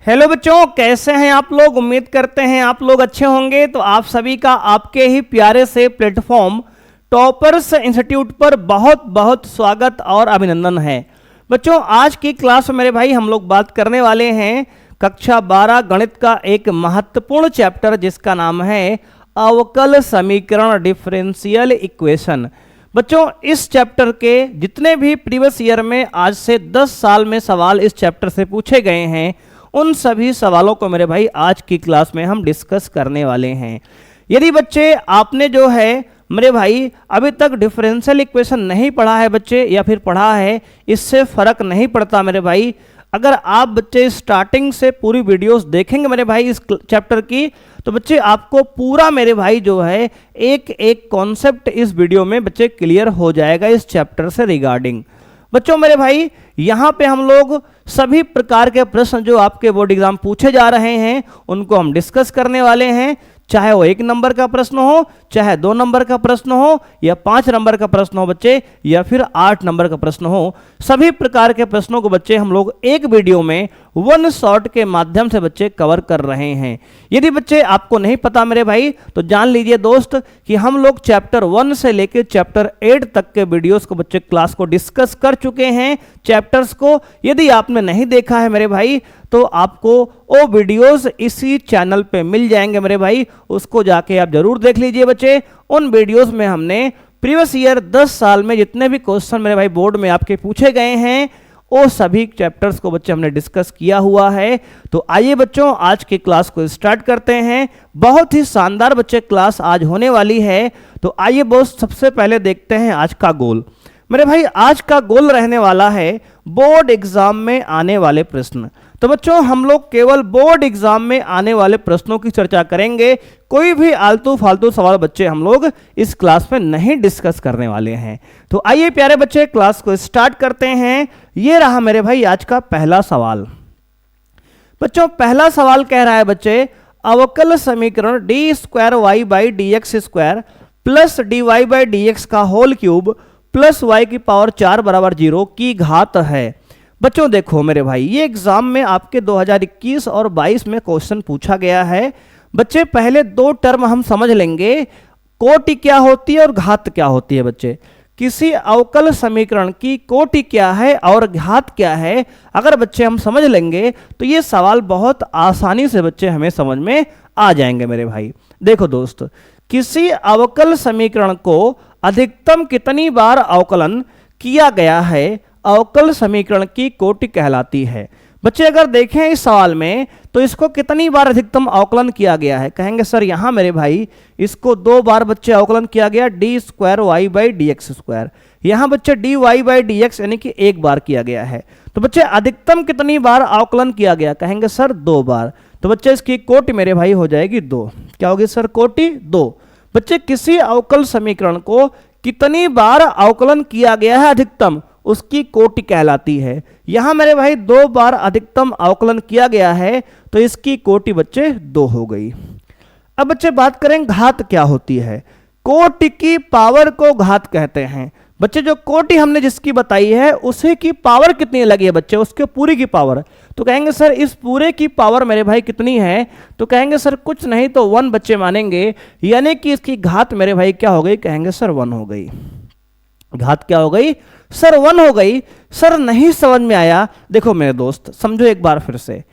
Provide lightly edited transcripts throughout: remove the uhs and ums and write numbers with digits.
Hello बच्चों, कैसे हैं आप लोग। उम्मीद करते हैं आप लोग अच्छे होंगे। तो आप सभी का आपके ही प्यारे से प्लेटफॉर्म टॉपर्स इंस्टीट्यूट पर बहुत बहुत स्वागत और अभिनंदन है। बच्चों, आज की क्लास में मेरे भाई हम लोग बात करने वाले हैं कक्षा 12 गणित का एक महत्वपूर्ण चैप्टर जिसका नाम है अवकल समीकरण, डिफरेंशियल इक्वेशन। बच्चों, इस चैप्टर के जितने भी प्रीवियस ईयर में आज से 10 साल में सवाल इस चैप्टर से पूछे गए हैं, उन सभी सवालों को मेरे भाई आज की क्लास में हम डिस्कस करने वाले हैं। यदि बच्चे आपने जो है मेरे भाई अभी तक डिफरेंशियल इक्वेशन नहीं पढ़ा है बच्चे, या फिर पढ़ा है, इससे फर्क नहीं पड़ता मेरे भाई। अगर आप बच्चे स्टार्टिंग से पूरी वीडियोस देखेंगे मेरे भाई इस चैप्टर की, तो बच्चे आपको पूरा मेरे भाई जो है एक एक कॉन्सेप्ट इस वीडियो में बच्चे क्लियर हो जाएगा इस चैप्टर से रिगार्डिंग। बच्चों मेरे भाई, यहाँ पे हम लोग सभी प्रकार के प्रश्न जो आपके बोर्ड एग्जाम पूछे जा रहे हैं उनको हम डिस्कस करने वाले हैं। चाहे वो 1 नंबर का प्रश्न हो, चाहे 2 नंबर का प्रश्न हो, या 5 नंबर का प्रश्न हो बच्चे, या फिर 8 नंबर का प्रश्न हो, सभी प्रकार के प्रश्नों को बच्चे हम लोग एक वीडियो में वन शॉट के माध्यम से बच्चे कवर कर रहे हैं। यदि बच्चे आपको नहीं पता मेरे भाई, तो जान लीजिए दोस्त कि हम लोग चैप्टर 1 से लेकर चैप्टर 8 तक के वीडियोस को बच्चे क्लास को डिस्कस कर चुके हैं चैप्टर्स को। यदि आपने नहीं देखा है मेरे भाई, तो आपको वो वीडियोस इसी चैनल पे मिल जाएंगे मेरे भाई, उसको जाके आप जरूर देख लीजिए बच्चे। उन वीडियोस में हमने प्रीवियस ईयर 10 साल में जितने भी क्वेश्चन मेरे भाई बोर्ड में आपके पूछे गए हैं, वो सभी चैप्टर्स को बच्चे हमने डिस्कस किया हुआ है। तो आइए बच्चों, आज की क्लास को स्टार्ट करते हैं। बहुत ही शानदार बच्चे क्लास आज होने वाली है। तो आइए दोस्त, सबसे पहले देखते हैं आज का गोल। मेरे भाई आज का गोल रहने वाला है बोर्ड एग्जाम में आने वाले प्रश्न। तो बच्चों, हम लोग केवल बोर्ड एग्जाम में आने वाले प्रश्नों की चर्चा करेंगे। कोई भी आलतू फालतू सवाल बच्चे हम लोग इस क्लास में नहीं डिस्कस करने वाले हैं। तो आइए प्यारे बच्चे, क्लास को स्टार्ट करते हैं। ये रहा मेरे भाई आज का पहला सवाल। बच्चों, पहला सवाल कह रहा है बच्चे, अवकल समीकरण d² प्लस dy/dx का होल क्यूब प्लस y की पावर 4 बराबर 0 की घात है। बच्चों देखो मेरे भाई, ये एग्जाम में आपके 2021 और 22 में क्वेश्चन पूछा गया है। बच्चे पहले 2 टर्म हम समझ लेंगे, कोटि क्या होती है और घात क्या होती है। बच्चे, किसी अवकल समीकरण की कोटि क्या है और घात क्या है, अगर बच्चे हम समझ लेंगे तो ये सवाल बहुत आसानी से बच्चे हमें समझ में आ जाएंगे मेरे भाई। देखो दोस्त, किसी अवकल समीकरण को अधिकतम कितनी बार अवकलन किया गया है, अवकल समीकरण की कोटि कहलाती है। बच्चे अगर देखें इस सवाल में, तो इसको कितनी बार अधिकतम अवकलन किया गया है, कहेंगे सर यहाँ मेरे भाई इसको 2 बार बच्चे अवकलन किया गया d²y/dx²। यहाँ बच्चे dy/dx यानी कि 1 बार किया गया है। तो बच्चे अधिकतम कितनी बार अवकलन किया गया, कहेंगे सर 2 बार। तो बच्चे इसकी कोटि मेरे भाई हो जाएगी 2। क्या होगी सर, कोटि 2। बच्चे, किसी अवकल समीकरण को कितनी बार अवकलन किया गया है अधिकतम, उसकी कोटि कहलाती है। यहां मेरे भाई 2 बार अधिकतम अवकलन किया गया है, तो इसकी कोटि बच्चे 2 हो गई। अब बच्चे बात करें घात क्या होती है। कोटि की पावर को घात कहते हैं। बच्चे, जो कोटि हमने जिसकी बताई है उसी की पावर कितनी लगी है बच्चे, उसके पूरी की पावर। तो कहेंगे सर इस पूरे की पावर मेरे भाई कितनी है, तो कहेंगे सर कुछ नहीं तो 1 बच्चे मानेंगे, यानी कि इसकी घात मेरे भाई क्या हो गई, कहेंगे सर 1 हो गई। घात क्या हो गई सर, 1 हो गई। सर नहीं समझ में आया, देखो मेरे दोस्त समझो एक बार फिर से।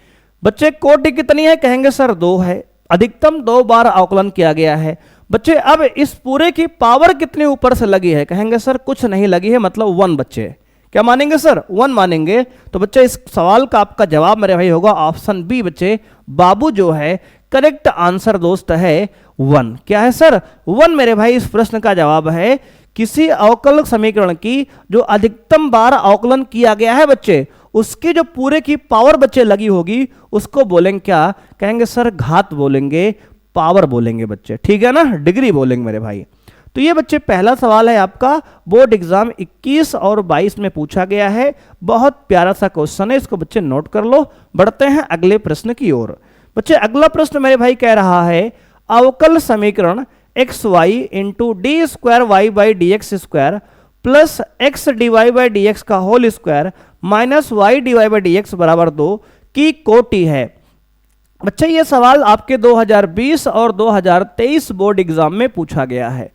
बच्चे कोटि कितनी है, कहेंगे सर 2 है, अधिकतम 2 बार अवकलन किया गया है। बच्चे अब इस पूरे की पावर कितनी ऊपर से लगी है, कहेंगे सर कुछ नहीं लगी है, मतलब 1 बच्चे। क्या मानेंगे सर, 1 मानेंगे। तो बच्चे इस सवाल का आपका जवाब मेरे भाई होगा ऑप्शन बी बच्चे, बाबू जो है करेक्ट आंसर दोस्त है 1। क्या है सर, 1 मेरे भाई इस प्रश्न का जवाब है। किसी अवकल समीकरण की जो अधिकतम बार अवकलन किया गया है बच्चे, उसकी जो पूरे की पावर बच्चे लगी होगी उसको बोलेंगे क्या, कहेंगे सर घात बोलेंगे, पावर बोलेंगे बच्चे, ठीक है ना, डिग्री बोलेंगे मेरे भाई। तो ये बच्चे पहला सवाल है आपका, बोर्ड एग्जाम 21 और 22 में पूछा गया है। बहुत प्यारा सा क्वेश्चन है, इसको बच्चे नोट कर लो। बढ़ते हैं अगले प्रश्न की ओर। बच्चे अगला प्रश्न मेरे भाई कह रहा है, अवकल समीकरण xy into d²y/dx² plus x dy/dx का whole square minus y dy/dx बराबर 2 की कोटि है। बच्चे ये सवाल आपके 2020 और 2023 बोर्ड एग्जाम में पूछा गया है।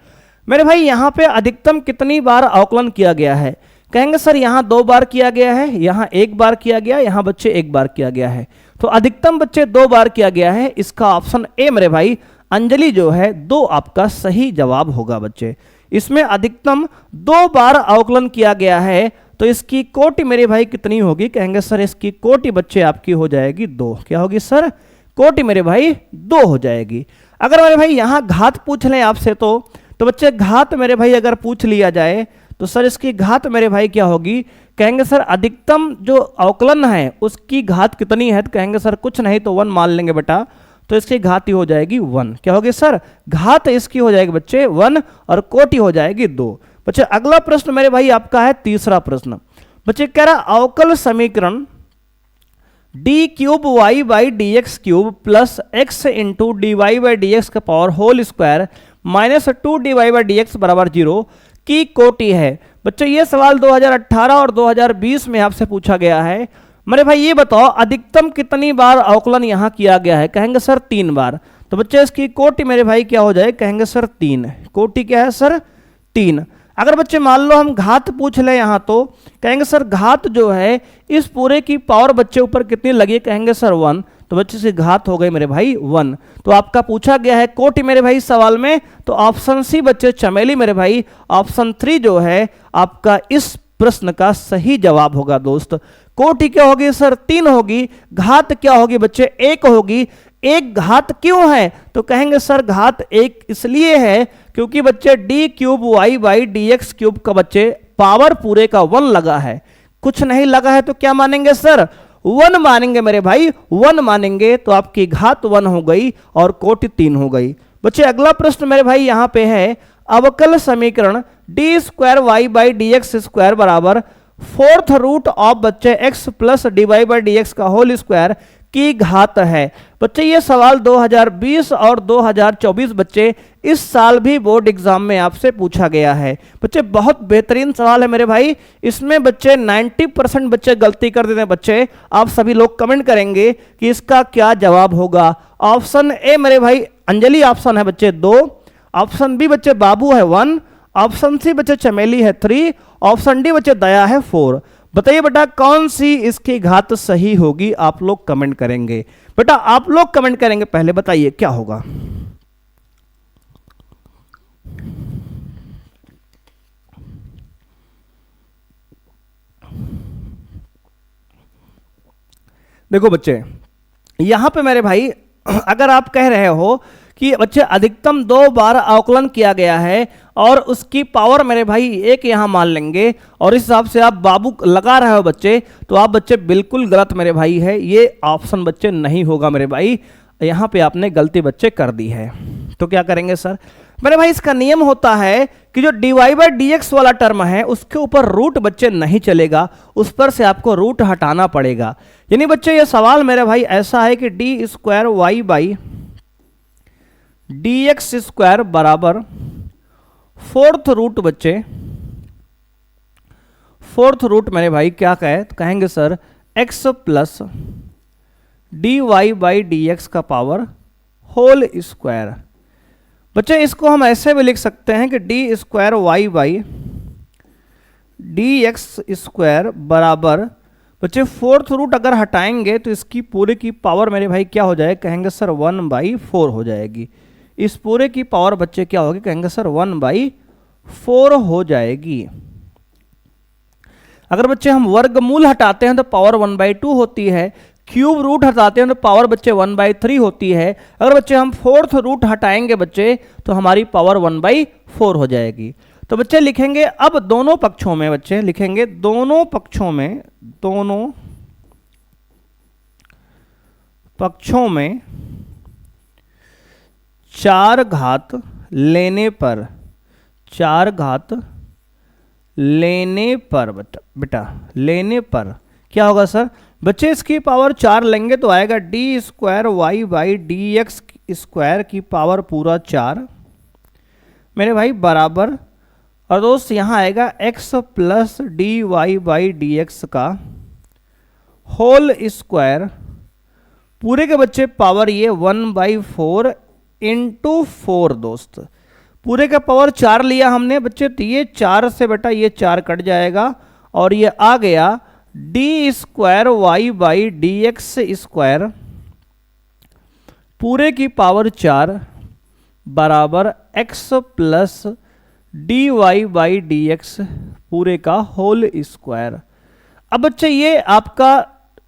मेरे भाई यहाँ पे अधिकतम कितनी बार अवकलन किया गया है? कहेंगे सर यहाँ 2 बार किया गया है, यहाँ 1 बार किया गया, यहाँ बच्चे 1 बार किया गया है। तो अधिकतम बच्चे 2 बार किया गया है। इसका ऑप्शन ए मेरे भाई अंजलि जो है 2 आपका सही जवाब होगा बच्चे। इसमें अधिकतम 2 बार अवकलन किया गया है, तो इसकी कोटि मेरे भाई कितनी होगी? कहेंगे सर इसकी कोटि बच्चे आपकी हो जाएगी 2। क्या होगी सर? कोटि मेरे भाई 2 हो जाएगी। अगर मेरे भाई यहाँ घात पूछ लें आपसे तो बच्चे घात मेरे भाई अगर पूछ लिया जाए तो सर इसकी घात मेरे भाई क्या होगी? कहेंगे सर अधिकतम जो अवकलन है उसकी घात कितनी है? तो कहेंगे सर कुछ नहीं तो 1 मान लेंगे बेटा, तो इसकी घात ही हो जाएगी 1। क्या होगी सर? घात इसकी हो जाएगी बच्चे 1 और कोटि हो जाएगी 2। बच्चे अगला प्रश्न मेरे भाई आपका है तीसरा प्रश्न। बच्चे कह रहा अवकल समीकरण d cube y by d x cube plus x into d y by d x का power whole square minus 2 d y by d x बराबर 0 की कोटि है। बच्चों ये सवाल 2018 और 2020 में आपसे पूछा गया है। मेरे भाई ये बताओ अधिकतम कितनी बार अवकलन यहाँ किया गया है? कहेंगे सर 3 बार। तो बच्चे इसकी कोटि मेरे भाई क्या हो जाए? कहेंगे सर 3। कोटि क्या है सर? 3। अगर बच्चे मान लो हम घात पूछ लें यहाँ तो कहेंगे सर घात जो है इस पूरे की पावर बच्चे ऊपर कितनी लगी? कहेंगे सर 1। तो बच्चे से घात हो गई मेरे भाई 1। तो आपका पूछा गया है कोटि मेरे भाई सवाल में, तो ऑप्शन सी बच्चे चमेली मेरे भाई ऑप्शन 3 जो है आपका इस प्रश्न का सही जवाब होगा दोस्त। कोटि क्या होगी सर? 3 होगी। घात क्या होगी बच्चे? 1 होगी। 1 घात क्यों है? तो कहेंगे सर घात 1 इसलिए है क्योंकि बच्चे d cube y by d x cube का बच्चे पावर पूरे का 1 लगा है। कुछ नहीं लगा है तो क्या मानेंगे सर? 1 मानेंगे मेरे भाई। 1 मानेंगे तो आपकी घात 1 हो गई और कोटि 3 हो गई। बच्चे अगला प्रश्न मेरे भाई यहां पे है अवकल समीकरण d square y by d x square बराबर 4th रूट ऑफ बच्चे x plus d y by d x का होल स्क्वायर की घात है। बच्चे ये सवाल 2020 और 2024 बच्चे इस साल भी बोर्ड एग्जाम में आपसे पूछा गया है। बच्चे बहुत बेहतरीन सवाल है मेरे भाई। इसमें बच्चे 90% बच्चे गलती कर देते हैं। बच्चे आप सभी लोग कमेंट करेंगे कि इसका क्या जवाब होगा। ऑप्शन ए मेरे भाई अंजलि ऑप्शन है बच्चे 2, ऑप्शन बी बच्चे बाबू है 1, ऑप्शन सी बच्चे चमेली है 3, ऑप्शन डी बच्चे दया है 4। बताइए बेटा कौन सी इसकी घात सही होगी? आप लोग कमेंट करेंगे। बेटा आप लोग कमेंट करेंगे, पहले बताइए क्या होगा। देखो बच्चे यहां पे मेरे भाई अगर आप कह रहे हो कि बच्चे अधिकतम 2 बार अवकलन किया गया है और उसकी पावर मेरे भाई 1 यहां मान लेंगे और इस हिसाब से आप बाबू लगा रहे हो बच्चे, तो आप बच्चे बिल्कुल गलत मेरे भाई है। ये ऑप्शन बच्चे नहीं होगा मेरे भाई, यहां पे आपने गलती बच्चे कर दी है। तो क्या करेंगे सर? मेरे भाई इसका नियम होता है कि जो d y by d x वाला टर्म है उसके ऊपर रूट बच्चे नहीं चलेगा, उस पर से आपको रूट हटाना पड़ेगा। यानी बच्चे ये सवाल मेरे भाई ऐसा है कि d square y by d x square बराबर 4th रूट बच्चे 4th रूट मेरे भाई क्या कहे? तो कहेंगे sir x plus d y by d x का पावर होल स्क्वायर। बच्चे इसको हम ऐसे भी लिख सकते हैं कि d square y by d x square बराबर बच्चे 4th रूट अगर हटाएंगे तो इसकी पूरे की पावर मेरे भाई क्या हो जाए? कहेंगे सर 1/4 हो जाएगी। इस पूरे की पावर बच्चे क्या होगी? कहेंगे सर 1/4 हो जाएगी। अगर बच्चे हम वर्गमूल हटाते हैं तो पावर 1/2 होती है, क्यूब रूट हटाते हैं तो पावर बच्चे 1/3 होती है। अगर बच्चे हम 4th रूट हटाएंगे बच्चे तो हमारी पावर 1/4 हो जाएगी। तो बच्चे लिखेंगे अब दोनों पक्षों में, बच्चे लिखेंगे दोनों पक्षों में 4 घात लेने पर बेटा लेने पर क्या होगा सर? बच्चे इसकी पावर 4 लेंगे तो आएगा d square y by d x square की पावर पूरा 4 मेरे भाई बराबर, और दोस्त यहाँ आएगा x plus d y by d x का होल स्क्वायर पूरे के बच्चे पावर ये 1/4 इंटू 4 दोस्त, पूरे का पावर 4 लिया हमने बच्चे, तो ये 4 से बेटा ये 4 कट जाएगा और ये आ गया d square y by d x square पूरे की पावर 4 बराबर x plus d y by d x पूरे का होल स्क्वायर। अब बच्चे ये आपका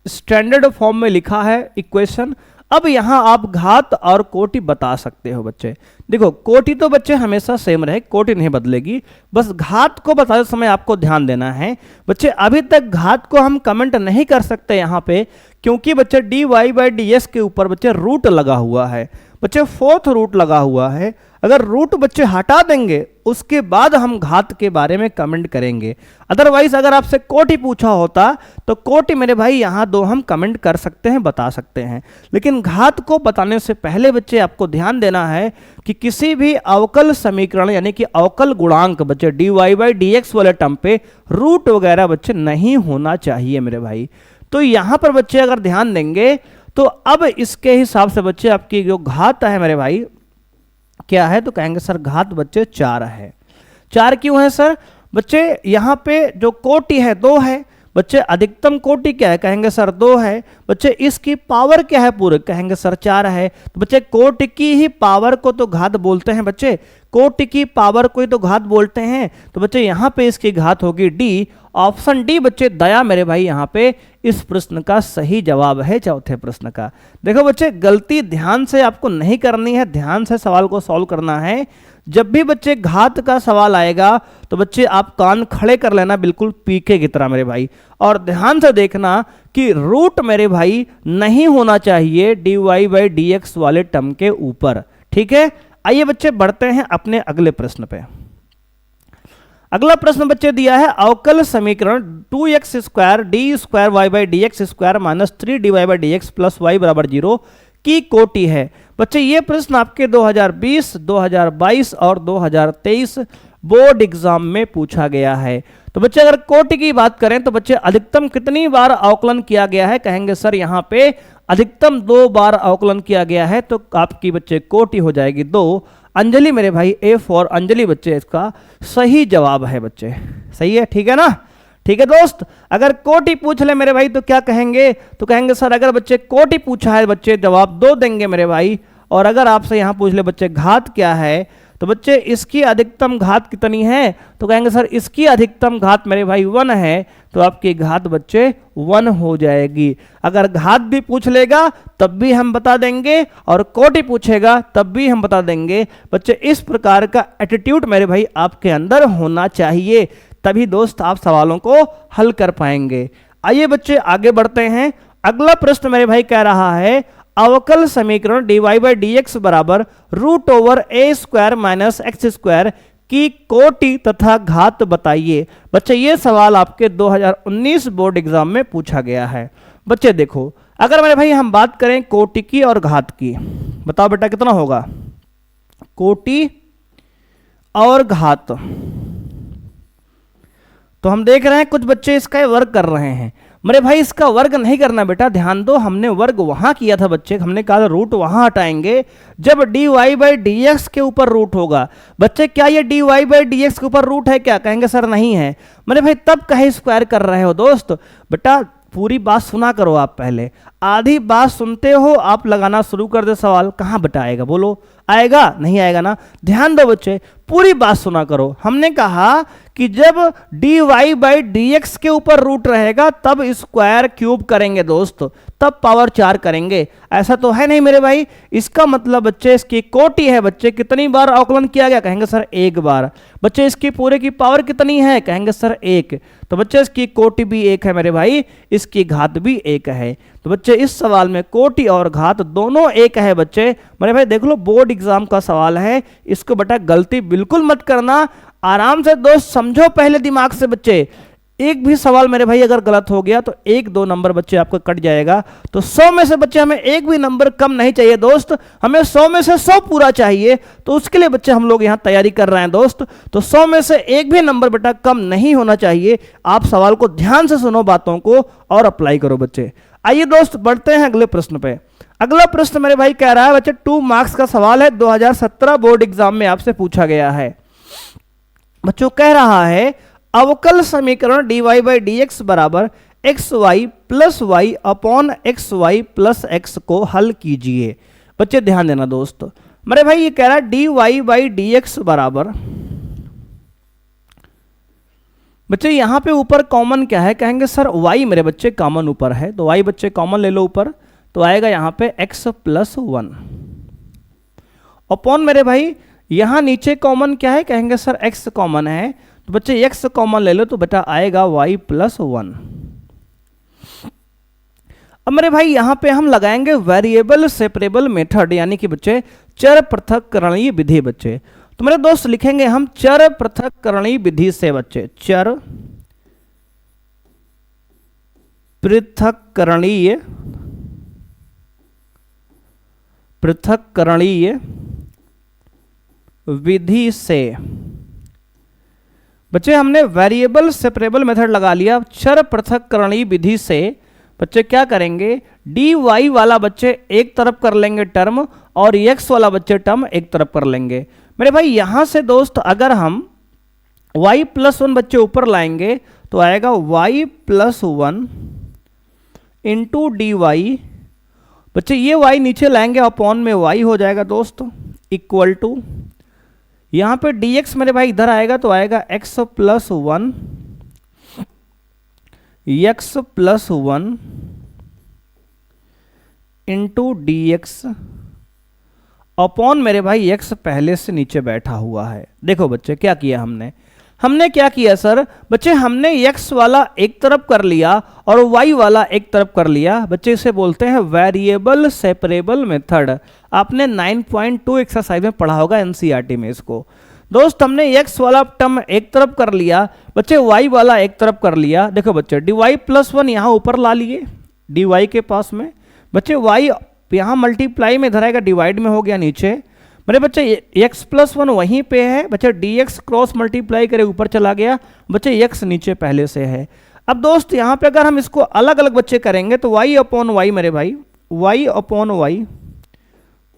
स्टैंडर्ड फॉर्म में लिखा है इक्वेशन। अब यहां आप घात और कोटि बता सकते हो बच्चे। देखो कोटि तो बच्चे हमेशा सेम रहे, कोटि नहीं बदलेगी, बस घात को बताते समय आपको ध्यान देना है बच्चे। अभी तक घात को हम कमेंट नहीं कर सकते यहां पे, क्योंकि बच्चे d y by d s के ऊपर बच्चे रूट लगा हुआ है बच्चे, फोर्थ रूट लगा हुआ है। अगर रूट बच्चे हटा देंगे उसके बाद हम घात के बारे में कमेंट करेंगे। अदरवाइज अगर आपसे कोटि पूछा होता तो कोटि मेरे भाई यहाँ दो हम कमेंट कर सकते हैं, बता सकते हैं। लेकिन घात को बताने से पहले बच्चे आपको ध्यान देना है कि किसी भी अवकल समीकरण यानी कि अवकल गुणांक बच्चे d y by d x वाले टर्म पे रूट वगैरह बच्चे नहीं होना चाहिए मेरे भाई। तो यहाँ पर बच्चे अगर ध्यान देंगे तो अब इसके हिसाब से बच्चे आपकी जो घात है मेरे भाई क्या है, तो कहेंगे सर घात बच्चे 4 है। 4 क्यों है सर बच्चे? यहाँ पे जो कोटि है 2 है बच्चे, अधिकतम कोटि क्या है, कहेंगे सर 2 है बच्चे। इसकी पावर क्या है पूरे, कहेंगे सर 4 है। तो बच्चे कोटि की ही पावर को तो घात बोलते हैं बच्चे, कोटि की पावर को ही तो घात बोलते हैं। तो बच्चे यहाँ पे इसकी घात होगी डी। ऑप्शन डी बच्चे दया मेरे भाई यहाँ पे इस प्रश्न का सही जवाब है, चौथे प्रश्न का। देखो बच्चे गलती ध्यान से आपको नहीं करनी है, ध्यान से सवाल को सॉल्व करना है। जब भी बच्चे घात का सवाल आएगा तो बच्चे आप कान खड़े कर लेना बिल्कुल पीके की तरह मेरे भाई, और ध्यान से देखना कि रूट मेरे भाई नहीं होना चाहिए d y by d x वाले टर्म के ऊपर, ठीक है। आइए बच्चे बढ़ते हैं अपने अगले प्रश्न पे। अगला प्रश्न बच्चे दिया है अवकल समीकरण 2x square d square y by d x square minus 3 d y by d x plus y बराबर 0 की कोटि है। बच्चे ये प्रश्न आपके 2020, 2022 और 2023 बोर्ड एग्जाम में पूछा गया है। तो बच्चे अगर कोटि की बात करें तो बच्चे अधिकतम कितनी बार अवकलन किया गया है, कहेंगे सर यहाँ पे अधिकतम 2 बार अवकलन किया गया है। तो आपकी बच्चे कोटि हो जाएगी 2। अंजलि मेरे भाई ए फॉर अंजलि बच्चे इसका सही जवाब है बच्चे, सही है, ठीक है ना। ठीक है दोस्त, अगर कोटि पूछ ले मेरे भाई तो क्या कहेंगे, तो कहेंगे सर अगर बच्चे कोटि पूछा है बच्चे जवाब 2 देंगे मेरे भाई। और अगर आपसे यहाँ पूछ ले बच्चे घात क्या है, तो बच्चे इसकी अधिकतम घात कितनी है, तो कहेंगे सर इसकी अधिकतम घात मेरे भाई 1 है। तो आपकी घात बच्चे 1 हो जाएगी। अगर घात भी पूछ लेगा तब भी हम बता देंगे और कोटि पूछेगा तब भी हम बता देंगे बच्चे। इस प्रकार का एटीट्यूड मेरे भाई आपके अंदर होना चाहिए, तभी दोस्त आप सवालों को हल कर पाएंगे। आइए बच्चे आगे बढ़ते हैं। अगला प्रश्न मेरे भाई कह रहा है अवकल समीकरण d y by d x बराबर root over a square minus x square की कोटि तथा घात बताइए। बच्चे ये सवाल आपके 2019 बोर्ड एग्जाम में पूछा गया है। बच्चे देखो अगर मेरे भाई हम बात करें कोटि की और घात की, बताओ बेटा कितना होगा कोटि और घात। तो हम देख रहे हैं कुछ बच्चे इसका वर्ग कर रहे हैं। मेरे भाई इसका वर्ग नहीं करना बेटा, ध्यान दो, हमने वर्ग वहां किया था बच्चे, हमने कहा था रूट वहां हटाएंगे जब d y by d x के ऊपर रूट होगा। बच्चे क्या ये d y by d x के ऊपर रूट है क्या, कहेंगे सर नहीं है। मेरे भाई तब कहे स्क्वायर कर रहे हो दोस्त। बेटा पूरी बात सुना करो आप, पहले आधी बात सुनते हो आप लगाना शुरू कर दे सवाल, कहाँ बेटा आएगा, बोलो आएगा नहीं आएगा ना। ध्यान दो बच्चे पूरी बात सुना करो। हमने कहा कि जब d y by d x के ऊपर रूट रहेगा तब स्क्वायर क्यूब करेंगे दोस्त, तब पावर 4 करेंगे। ऐसा तो है नहीं मेरे भाई। इसका मतलब बच्चे इसकी कोटि है बच्चे, कितनी बार अवकलन किया गया, कहेंगे सर 1 बार। बच्चे इसकी पूरे की पावर कितनी है, कहेंगे सर 1। तो बच्चे इसकी कोटि भी 1 है मेरे भाई, इसकी घात भी 1 है। तो बच्चे इस सवाल में कोटि और घात दोनों 1 है बच्चे। मेरे भाई देख लो बोर्ड एग्जाम का सवाल है, इसको बेटा गलती बिल्कुल मत करना। आराम से दोस्त समझो पहले दिमाग से बच्चे। एक भी सवाल मेरे भाई अगर गलत हो गया तो 1-2 नंबर बच्चे आपको कट जाएगा। तो 100 में से बच्चे हमें एक भी नंबर कम नहीं चाहिए दोस्त, हमें 100 में से 100 पूरा चाहिए। तो उसके लिए बच्चे हम लोग यहाँ तैयारी कर रहे हैं दोस्त। तो 100 में से एक भी नंबर बेटा कम नहीं होना चाहिए। आप सवाल को ध्यान से सुनो, बातों को और अप्लाई करो बच्चे। आइए दोस्त बढ़ते हैं अगले प्रश्न पे। अगला प्रश्न मेरे भाई कह रहा है बच्चे 2 मार्क्स का सवाल है, 2017 बोर्ड एग्जाम में आपसे पूछा गया है। बच्चों कह रहा है अवकल समीकरण dy बाई डी एक्स बराबर x y plus y upon x y plus x को हल कीजिए। बच्चे ध्यान देना दोस्त, मेरे भाई ये कह रहा है dy बाई डी एक्स बराबर, बच्चे यहां पे ऊपर कॉमन क्या है, कहेंगे सर y मेरे बच्चे कॉमन ऊपर है, तो y बच्चे कॉमन ले लो ऊपर, तो आएगा यहां पे x प्लस 1 अपॉन मेरे भाई यहां नीचे कॉमन क्या है, कहेंगे सर x कॉमन है, तो बच्चे x कॉमन ले लो तो बेटा आएगा y प्लस 1। अब मेरे भाई यहां पे हम लगाएंगे वेरिएबल सेपरेबल मेथड, यानी कि बच्चे चर पृथक्करणीय विधि। बच्चे तो मेरे दोस्त लिखेंगे हम चर पृथक्करणीय विधि से, बच्चे चर पृथक्करणीय विधि से। बच्चे हमने वेरिएबल सेपरेबल मेथड लगा लिया, चर पृथक्करणीय विधि से बच्चे क्या करेंगे, डी वाई वाला बच्चे एक तरफ कर लेंगे टर्म, और एक्स वाला बच्चे टर्म एक तरफ कर लेंगे। मेरे भाई यहां से दोस्त अगर हम y प्लस 1 बच्चे ऊपर लाएंगे तो आएगा y plus 1 into d y. बच्चे ये y नीचे लाएंगे अपॉन में y हो जाएगा दोस्त, इक्वल टू यहां पे dx मेरे भाई इधर आएगा तो आएगा x plus 1 into d x upon मेरे भाई x पहले से नीचे बैठा हुआ है। देखो बच्चे क्या किया हमने क्या किया सर, बच्चे हमने x वाला एक तरफ कर लिया और y वाला एक तरफ कर लिया। बच्चे इसे बोलते हैं वेरिएबल सेपरेबल मेथड। आपने 9.2 एक्सरसाइज में पढ़ा होगा एनसीईआरटी में इसको। दोस्त हमने x वाला टर्म एक तरफ कर लिया, बच्चे y वाला एक तरफ कर लिया। देखो बच्चे dy प्लस 1 यहाँ ऊपर ला लिए dy के पास में, बच्चे y यहाँ मल्टीप्लाई में इधर आएगा, डिवाइड में हो गया नीचे। मेरे बच्चे x प्लस 1 वहीं पे है, बच्चे dx क्रॉस मल्टीप्लाई करे ऊपर चला गया, बच्चे x नीचे पहले से है। अब दोस्त यहाँ पे अगर हम इसको अलग अलग बच्चे करेंगे तो y अपॉन वाई मेरे भाई y upon y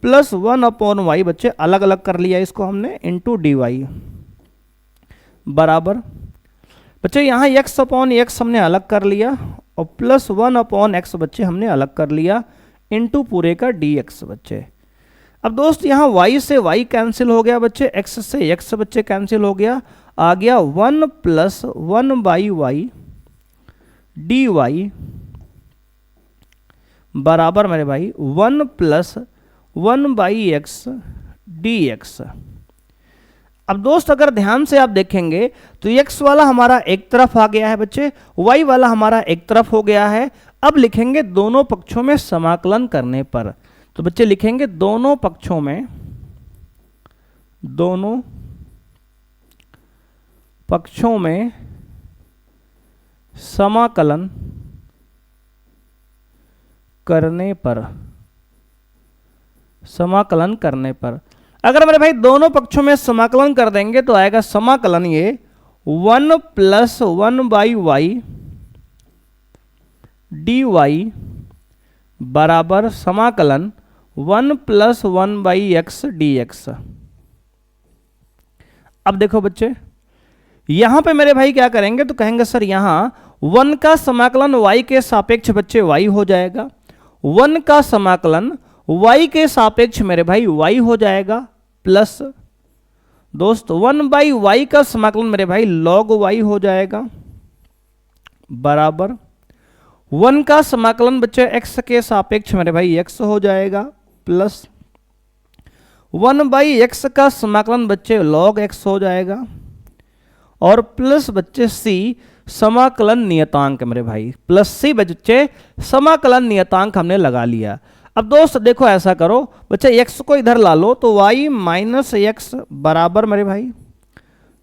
plus 1 upon y बच्चे अलग अलग कर लिया इसको हमने, इंटू डी वाई बराबर बच्चे यहाँ x अपॉन x हमने अलग कर लिया और प्लस 1 अपॉन x बच्चे हमने अलग कर लिया, इंटू पूरे का dx बच्चे। अब दोस्त यहाँ y से y कैंसिल हो गया बच्चे, x से x बच्चे कैंसिल हो गया, आ गया 1 plus 1 by y d y बराबर मेरे भाई 1 plus 1 by x d x. अब दोस्त अगर ध्यान से आप देखेंगे तो x वाला हमारा एक तरफ आ गया है बच्चे, y वाला हमारा एक तरफ हो गया है। अब लिखेंगे दोनों पक्षों में समाकलन करने पर, तो बच्चे लिखेंगे दोनों पक्षों में समाकलन करने पर अगर मेरे भाई दोनों पक्षों में समाकलन कर देंगे तो आएगा समाकलन ये 1 plus 1 by y d y बराबर समाकलन 1 plus 1 by x d x. अब देखो बच्चे यहां पे मेरे भाई क्या करेंगे, तो कहेंगे सर यहां 1 का समाकलन y के सापेक्ष बच्चे y हो जाएगा, 1 का समाकलन y के सापेक्ष मेरे भाई y हो जाएगा, प्लस दोस्त 1 बाई वाई का समाकलन मेरे भाई log y हो जाएगा, बराबर 1 का समाकलन बच्चे x के सापेक्ष मेरे भाई x हो जाएगा, प्लस 1 बाई x का समाकलन बच्चे log x हो जाएगा, और प्लस बच्चे c समाकलन नियतांक मेरे भाई, प्लस c बच्चे समाकलन नियतांक हमने लगा लिया। अब दोस्त देखो ऐसा करो बच्चे x को इधर ला लो तो y माइनस एक्स बराबर मेरे भाई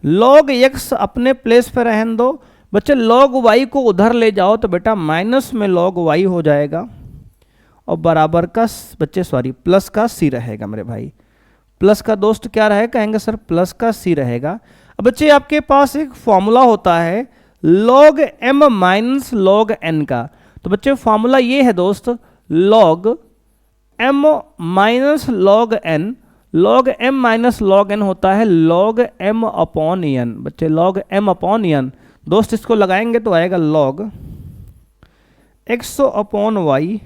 log x अपने प्लेस पे रहने दो, बच्चे log y को उधर ले जाओ तो बेटा माइनस में log y हो जाएगा, और बराबर का बच्चे सॉरी प्लस का c रहेगा मेरे भाई। प्लस का दोस्त क्या रहेगा, कहेंगे सर प्लस का c रहेगा। अब बच्चे आपके पास एक फॉर्मूला होता है log m minus log n का, तो बच्चे फॉर्मूला ये है दोस्त, log m minus log n, log m minus log n होता है log m अपॉन n। बच्चे log m अपॉन n दोस्त इसको लगाएंगे तो आएगा log x upon y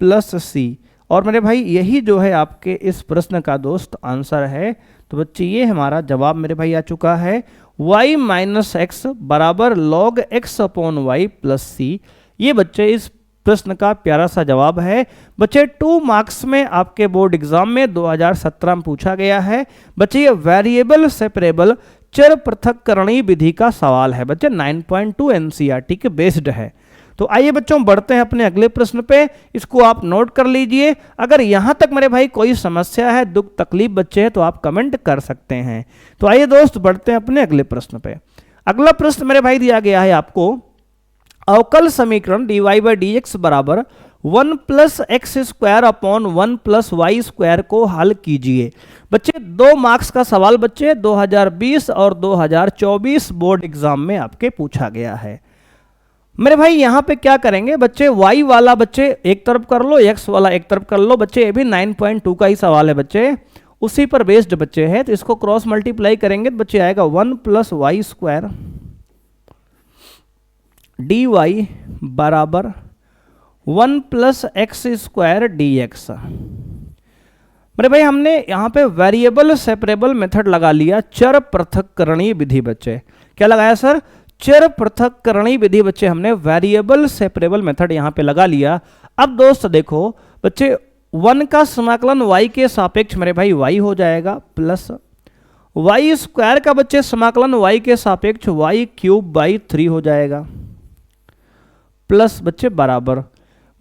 plus c। और मेरे भाई यही जो है आपके इस प्रश्न का दोस्त आंसर है। तो बच्चे ये हमारा जवाब मेरे भाई आ चुका है, y माइनस एक्स बराबर log x upon y plus c. ये बच्चे इस प्रश्न का प्यारा सा जवाब है। बच्चे 2 मार्क्स में आपके बोर्ड एग्जाम में 2017 में पूछा गया है। बच्चे ये वेरिएबल सेपरेबल चर पृथक्करणीय विधि का सवाल है। बच्चे 9.2 एनसीईआरटी के बेस्ड है। तो आइए बच्चों बढ़ते हैं अपने अगले प्रश्न पे, इसको आप नोट कर लीजिए। अगर यहाँ तक मेरे भाई कोई समस्या है, दुख तकलीफ बच्चे है, तो आप कमेंट कर सकते हैं। तो आइए दोस्त बढ़ते हैं अपने अगले प्रश्न पे। अगला प्रश्न मेरे भाई दिया गया है आपको, अवकल समीकरण dy बाई डी एक्स बराबर 1 plus x square upon 1 plus y square को हल कीजिए। बच्चे 2 मार्क्स का सवाल बच्चे 2020 और 2024 बोर्ड एग्जाम में आपके पूछा गया है। मेरे भाई यहाँ पे क्या करेंगे बच्चे, y वाला बच्चे एक तरफ कर लो, x वाला एक तरफ कर लो। बच्चे ये भी 9.2 का ही सवाल है बच्चे, उसी पर बेस्ड बच्चे है। तो इसको क्रॉस मल्टीप्लाई करेंगे तो बच्चे आएगा 1 plus y square d y बराबर 1 plus x square d x. मेरे भाई हमने यहाँ पे वेरिएबल सेपरेबल मेथड लगा लिया, चर पृथक्करणीय विधि। बच्चे क्या लगाया सर, चर पृथक्करणीय विधि। बच्चे हमने वेरिएबल सेपरेबल मेथड यहाँ पे लगा लिया। अब दोस्त देखो बच्चे 1 का समाकलन y के सापेक्ष मेरे भाई y हो जाएगा, प्लस वाई स्क्वायर का बच्चे समाकलन y के सापेक्ष y क्यूब बाई 3 हो जाएगा, प्लस बच्चे बराबर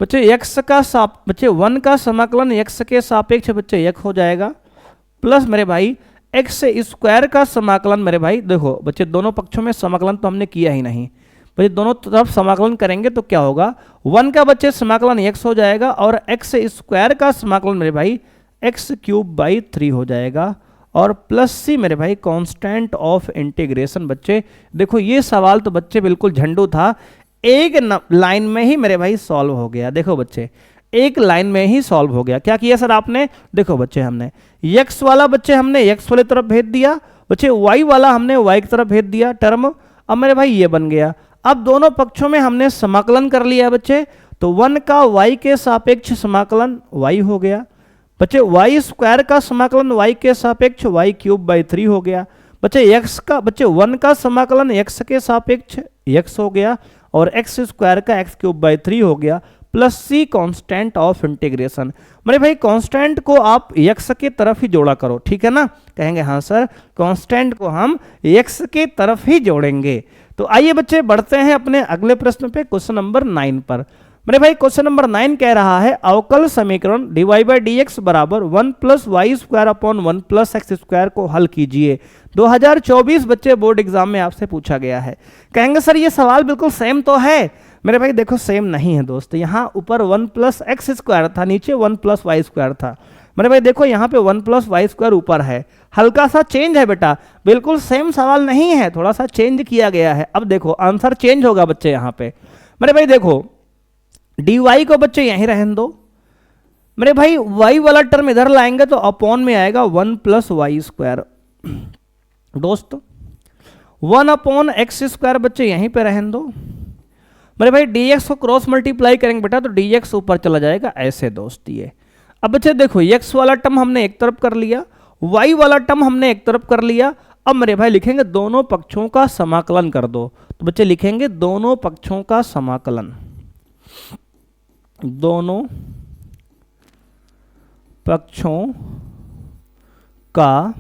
बच्चे x का बच्चे 1 का समाकलन x के सापेक्ष बच्चे 1 हो जाएगा, प्लस मेरे भाई एक्स स्क्वायर का समाकलन मेरे भाई देखो बच्चे दोनों पक्षों में समाकलन तो हमने किया ही नहीं, बच्चे दोनों तरफ समाकलन करेंगे तो क्या होगा, 1 का बच्चे समाकलन x हो जाएगा और एक्स स्क्वायर का समाकलन मेरे भाई एक्स क्यूब बाई 3 हो जाएगा, और प्लस सी मेरे भाई कांस्टेंट ऑफ इंटीग्रेशन। बच्चे देखो ये सवाल तो बच्चे बिल्कुल झंडू था, एक लाइन में ही मेरे भाई सॉल्व हो गया। देखो बच्चे एक लाइन में ही सॉल्व हो गया। क्या किया सर आपने, देखो बच्चे हमने x वाला बच्चे हमने x वाले तरफ भेज दिया, बच्चे y वाला हमने y की तरफ भेज दिया टर्म। अब मेरे भाई ये बन गया। अब दोनों पक्षों में हमने समाकलन कर लिया बच्चे, तो 1 का y के सापेक्ष समाकलन y हो गया, बच्चे y स्क्वायर का समाकलन y के सापेक्ष y क्यूब बाई 3 हो गया, बच्चे x का बच्चे 1 का समाकलन x के सापेक्ष x हो गया, और एक्स स्क्वायर का एक्स क्यूब बाई 3 हो गया, plus c constant of integration. मेरे भाई कांस्टेंट को आप x के तरफ ही जोड़ा करो, ठीक है ना, कहेंगे हाँ सर कांस्टेंट को हम x के तरफ ही जोड़ेंगे। तो आइए बच्चे बढ़ते हैं अपने अगले प्रश्न पे, क्वेश्चन नंबर 9 पर। मेरे भाई क्वेश्चन नंबर 9 कह रहा है अवकल समीकरण dy बाई डी एक्स बराबर 1 plus y square upon 1 plus x square को हल कीजिए। 2024 बच्चे बोर्ड एग्जाम में आपसे पूछा गया है। कहेंगे सर ये सवाल बिल्कुल सेम तो है। मेरे भाई देखो सेम नहीं है दोस्त, यहाँ ऊपर 1 प्लस एक्स स्क्वायर था, नीचे 1 प्लस वाई स्क्वायर था। मेरे भाई देखो यहाँ पे 1 प्लस वाई स्क्वायर ऊपर है, हल्का सा चेंज है बेटा, बिल्कुल सेम सवाल नहीं है, थोड़ा सा चेंज किया गया है। अब देखो आंसर चेंज होगा बच्चे यहाँ पे। मेरे भाई देखो डी वाई को बच्चे यहीं रहने दो, मेरे भाई y वाला टर्म इधर लाएंगे तो अपॉन में आएगा 1 प्लस वाई स्क्वायर। दोस्त 1 अपॉन एक्स स्क्वायर बच्चे यहीं पे रहने दो। मेरे भाई dx को क्रॉस मल्टीप्लाई करेंगे बेटा तो dx ऊपर चला जाएगा ऐसे दोस्त ये। अब बच्चे देखो x वाला टर्म हमने एक तरफ कर लिया, y वाला टर्म हमने एक तरफ कर लिया। अब मेरे भाई लिखेंगे दोनों पक्षों का समाकलन कर दो, तो बच्चे लिखेंगे दोनों पक्षों का समाकलन, दोनों पक्षों का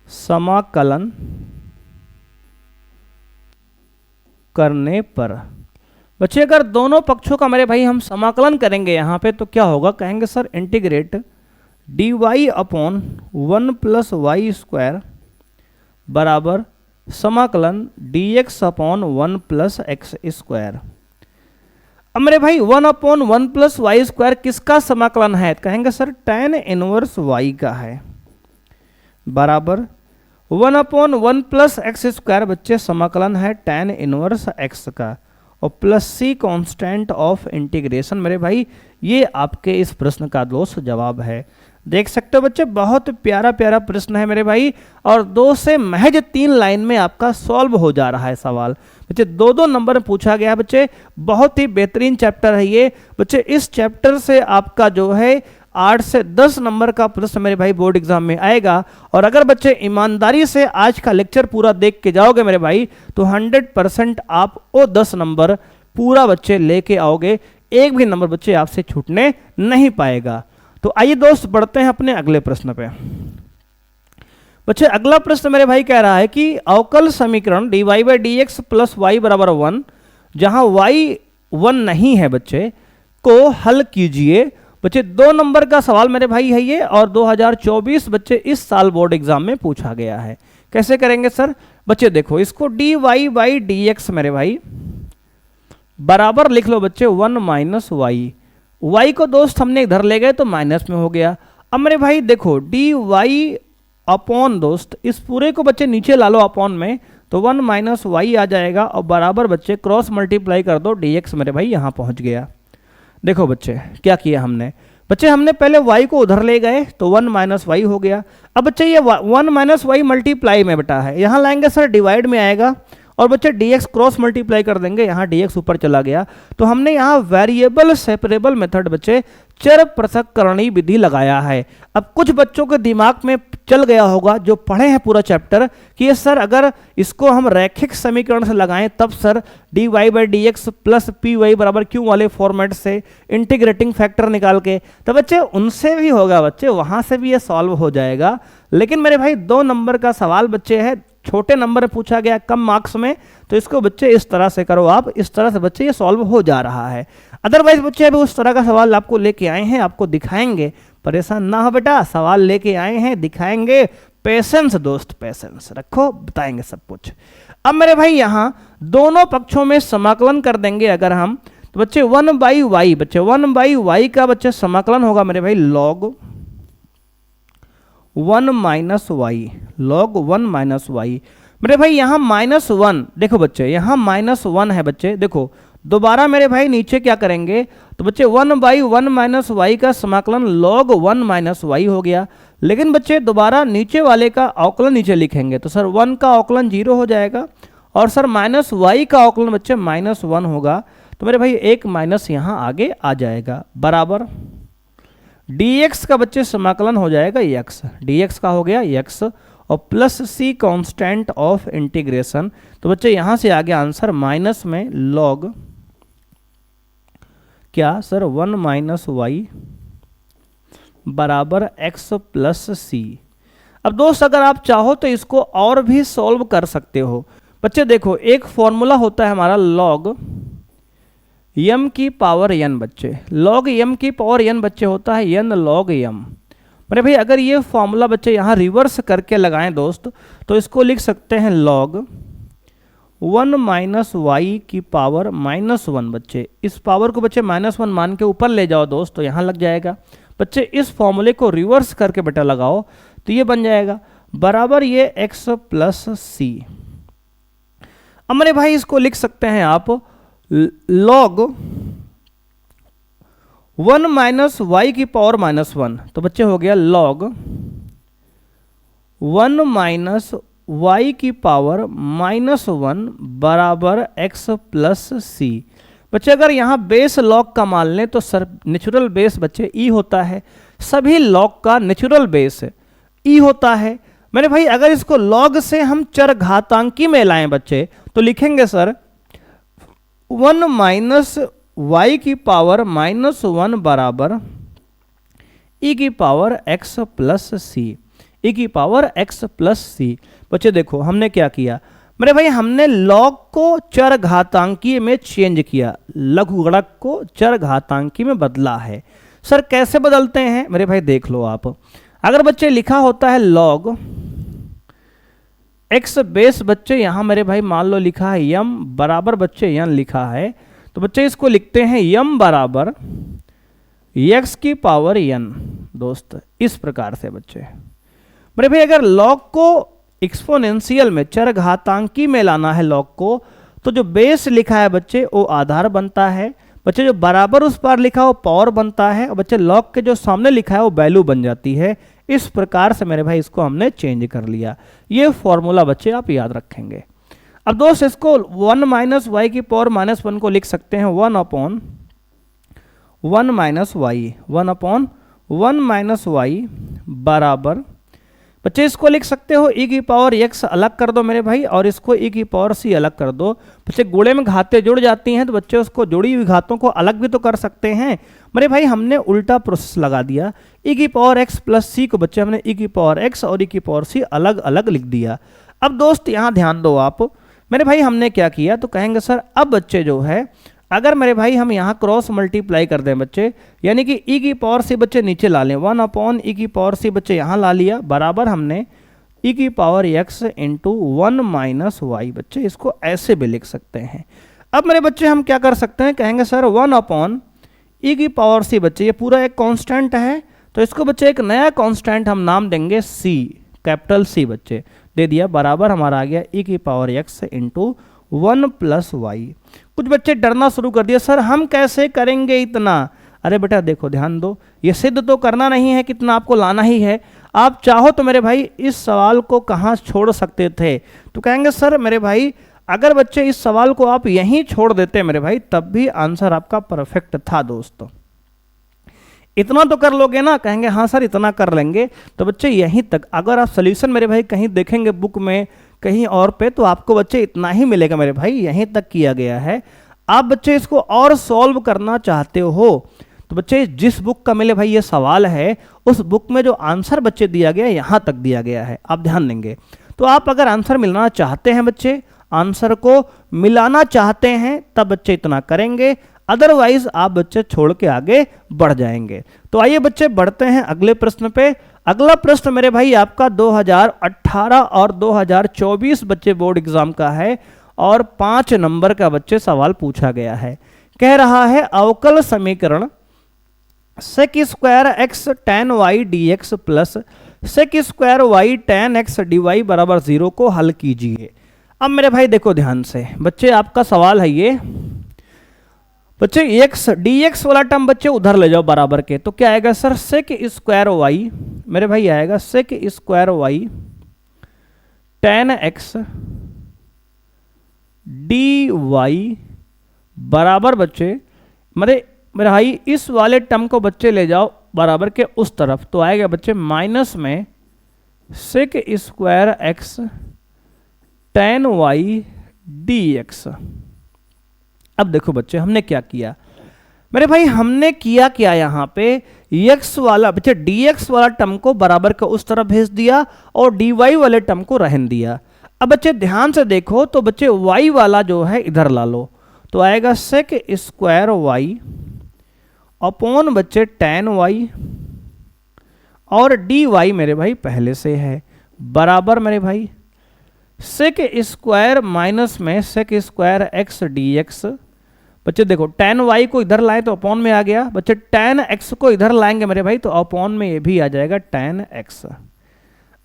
समाकलन करने पर। बच्चे अगर दोनों पक्षों का मेरे भाई हम समाकलन करेंगे यहाँ पे तो क्या होगा, कहेंगे sir integrate d y upon 1 plus y square बराबर समाकलन d x upon 1 plus x square. अब मेरे भाई 1 अपॉन 1 प्लस वाई स्क्वायर किसका समाकलन है, कहेंगे सर tan इनवर्स y का है, बराबर 1 अपॉन 1 प्लस एक्स स्क्वायर बच्चे समाकलन है tan इनवर्स x का, और plus c constant of integration. मेरे भाई ये आपके इस प्रश्न का दोस्त जवाब है। देख सकते हो बच्चे, बहुत प्यारा प्यारा प्रश्न है मेरे भाई, और 2 से महज 3 लाइन में आपका सॉल्व हो जा रहा है सवाल। बच्चे 2-2 नंबर में पूछा गया है बच्चे, बहुत ही बेहतरीन चैप्टर है ये बच्चे। इस चैप्टर से आपका जो है 8 से 10 नंबर का प्रश्न मेरे भाई बोर्ड एग्जाम में आएगा। और अगर बच्चे ईमानदारी से आज का लेक्चर पूरा देख के जाओगे मेरे भाई, तो 100% आप वो 10 नंबर पूरा बच्चे लेके आओगे, एक भी नंबर बच्चे आपसे छूटने नहीं पाएगा। तो आइए दोस्त बढ़ते हैं अपने अगले प्रश्न पे। बच्चे अगला प्रश्न मेरे भाई कह रहा है कि अवकल समीकरण dy/dx प्लस y बराबर 1, जहां y 1 नहीं है बच्चे, को हल कीजिए। बच्चे 2 नंबर का सवाल मेरे भाई है ये, और 2024 बच्चे इस साल बोर्ड एग्जाम में पूछा गया है। कैसे करेंगे सर? बच्चे देखो, इसको dy/dx मेरे भाई बराबर लिख लो बच्चे 1 माइनस वाई। y को दोस्त हमने इधर ले गए तो माइनस में हो गया। अब मेरे भाई देखो dy अपॉन दोस्त इस पूरे को बच्चे नीचे ला लो अपॉन में, तो 1 माइनस वाई आ जाएगा, और बराबर बच्चे क्रॉस मल्टीप्लाई कर दो dx। मेरे भाई यहाँ पहुँच गया। देखो बच्चे क्या किया हमने, बच्चे हमने पहले y को उधर ले गए तो 1 माइनस वाई हो गया। अब बच्चे ये 1 माइनस वाई मल्टीप्लाई में बेटा है, यहाँ लाएंगे सर डिवाइड में आएगा, और बच्चे dx क्रॉस मल्टीप्लाई कर देंगे, यहाँ dx ऊपर चला गया। तो हमने यहाँ वेरिएबल सेपरेबल मेथड बच्चे चर पृथक्करणीय विधि लगाया है। अब कुछ बच्चों के दिमाग में चल गया होगा जो पढ़े हैं पूरा चैप्टर कि ये सर अगर इसको हम रैखिक समीकरण से लगाएं तब सर dy/dx प्लस py बराबर q वाले फॉर्मेट से इंटीग्रेटिंग फैक्टर निकाल के, तो बच्चे उनसे भी होगा बच्चे, वहां से भी ये सॉल्व हो जाएगा। लेकिन मेरे भाई 2 नंबर का सवाल बच्चे है, छोटे नंबर में पूछा गया कम मार्क्स में, तो इसको बच्चे इस तरह से करो आप, इस तरह से बच्चे ये सॉल्व हो जा रहा है। अदरवाइज बच्चे अभी उस तरह का सवाल आपको लेके आए हैं, आपको दिखाएंगे, परेशान ना हो बेटा, सवाल लेके आए हैं दिखाएंगे, पेशेंस दोस्त पेशेंस रखो, बताएंगे सब कुछ। अब मेरे भाई यहाँ दोनों पक्षों में समाकलन कर देंगे अगर हम, तो बच्चे 1/y बच्चे 1/y का बच्चे समाकलन होगा मेरे भाई log 1 minus y, log 1 minus y. मेरे भाई यहाँ -1 देखो बच्चे, यहाँ -1 है बच्चे, देखो दोबारा मेरे भाई नीचे क्या करेंगे, तो बच्चे 1/1 माइनस वाई का समाकलन log 1 माइनस वाई हो गया। लेकिन बच्चे दोबारा नीचे वाले का अवकलन नीचे लिखेंगे तो सर 1 का अवकलन 0 हो जाएगा, और सर माइनस वाई का अवकलन बच्चे -1 होगा। तो मेरे भाई एक माइनस यहाँ आगे आ जाएगा, बराबर dx का बच्चे समाकलन हो जाएगा x, dx का हो गया x, और plus c constant of integration. तो बच्चे यहाँ से आ गया आंसर माइनस में log क्या सर 1 माइनस वाई बराबर x प्लस c। अब दोस्त अगर आप चाहो तो इसको और भी सॉल्व कर सकते हो। बच्चे देखो एक फॉर्मूला होता है हमारा log m की पावर n बच्चे, log m की पावर n बच्चे होता है n log m। मेरे भाई अगर ये फॉर्मूला बच्चे यहाँ रिवर्स करके लगाएं दोस्त, तो इसको लिख सकते हैं log 1 माइनस वाई की पावर -1 बच्चे, इस पावर को बच्चे -1 मान के ऊपर ले जाओ दोस्त, तो यहाँ लग जाएगा बच्चे। इस फॉर्मूले को रिवर्स करके बेटा लगाओ तो ये बन जाएगा बराबर ये x प्लस c। अब मेरे भाई इसको लिख सकते हैं आप log 1 माइनस वाई की पावर -1, तो बच्चे हो गया log 1 माइनस वाई की पावर -1 बराबर x प्लस c। बच्चे अगर यहाँ बेस log का मान लें तो सर नेचुरल बेस बच्चे e होता है, सभी log का नेचुरल बेस e होता है। मेरे भाई अगर इसको log से हम चर घातांकी में लाएं बच्चे, तो लिखेंगे सर 1 माइनस वाई की पावर -1 बराबर e की power x plus c, e की पावर x प्लस c। बच्चे देखो हमने क्या किया, मेरे भाई हमने log को चर घातांकी में चेंज किया, लघुगणक को चर घातांकी में बदला है। सर कैसे बदलते हैं मेरे भाई देख लो आप, अगर बच्चे लिखा होता है log x बेस बच्चे, यहाँ मेरे भाई मान लो लिखा है m बराबर बच्चे n लिखा है, तो बच्चे इसको लिखते हैं m बराबर x की पावर n दोस्त, इस प्रकार से बच्चे। मेरे भाई अगर log को एक्सपोनेंशियल में चर घातांकी में लाना है log को, तो जो बेस लिखा है बच्चे वो आधार बनता है, बच्चे जो बराबर उस पर लिखा है वो पावर बनता है, और बच्चे लॉग के जो सामने लिखा है वो वैल्यू बन जाती है। इस प्रकार से मेरे भाई इसको हमने चेंज कर लिया। ये फॉर्मूला बच्चे आप याद रखेंगे। अब दोस्त इसको 1 माइनस वाई की पावर -1 को लिख सकते हैं 1 upon 1 minus y, 1 upon 1 minus y बराबर, बच्चे इसको लिख सकते हो e की पावर x अलग कर दो मेरे भाई, और इसको e की पावर c अलग कर दो। बच्चे गुणे में घातें जुड़ जाती हैं तो बच्चे उसको जुड़ी हुई घातों को अलग भी तो कर सकते हैं मेरे भाई। हमने उल्टा प्रोसेस लगा दिया, e की पावर x प्लस c को बच्चे हमने e की पावर x और e की पावर c अलग अलग लिख दिया। अब दोस्त यहाँ ध्यान दो आप मेरे भाई, हमने क्या किया तो कहेंगे सर अब बच्चे जो है अगर मेरे भाई हम यहाँ क्रॉस मल्टीप्लाई कर दें बच्चे, यानी कि e की पावर c बच्चे नीचे ला लें, 1 अपॉन e की पावर c बच्चे यहाँ ला लिया बराबर हमने e की power x into 1 minus y, बच्चे इसको ऐसे भी लिख सकते हैं। अब मेरे बच्चे हम क्या कर सकते हैं, कहेंगे सर 1 अपॉन e की पावर c बच्चे ये पूरा एक कांस्टेंट है, तो इसको बच्चे एक नया कांस्टेंट हम नाम देंगे c, कैपिटल C बच्चे दे दिया बराबर हमारा आ गया e की power x into 1 plus y. कुछ बच्चे डरना शुरू कर दिया, सर हम कैसे करेंगे इतना। अरे बेटा देखो ध्यान दो, ये सिद्ध तो करना नहीं है कितना आपको लाना ही है। आप चाहो तो मेरे भाई इस सवाल को कहाँ छोड़ सकते थे, तो कहेंगे सर मेरे भाई अगर बच्चे इस सवाल को आप यहीं छोड़ देते मेरे भाई तब भी आंसर आपका परफेक्ट था दोस्तों। इतना तो कर लोगे ना, कहेंगे हाँ सर इतना कर लेंगे। तो बच्चे यहीं तक, अगर आप सोल्यूशन मेरे भाई कहीं देखेंगे बुक में कहीं और पे तो आपको बच्चे इतना ही मिलेगा मेरे भाई, यहीं तक किया गया है। आप बच्चे इसको और सॉल्व करना चाहते हो तो बच्चे जिस बुक का मिले भाई ये सवाल है उस बुक में जो आंसर बच्चे दिया गया है यहाँ तक दिया गया है, आप ध्यान देंगे। तो आप अगर आंसर मिलाना चाहते हैं बच्चे, आंसर को मिलाना चाहते हैं तब बच्चे इतना करेंगे, अदरवाइज आप बच्चे छोड़ के आगे बढ़ जाएंगे। तो आइए बच्चे बढ़ते हैं अगले प्रश्न पे। अगला प्रश्न मेरे भाई आपका 2018 और 2024 बच्चे बोर्ड एग्जाम का है और 5 नंबर का बच्चे सवाल पूछा गया है। कह रहा है अवकल समीकरण sec square x tan y dx plus sec square y tan x dy बराबर 0 को हल कीजिए। अब मेरे भाई देखो ध्यान से बच्चे, आपका सवाल है ये बच्चे x dx वाला टर्म बच्चे उधर ले जाओ बराबर के, तो क्या आएगा सर सेक स्क्वायर y मेरे भाई आएगा sec square y tan x dy बराबर बच्चे मेरे भाई इस वाले टर्म को बच्चे ले जाओ बराबर के उस तरफ, तो आएगा बच्चे माइनस में sec square x tan y dx। अब देखो बच्चे हमने क्या किया मेरे भाई, हमने किया क्या यहाँ पे x वाला बच्चे dx वाला टर्म को बराबर के उस तरफ भेज दिया और dy वाले टर्म को रहने दिया। अब बच्चे ध्यान से देखो तो बच्चे y वाला जो है इधर ला लो, तो आएगा सेक स्क्वायर y अपॉन बच्चे tan y और dy मेरे भाई पहले से है बराबर मेरे भाई सेक स्क्वायर माइनस में सेक स्क्वायर x dx। बच्चे देखो tan y को इधर लाए तो अपॉन में आ गया, बच्चे tan x को इधर लाएंगे मेरे भाई तो अपॉन में ये भी आ जाएगा tan x।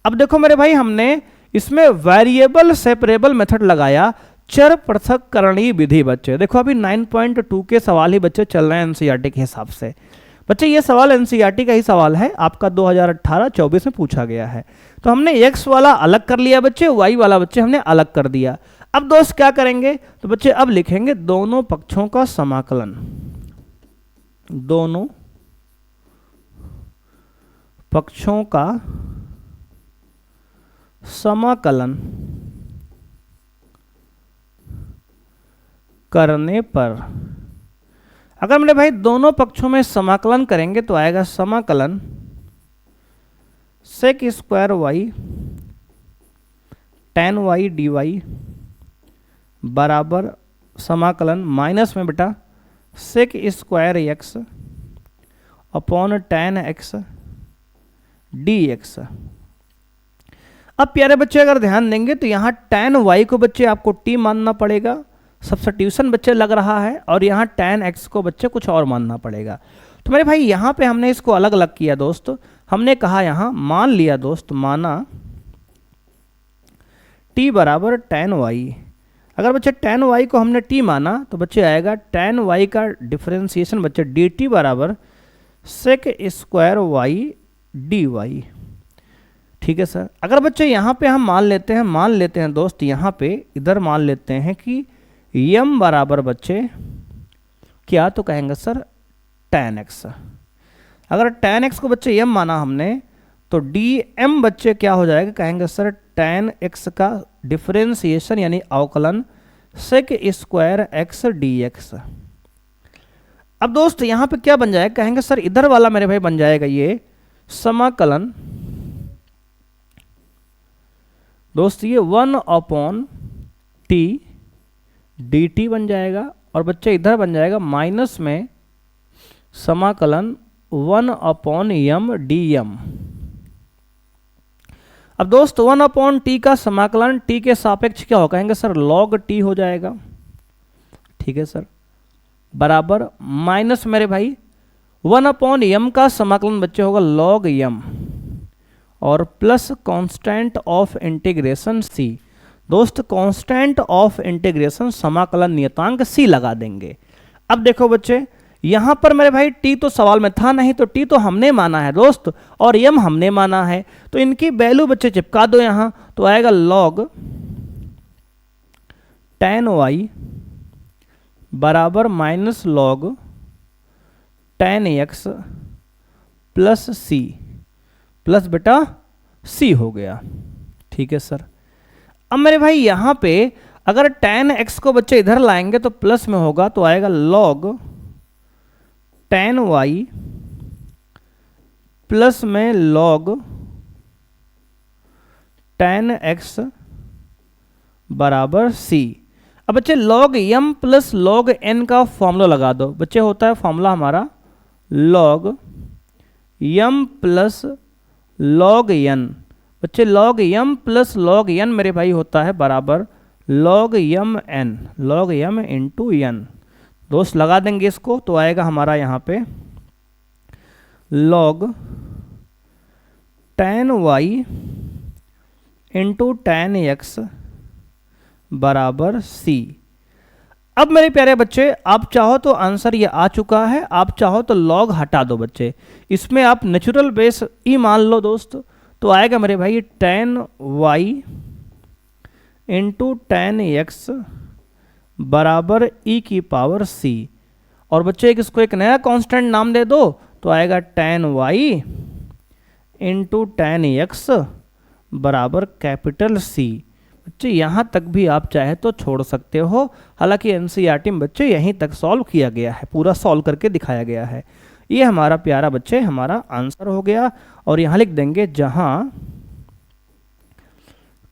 अब देखो मेरे भाई हमने इसमें वेरिएबल सेपरेबल मेथड लगाया, चर पृथक्करणीय विधि। बच्चे देखो अभी 9.2 के सवाल ही बच्चे चल रहे हैं एनसीईआरटी के हिसाब से। बच्चे ये सवाल एनसीईआरटी का ही सवाल है, आपका 2018-24 में पूछा गया है। तो हमने x वाला अलग कर लिया बच्चे, y वाला बच्चे हमने अलग कर दिया। अब दोस्त क्या करेंगे तो बच्चे अब लिखेंगे दोनों पक्षों का समाकलन, दोनों पक्षों का समाकलन करने पर, अगर मेरे भाई दोनों पक्षों में समाकलन करेंगे तो आएगा समाकलन sec square y tan y dy बराबर समाकलन माइनस में बेटा sec square x upon tan x dx। अब प्यारे बच्चे अगर ध्यान देंगे तो यहाँ tan y को बच्चे आपको t मानना पड़ेगा, सब्स्टिट्यूशन बच्चे लग रहा है, और यहाँ tan x को बच्चे कुछ और मानना पड़ेगा। तो मेरे भाई यहाँ पे हमने इसको अलग अलग किया दोस्त, हमने कहा यहाँ मान लिया दोस्त, माना t बराबर tan y। अगर बच्चे tan y को हमने t माना तो बच्चे आएगा tan y का डिफरेंशिएशन बच्चे dt बराबर sec स्क्वायर y dy। ठीक है सर। अगर बच्चे यहाँ पे हम मान लेते हैं दोस्त, यहाँ पे इधर मान लेते हैं कि m बराबर बच्चे क्या, तो कहेंगे सर tan x। अगर tan x को बच्चे m माना हमने तो dm बच्चे क्या हो जाएगा, कहेंगे सर tan x का डिफरेंशिएशन यानी अवकलन sec स्क्वायर x dx। अब दोस्त यहाँ पे क्या बन जाएगा, कहेंगे सर इधर वाला मेरे भाई बन जाएगा ये समाकलन दोस्त, ये 1/t dt बन जाएगा, और बच्चे इधर बन जाएगा माइनस में समाकलन 1/m dm। अब दोस्त 1/t का समाकलन t के सापेक्ष क्या हो, कहेंगे सर log t हो जाएगा। ठीक है सर, बराबर माइनस मेरे भाई 1/m का समाकलन बच्चे होगा log m, और plus constant of integration c। दोस्त कांस्टेंट ऑफ इंटीग्रेशन समाकलन नियतांक c लगा देंगे। अब देखो बच्चे यहाँ पर मेरे भाई t तो सवाल में था नहीं, तो t तो हमने माना है दोस्त, और m हमने माना है, तो इनकी वैल्यू बच्चे चिपका दो यहाँ, तो आएगा log tan y बराबर minus log tan x plus c, plus बेटा c हो गया। ठीक है सर। अब मेरे भाई यहाँ पे अगर tan x को बच्चे इधर लाएंगे तो प्लस में होगा, तो आएगा log tan y प्लस में log tan x बराबर c। अब बच्चे log m plus log n का फॉर्मूला लगा दो। बच्चे होता है फॉर्मूला हमारा log m plus log n। बच्चे log m plus log n मेरे भाई होता है बराबर log m इंटू n। दोस्त लगा देंगे इसको, तो आएगा हमारा यहाँ पे log tan y into tan x बराबर c। अब मेरे प्यारे बच्चे आप चाहो तो आंसर ये आ चुका है, आप चाहो तो log हटा दो बच्चे, इसमें आप नेचुरल बेस ई मान लो दोस्त, तो आएगा मेरे भाई tan y into tan x बराबर e की पावर c। और बच्चे इसको एक नया कांस्टेंट नाम दे दो, तो आएगा tan y into tan x बराबर कैपिटल C। बच्चे यहाँ तक भी आप चाहे तो छोड़ सकते हो, हालांकि एनसीईआरटी में बच्चे यहीं तक सॉल्व किया गया है, पूरा सॉल्व करके दिखाया गया है। ये हमारा प्यारा बच्चे हमारा आंसर हो गया, और यहाँ लिख देंगे जहाँ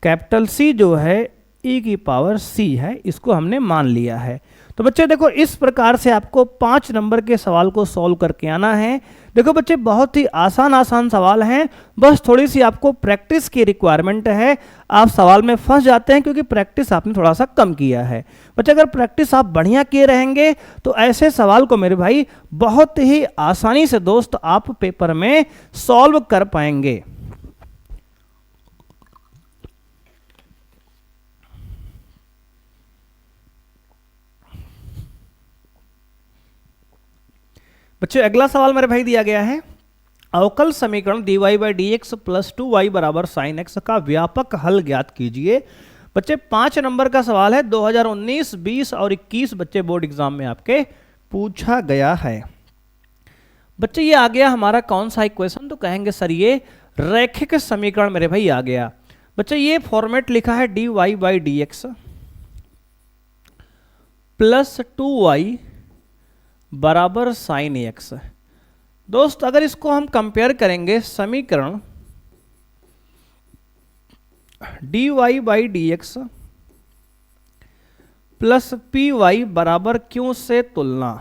कैपिटल C जो है e की पावर c है, इसको हमने मान लिया है। तो बच्चे देखो इस प्रकार से आपको 5 नंबर के सवाल को सॉल्व करके आना है। देखो बच्चे बहुत ही आसान सवाल हैं, बस थोड़ी सी आपको प्रैक्टिस की रिक्वायरमेंट है। आप सवाल में फंस जाते हैं क्योंकि प्रैक्टिस आपने थोड़ा सा कम किया है। बच्चे अगर प्रैक्टिस आप बढ़िया किए रहेंगे तो ऐसे सवाल को मेरे भाई बहुत ही आसानी से दोस्त आप पेपर में सॉल्व कर पाएंगे। बच्चे अगला सवाल मेरे भाई दिया गया है, अवकल समीकरण dy by d x plus 2y बराबर साइन एक्स का व्यापक हल ज्ञात कीजिए। बच्चे 5 नंबर का सवाल है, 2019, 20 और 21 बच्चे बोर्ड एग्जाम में आपके पूछा गया है। बच्चे ये आ गया हमारा कौन सा इक्वेशन, तो कहेंगे सर ये रैखिक समीकरण मेरे भाई आ गया। बच्चे ये फॉर्मेट लिखा है dy by d x plus 2y बराबर साइन एक्स। दोस्त अगर इसको हम कंपेयर करेंगे समीकरण dy by d x plus p y बराबर क्यों से तुलना।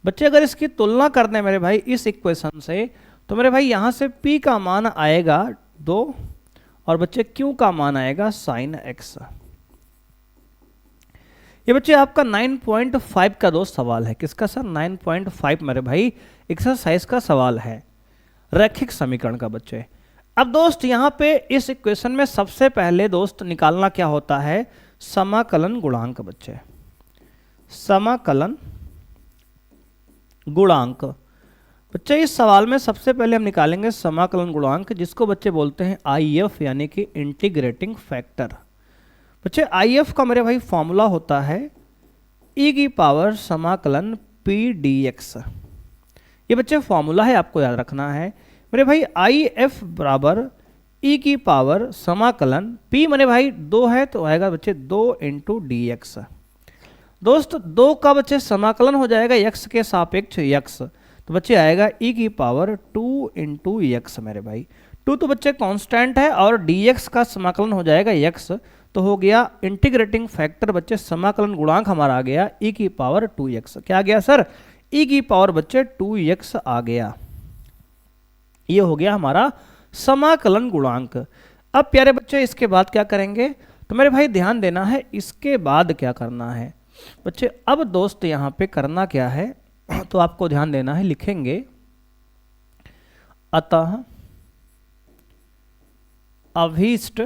बच्चे अगर इसकी तुलना करते हैं मेरे भाई इस इक्वेशन से, तो मेरे भाई यहां से p का मान आएगा 2 और बच्चे q का मान आएगा साइन एक्स। ये बच्चे आपका 9.5 का दोस्त सवाल है। किसका सर? 9.5 मेरे भाई एक्सरसाइज का सवाल है, रैखिक समीकरण का। बच्चे अब दोस्त यहाँ पे इस इक्वेशन में सबसे पहले दोस्त निकालना क्या होता है, समाकलन गुणांक बच्चे, समाकलन गुणांक। बच्चे इस सवाल में सबसे पहले हम निकालेंगे समाकलन गुणांक, जिसको बच्चे बोलते हैं IF यानी कि इंटीग्रेटिंग फैक्टर। बच्चे IF का मेरे भाई फॉर्मूला होता है e की पावर समाकलन PDX। ये बच्चे फॉर्मूला है, आपको याद रखना है मेरे भाई। IF बराबर e की पावर समाकलन p मेरे भाई 2 है तो आएगा बच्चे 2 इंटू dx। दोस्त 2 का बच्चे समाकलन हो जाएगा x के सापेक्ष x, तो बच्चे आएगा e की पावर 2 इंटू एक्स मेरे भाई। 2 तो बच्चे कांस्टेंट है और dx का समाकलन हो जाएगा x, तो हो गया इंटीग्रेटिंग फैक्टर बच्चे समाकलन गुणांक हमारा आ गया e की पावर 2x। क्या आ गया सर, e की पावर बच्चे 2x आ गया। ये हो गया हमारा समाकलन गुणांक। अब प्यारे बच्चे इसके बाद क्या करेंगे, तो मेरे भाई ध्यान देना है इसके बाद क्या करना है बच्चे। अब दोस्त यहाँ पे करना क्या है, तो आपको ध्यान देना है, लिखेंगे अतः अभीष्ट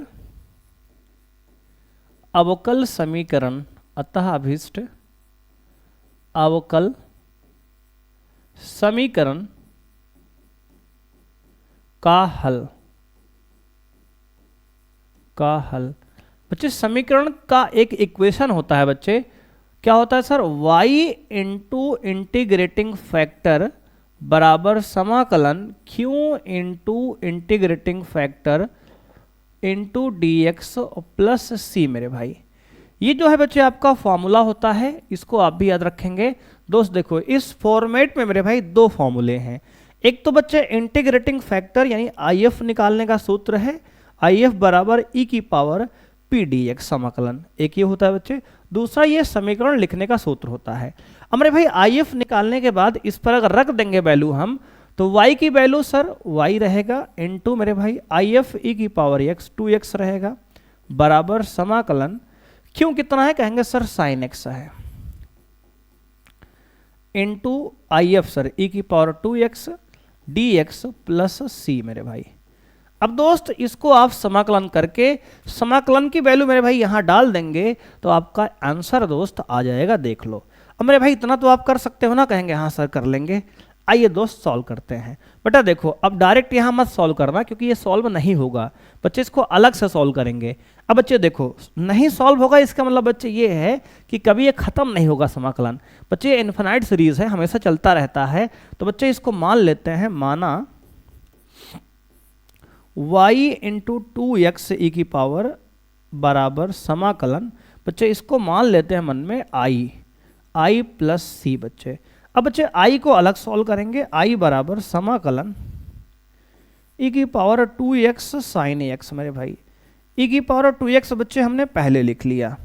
अवकल समीकरण, अतः अभीष्ट अवकल समीकरण का हल बच्चे। समीकरण का एक इक्वेशन होता है बच्चे, क्या होता है sir, y into integrating factor बराबर समाकलन q into integrating factor into dx plus c मेरे भाई। ये जो है बच्चे आपका फॉर्मूला होता है, इसको आप भी याद रखेंगे। दोस्त देखो इस फॉर्मेट में मेरे भाई 2 फॉर्मूले हैं। एक तो बच्चे इंटीग्रेटिंग फैक्टर यानी IF निकालने का सूत्र है, IF बराबर e की पावर PDX समाकलन, एक ये होता है बच्चे। दूसरा ये समीकरण लिखने का सूत्र होता है। अब मेरे भाई IF निकालने के बाद इस पर अगर रख देंगे वैल्यू हम, तो y की वैल्यू सर y रहेगा इंटू मेरे भाई IF e की पावर x 2x रहेगा बराबर समाकलन क्यों कितना है, कहेंगे सर sin x है, इंटू IF सर e की power 2x dx plus c मेरे भाई। अब दोस्त इसको आप समाकलन करके समाकलन की वैल्यू मेरे भाई यहाँ डाल देंगे तो आपका आंसर दोस्त आ जाएगा, देख लो। अब मेरे भाई इतना तो आप कर सकते हो ना, कहेंगे हाँ सर कर लेंगे। आइए दोस्त सॉल्व करते हैं। बेटा देखो अब डायरेक्ट यहाँ मत सॉल्व करना क्योंकि ये सॉल्व नहीं होगा बच्चे, इसको अलग से सॉल्व करेंगे। अब बच्चे देखो नहीं सॉल्व होगा इसका मतलब बच्चे ये है कि कभी ये खत्म नहीं होगा समाकलन। बच्चे ये इन्फिनाइट सीरीज है, हमेशा चलता रहता है। तो बच्चे इसको मान लेते हैं, माना y इंटू 2x e की पावर बराबर समाकलन, बच्चे इसको मान लेते हैं मन में i प्लस सी बच्चे। अब बच्चे i को अलग सॉल्व करेंगे, i बराबर समाकलन e की पावर 2x साइन x मेरे भाई। e की पावर 2x बच्चे हमने पहले लिख लिया।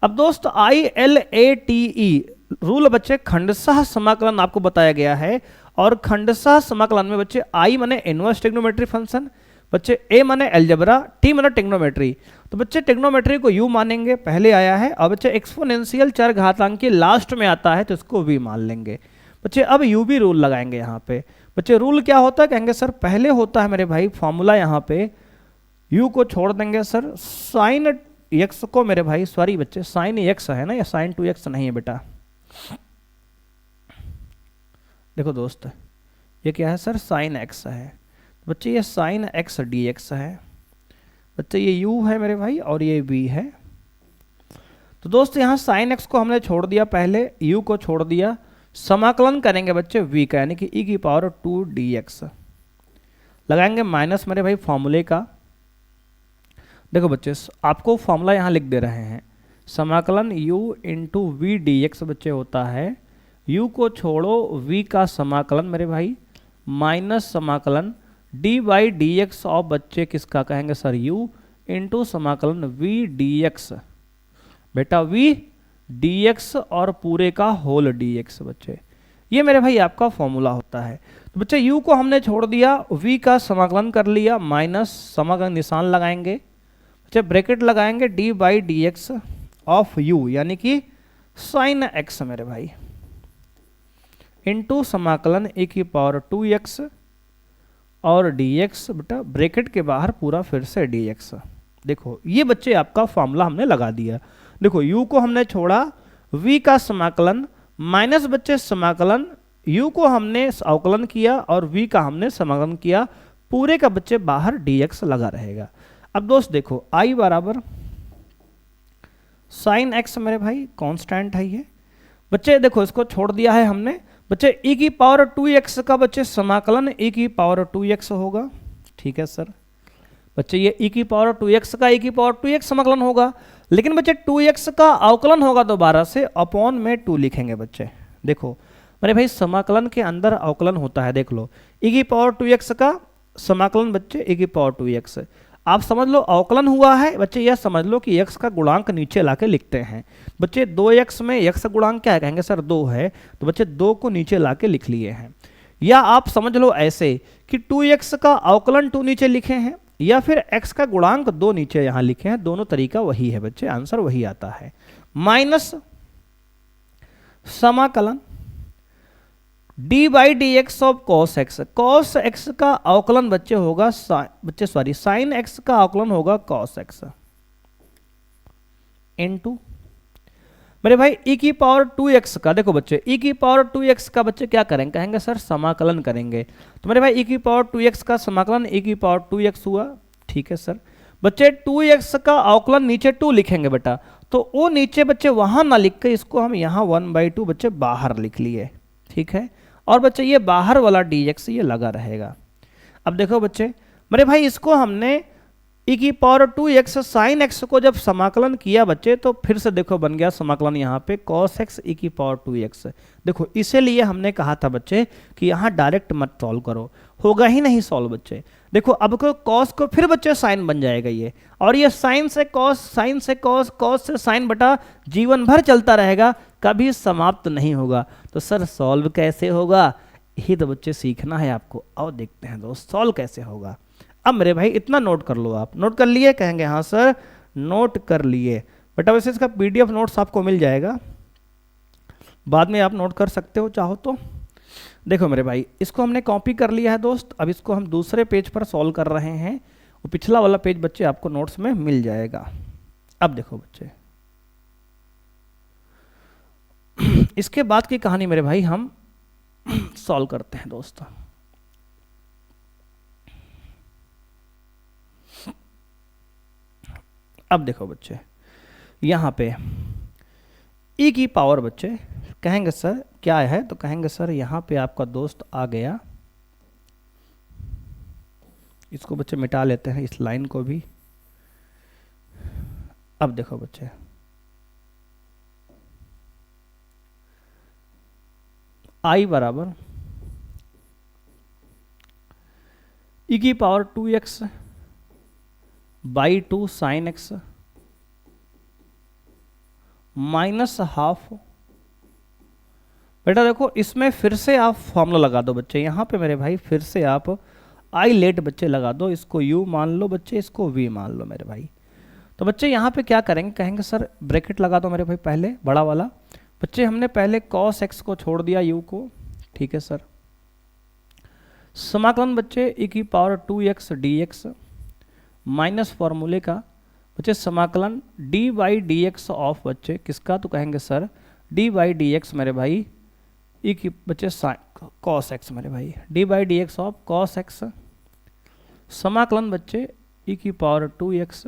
अब दोस्त ILATE रूल बच्चे खंडशः समाकलन आपको बताया गया है, और खंडशः समाकलन में बच्चे i माने इनवर्स ट्रिग्नोमेट्री फंक्शन, बच्चे a माने अलजेब्रा, t माने टेक्नोमेट्री। तो बच्चे टेक्नोमेट्री को u मानेंगे, पहले आया है। और बच्चे एक्सपोनेंशियल चर घातांकी लास्ट में आता है तो इसको v मान लेंगे। बच्चे अब u भी रूल लगाएंगे यहाँ पे। बच्चे रूल क्या होता है, कहेंगे सर पहले होता है मेरे भाई फॉर्मूला, यहाँ पे u को छोड़ देंगे सर, साइन x को मेरे भाई, सॉरी बच्चे साइन x है ना, या साइन 2x नहीं है बेटा। देखो दोस्त ये क्या है सर, साइन x है बच्चे, ये साइन x dx है बच्चे, ये u है मेरे भाई और ये v है। तो दोस्त यहाँ साइन x को हमने छोड़ दिया, पहले u को छोड़ दिया, समाकलन करेंगे बच्चे v का यानी कि e की पावर 2 dx लगाएंगे माइनस मेरे भाई फॉर्मूले का। देखो बच्चे आपको फॉर्मूला यहाँ लिख दे रहे हैं, समाकलन u इंटू वी dx बच्चे होता है, u को छोड़ो v का समाकलन मेरे भाई माइनस समाकलन D by d x of बच्चे किसका, कहेंगे सर u इंटू समाकलन v dx बेटा v dx और पूरे का होल dx बच्चे। ये मेरे भाई आपका फॉर्मूला होता है। तो बच्चे u को हमने छोड़ दिया, v का समाकलन कर लिया, माइनस समाकलन निशान लगाएंगे बच्चे, ब्रैकेट लगाएंगे d by d x of u यानी कि साइन x मेरे भाई, इंटू समाकलन e की पावर 2x और dx बेटा ब्रैकेट के बाहर पूरा फिर से dx। देखो ये बच्चे आपका फॉर्मूला हमने लगा दिया। देखो u को हमने छोड़ा, v का समाकलन माइनस बच्चे समाकलन u को हमने अवकलन किया और v का हमने समाकलन किया, पूरे का बच्चे बाहर dx लगा रहेगा। अब दोस्त देखो i बराबर साइन x मेरे भाई कांस्टेंट है ये बच्चे, देखो इसको छोड़ दिया है हमने बच्चे, e की पावर 2x का बच्चे समाकलन e की पावर 2x होगा। ठीक है सर बच्चे, ये e की पावर 2x का e की पावर 2x समाकलन होगा, लेकिन बच्चे 2x का अवकलन होगा दोबारा से, अपॉन में 2 लिखेंगे बच्चे। देखो मेरे भाई समाकलन के अंदर अवकलन होता है, देख लो e की पावर 2x का समाकलन बच्चे e की पावर 2x, आप समझ लो अवकलन हुआ है बच्चे, यह समझ लो कि x का गुणांक नीचे लाके लिखते हैं बच्चे। 2x में x का गुणांक क्या है, कहेंगे सर 2 है, तो बच्चे 2 को नीचे लाके लिख लिए हैं। या आप समझ लो ऐसे कि 2x का अवकलन 2 नीचे लिखे हैं, या फिर x का गुणांक 2 नीचे यहां लिखे हैं, दोनों तरीका वही है बच्चे, आंसर वही आता है। माइनस समाकलन D by d x of cos x, cos x का अवकलन बच्चे होगा बच्चे सॉरी साइन एक्स का अवकलन होगा कॉस एक्स इनटू मेरे भाई e की पावर 2x का, देखो बच्चे e की पावर 2x का बच्चे क्या करेंगे, कहेंगे सर समाकलन करेंगे, तो मेरे भाई e की पावर 2x का समाकलन e की पावर 2x हुआ। ठीक है सर बच्चे 2x का अवकलन नीचे 2 लिखेंगे बेटा, तो वो नीचे बच्चे वहां ना लिख के इसको हम यहाँ 1/2 बच्चे बाहर लिख लिए। ठीक है, और बच्चे ये बाहर वाला dx ये लगा रहेगा। अब देखो बच्चे मेरे भाई इसको हमने e की पावर 2x साइन x को जब समाकलन किया बच्चे, तो फिर से देखो बन गया समाकलन यहाँ पे cos x e की पावर 2x। देखो इसीलिए हमने कहा था बच्चे कि यहाँ डायरेक्ट मत सॉल्व करो, होगा ही नहीं सॉल्व बच्चे। देखो अब को cos को फिर बच्चे साइन बन जाएगा ये, और ये साइन से cos, साइन से cos, cos से साइन बटा जीवन भर चलता रहेगा, कभी समाप्त नहीं होगा। तो सर सॉल्व कैसे होगा, यही तो बच्चे सीखना है आपको। और देखते हैं दोस्त सॉल्व कैसे होगा। अब मेरे भाई इतना नोट कर लो, आप नोट कर लिए, कहेंगे हाँ सर नोट कर लिए बेटा। वैसे इसका PDF नोट्स आपको मिल जाएगा, बाद में आप नोट कर सकते हो चाहो तो। देखो मेरे भाई इसको हमने कॉपी कर लिया है दोस्त, अब इसको हम दूसरे पेज पर सॉल्व कर रहे हैं, वो पिछला वाला पेज बच्चे आपको नोट्स में मिल जाएगा। अब देखो बच्चे इसके बाद की कहानी मेरे भाई हम सॉल्व करते हैं दोस्तों। अब देखो बच्चे यहाँ पे e की पावर बच्चे कहेंगे सर क्या है, तो कहेंगे सर यहाँ पे आपका दोस्त आ गया, इसको बच्चे मिटा लेते हैं इस लाइन को भी। अब देखो बच्चे i बराबर e की power 2x by 2 sine x minus half. बेटा देखो इसमें फिर से आप फॉर्मूला लगा दो बच्चे, यहाँ पे मेरे भाई फिर से आप आई लेट बच्चे लगा दो, इसको u मान लो बच्चे, इसको v मान लो मेरे भाई। तो बच्चे यहाँ पे क्या करेंगे, कहेंगे सर ब्रैकेट लगा दो मेरे भाई, पहले बड़ा वाला बच्चे हमने पहले cos x को छोड़ दिया u को। ठीक है सर, समाकलन बच्चे e की पावर 2x dx माइनस फॉर्मूले का बच्चे समाकलन d by d x of बच्चे किसका, तो कहेंगे sir d by d x मेरे भाई e की बच्चे cos x मेरे भाई d by d x of cos x समाकलन बच्चे e की पावर 2x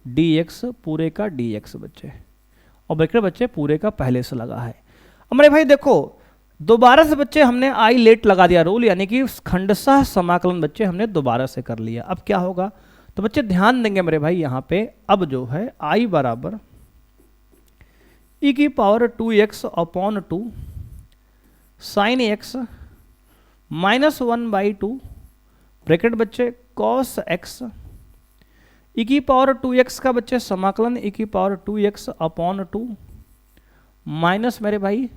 dx पूरे का dx बच्चे, और ब्रैकेट बच्चे पूरे का पहले से लगा है। अब मेरे भाई देखो दोबारा से बच्चे हमने आई लेट लगा दिया रूल, यानी कि खंडशः समाकलन बच्चे हमने दोबारा से कर लिया। अब क्या होगा, तो बच्चे ध्यान देंगे मेरे भाई यहाँ पे, अब जो है i बराबर e की power 2x upon 2 sine x minus 1/2 bracket बच्चे cos x e की पावर 2x का बच्चे समाकलन e की पावर 2x अपॉन 2 माइनस मेरे भाई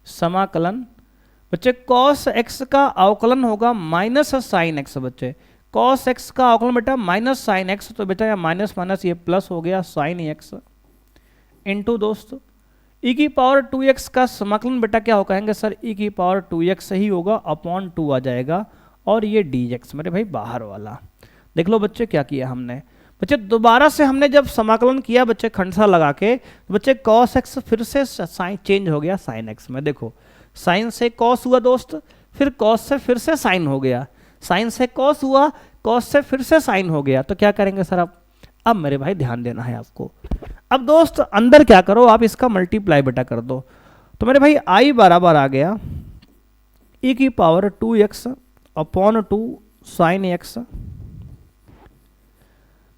समाकलन बच्चे cos x का अवकलन होगा माइनस साइन x बच्चे, cos x का अवकलन बेटा माइनस साइन x, तो बेटा या माइनस माइनस ये प्लस हो गया साइन x इनटू दोस्त e की पावर 2x का समाकलन बेटा क्या हो, कहेंगे सर e की पावर 2x ही होगा अपॉन 2 आ जाएगा, और ये dx मेरे भाई बाहर वाला। देख लो बच्चे क्या किया हमने, बच्चे दोबारा से हमने जब समाकलन किया बच्चे खंडसा लगा के, बच्चे cos x फिर से साइन चेंज हो गया sin x में। देखो साइन से cos हुआ दोस्त, फिर cos से फिर से साइन हो गया, साइन से cos हुआ, cos से फिर से साइन हो गया। तो क्या करेंगे सर अब मेरे भाई ध्यान देना है आपको। अब दोस्त अंदर क्या करो, आप इसका मल्टीप्लाई बेटा कर दो। तो मेरे भाई i बराबर आ गया e की power 2x upon 2 sine x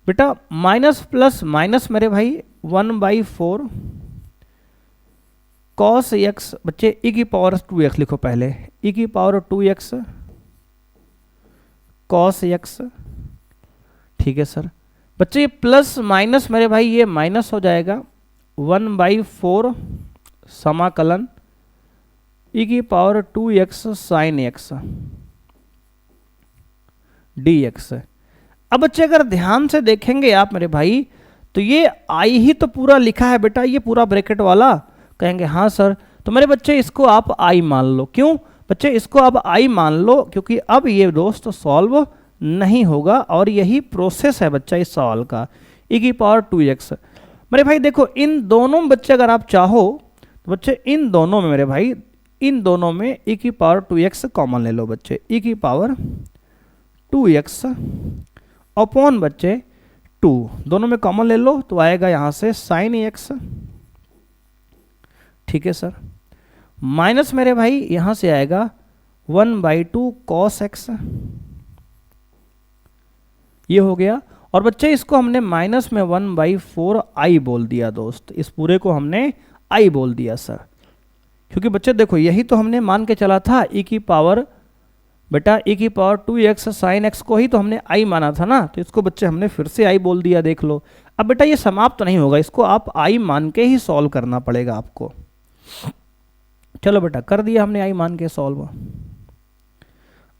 बेटा, माइनस प्लस माइनस मेरे भाई 1/4 cos x बच्चे e की पावर 2x लिखो पहले, e की पावर 2x cos x। ठीक है सर बच्चे, ये प्लस माइनस मेरे भाई ये माइनस हो जाएगा 1/4 समाकलन e की power 2x sign x dx। अब बच्चे अगर ध्यान से देखेंगे आप मेरे भाई, तो ये i ही तो पूरा लिखा है बेटा, ये पूरा ब्रैकेट वाला। कहेंगे हाँ सर, तो मेरे बच्चे इसको आप i मान लो। क्यों बच्चे इसको आप i मान लो, क्योंकि अब ये दोस्त सॉल्व नहीं होगा, और यही प्रोसेस है बच्चा इस सवाल का, e की पावर 2x। मेरे भाई देखो इन दोनों में बच्चे अगर आप चाहो तो बच्चे इन दोनों में मेरे भाई, इन दोनों में e की पावर 2x कॉमन ले लो बच्चे, e की पावर 2x अपॉन बच्चे 2, दोनों में कॉमन ले लो तो आएगा यहां से साइन x। ठीक है सर, माइनस मेरे भाई यहां से आएगा 1/2 cos x, ये हो गया। और बच्चे इसको हमने माइनस में 1/4 i बोल दिया दोस्त, इस पूरे को हमने i बोल दिया सर, क्योंकि बच्चे देखो यही तो हमने मान के चला था e की पावर बेटा, e की पावर 2x साइन x को ही तो हमने i माना था ना, तो इसको बच्चे हमने फिर से i बोल दिया। देख लो अब बेटा ये समाप्त तो नहीं होगा, इसको आप i मान के ही सॉल्व करना पड़ेगा आपको। चलो बेटा कर दिया हमने i मान के सॉल्व।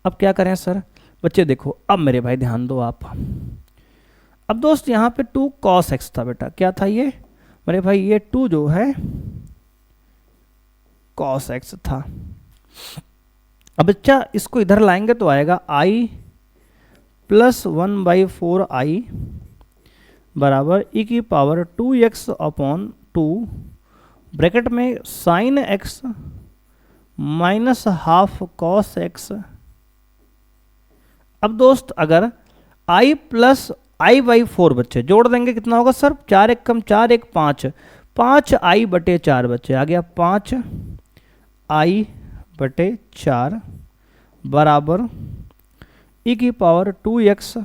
अब क्या करें सर बच्चे, देखो अब मेरे भाई ध्यान दो आप। अब दोस्त यहाँ पे 2 cos x था बेटा, क्या था ये मेरे भाई, ये 2 जो है cos x था। अब बच्चा इसको इधर लाएंगे तो आएगा i प्लस 1/4 i बराबर e की पावर 2x अपॉन 2 ब्रैकेट में sine x minus half cos x। अब दोस्त अगर i प्लस i/4 बच्चे जोड़ देंगे कितना होगा सर, 4 1 कम 4 1 5, 5i/4 बच्चे आ गया 5i/4 बराबर e की power 2x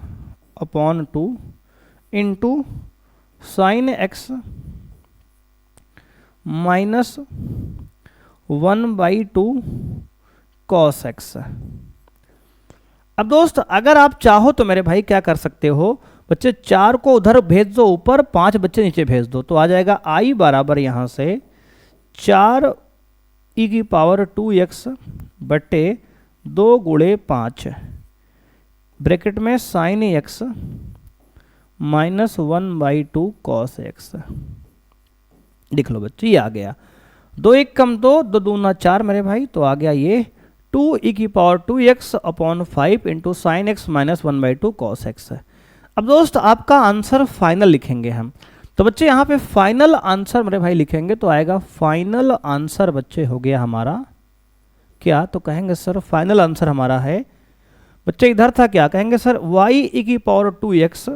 upon 2 into sine x minus 1/2 cos x। अब दोस्त अगर आप चाहो तो मेरे भाई क्या कर सकते हो बच्चे, 4 को उधर भेज दो ऊपर, 5 बच्चे नीचे भेज दो, तो आ जाएगा i बराबर यहां से 4 e की पावर 2x बटे 2 गुणे 5 ब्रैकेट में sine x minus 1/2 cos x। लिख लो बच्चे, ये आ गया 2 1 कम 2, 2 दूना 4 मेरे भाई, तो आ गया ये 2 e की power 2x upon 5 into sine x minus 1/2 cos x। अब दोस्त आपका आंसर फाइनल लिखेंगे हम, तो बच्चे यहाँ पे फाइनल आंसर मेरे भाई लिखेंगे तो आएगा फाइनल आंसर बच्चे हो गया हमारा क्या, तो कहेंगे सर फाइनल आंसर हमारा है बच्चे इधर था क्या, कहेंगे सर y e की पावर 2x,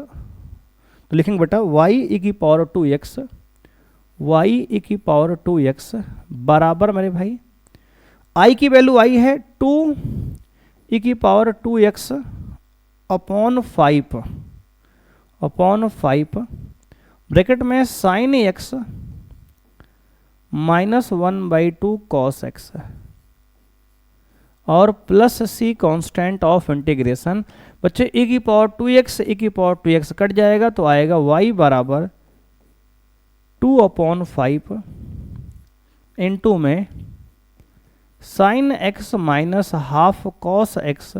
तो लिखेंगे बेटा y e की पावर 2x, y e की पावर 2x बराबर मेरे भाई i की वैल्यू i है 2 e की पावर 2x अपॉन 5 ब्रैकेट में sine x minus 1/2 cos x और plus c constant of integration. बच्चे e की पावर 2x e की पावर 2x कट जाएगा तो आएगा y बराबर 2/5 इंटू में sine x minus half cos x